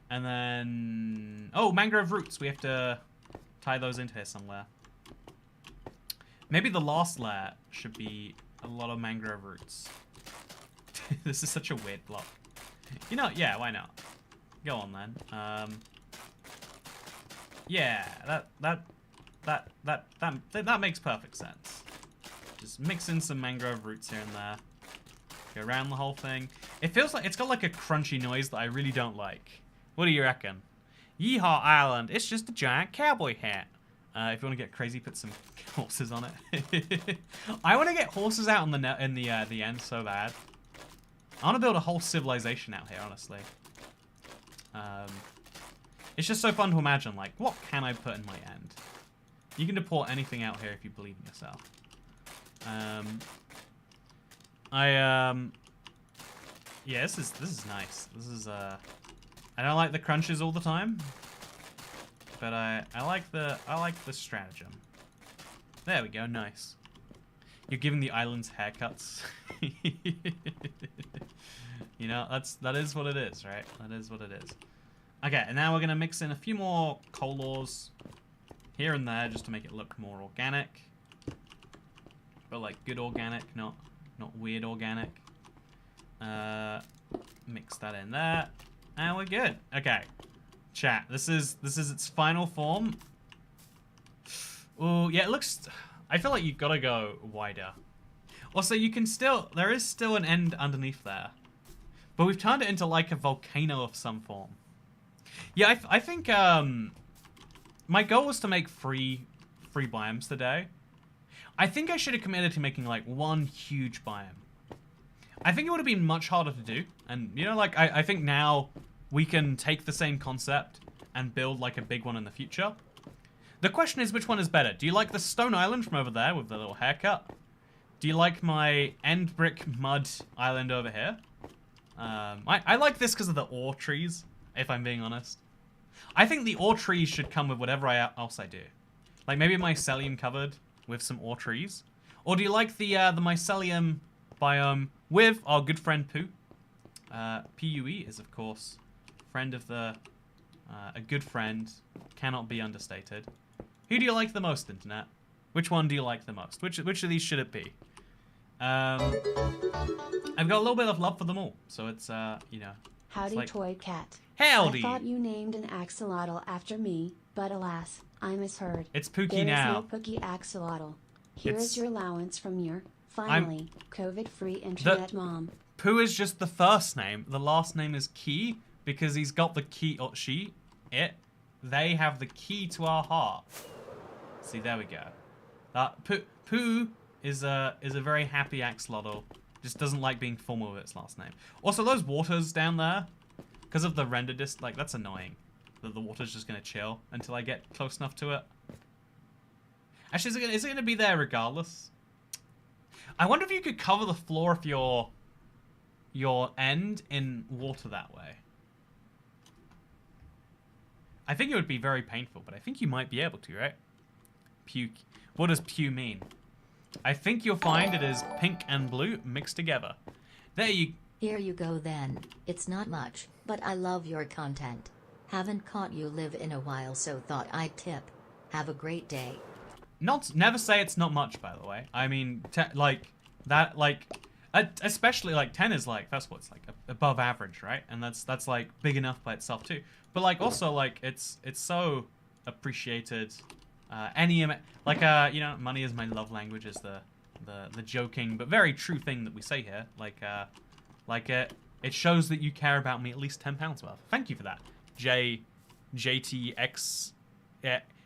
And then... Oh, mangrove roots. We have to tie those into here somewhere. Maybe the last layer should be a lot of mangrove roots. This is such a weird block. You know, yeah, why not? Go on then. Yeah, that makes perfect sense. Just mix in some mangrove roots here and there. Go around the whole thing. It feels like it's got like a crunchy noise that I really don't like. What do you reckon? Yeehaw Island, it's just a giant cowboy hat. If you want to get crazy, put some horses on it. I want to get horses out in the end so bad. I want to build a whole civilization out here, honestly. It's just so fun to imagine, like, what can I put in my end? You can deport anything out here if you believe in yourself. Yeah, this is nice. This is, I don't like the crunches all the time, but I like the stratagem. There we go, nice. You're giving the islands haircuts. You know, that is what it is, right? That is what it is. Okay, and now we're gonna mix in a few more colors here and there just to make it look more organic. But like good organic, not weird organic. Mix that in there. And we're good. Okay. Chat, this is its final form. Oh, yeah, it looks... I feel like you've got to go wider. Also, you can still... There is still an end underneath there. But we've turned it into like a volcano of some form. Yeah, I think my goal was to make free biomes today. I think I should have committed to making like one huge biome. I think it would have been much harder to do. And, you know, like, I think now we can take the same concept and build like a big one in the future. The question is, which one is better? Do you like the stone island from over there with the little haircut? Do you like my end brick mud island over here? I like this because of the ore trees, if I'm being honest. I think the ore trees should come with whatever else I do. Like maybe mycelium covered with some ore trees. Or do you like the mycelium biome with our good friend Pooh? Pue is, of course, friend of the... a good friend. Cannot be understated. Who do you like the most, Internet? Which one do you like the most? Which of these should it be? I've got a little bit of love for them all. So it's, you know... Howdy, like... Toy Cat. Howdy! I thought you named an axolotl after me, but alas, I misheard. It's Pookie there now. There is no Pookie axolotl. Here It's... is your allowance from your, finally, COVID-free internet mom. Pooh is just the first name. The last name is Key, because he's got the key, or she, it, they have the key to our heart. See, there we go. Pooh is a very happy axolotl. Just doesn't like being formal with its last name. Also, those waters down there, because of the render dist, like, that's annoying. That the water's just gonna chill until I get close enough to it. Actually, is it gonna be there regardless? I wonder if you could cover the floor of your end in water that way. I think it would be very painful, but I think you might be able to, right? Puke. What does Pue mean? I think you'll find it is pink and blue mixed together. There you... Here you go then. It's not much, but I love your content. Haven't caught you live in a while, so thought I'd tip. Have a great day. Never say it's not much, by the way. I mean, especially like 10 is like, that's what's like above average, right? And that's like big enough by itself too. But like also like it's so appreciated. You know, money is my love language is the joking but very true thing that we say here. It shows that you care about me at least £10 worth. Thank you for that, JTX,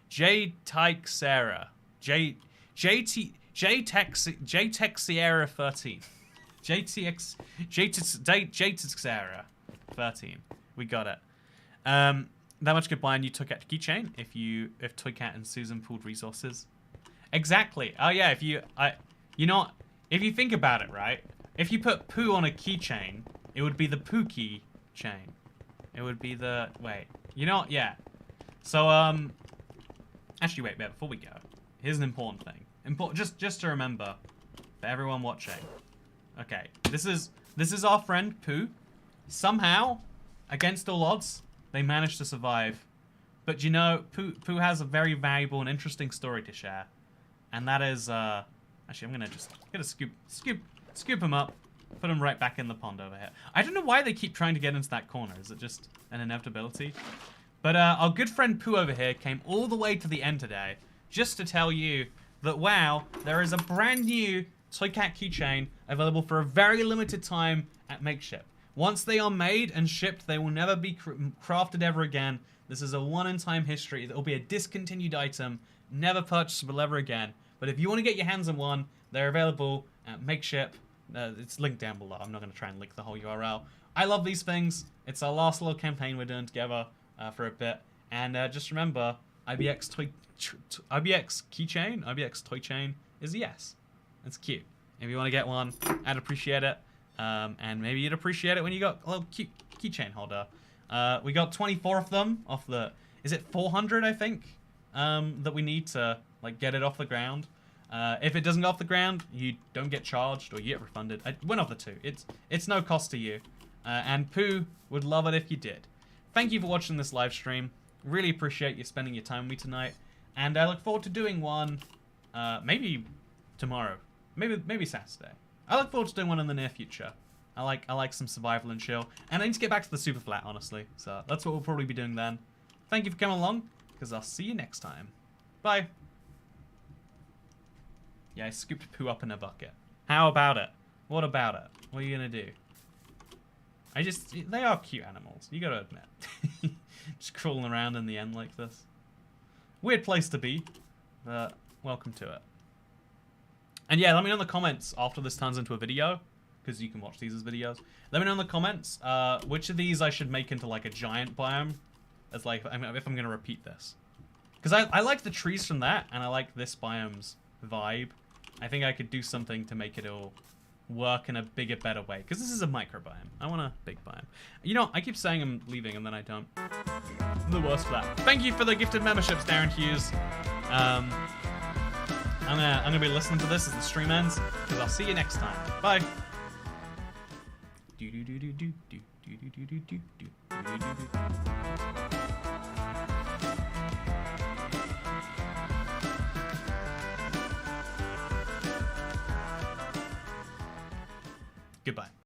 JTexera, JTech Sierra 13, JTexera 13. We got it. That much goodbye, and you took out keychain if Toycat and Susan pooled resources. Exactly. Oh yeah, if you think about it, right? If you put Pooh on a keychain, it would be the Pooh key chain. It would be the yeah. So actually wait, before we go, here's an important thing. Just to remember for everyone watching. Okay, this is our friend Pooh. somehow, against all odds, they managed to survive. But you know, Pooh has a very valuable and interesting story to share. And that is, actually, I'm gonna just get a scoop him up, put him right back in the pond over here. I don't know why they keep trying to get into that corner. Is it just an inevitability? But our good friend Pooh over here came all the way to the end today just to tell you that, wow, there is a brand new Toy Cat keychain available for a very limited time at Makeship. Once they are made and shipped, they will never be crafted ever again. This is a one-in-time history. It will be a discontinued item, never purchasable ever again. But if you want to get your hands on one, they're available at Makeship. It's linked down below. I'm not going to try and link the whole URL. I love these things. It's our last little campaign we're doing together for a bit. And just remember, IBX keychain, IBX toy chain is a yes. It's cute. If you want to get one, I'd appreciate it. And maybe you'd appreciate it when you got a little cute keychain holder. We got 24 of them off the... Is it 400, I think? That we need to like get it off the ground. If it doesn't go off the ground, you don't get charged or you get refunded. One of the two. It's no cost to you. And Pooh would love it if you did. Thank you for watching this live stream. Really appreciate you spending your time with me tonight. And I look forward to doing one maybe tomorrow. Maybe Saturday. I look forward to doing one in the near future. I like some survival and chill. And I need to get back to the super flat, honestly. So that's what we'll probably be doing then. Thank you for coming along, because I'll see you next time. Bye. Yeah, I scooped Pooh up in a bucket. How about it? What about it? What are you gonna do? They are cute animals, you gotta admit. Just crawling around in the end like this. Weird place to be, but welcome to it. And yeah, let me know in the comments after this turns into a video, because you can watch these as videos. Let me know in the comments which of these I should make into like a giant biome, as like if I'm gonna repeat this. Because I like the trees from that, and I like this biome's vibe. I think I could do something to make it all work in a bigger, better way. Because this is a microbiome. I want a big biome. You know, I keep saying I'm leaving, and then I don't. I'm the worst for that. Thank you for the gifted memberships, Darren Hughes. I'm gonna be listening to this as the stream ends, because I'll see you next time. Bye. Goodbye.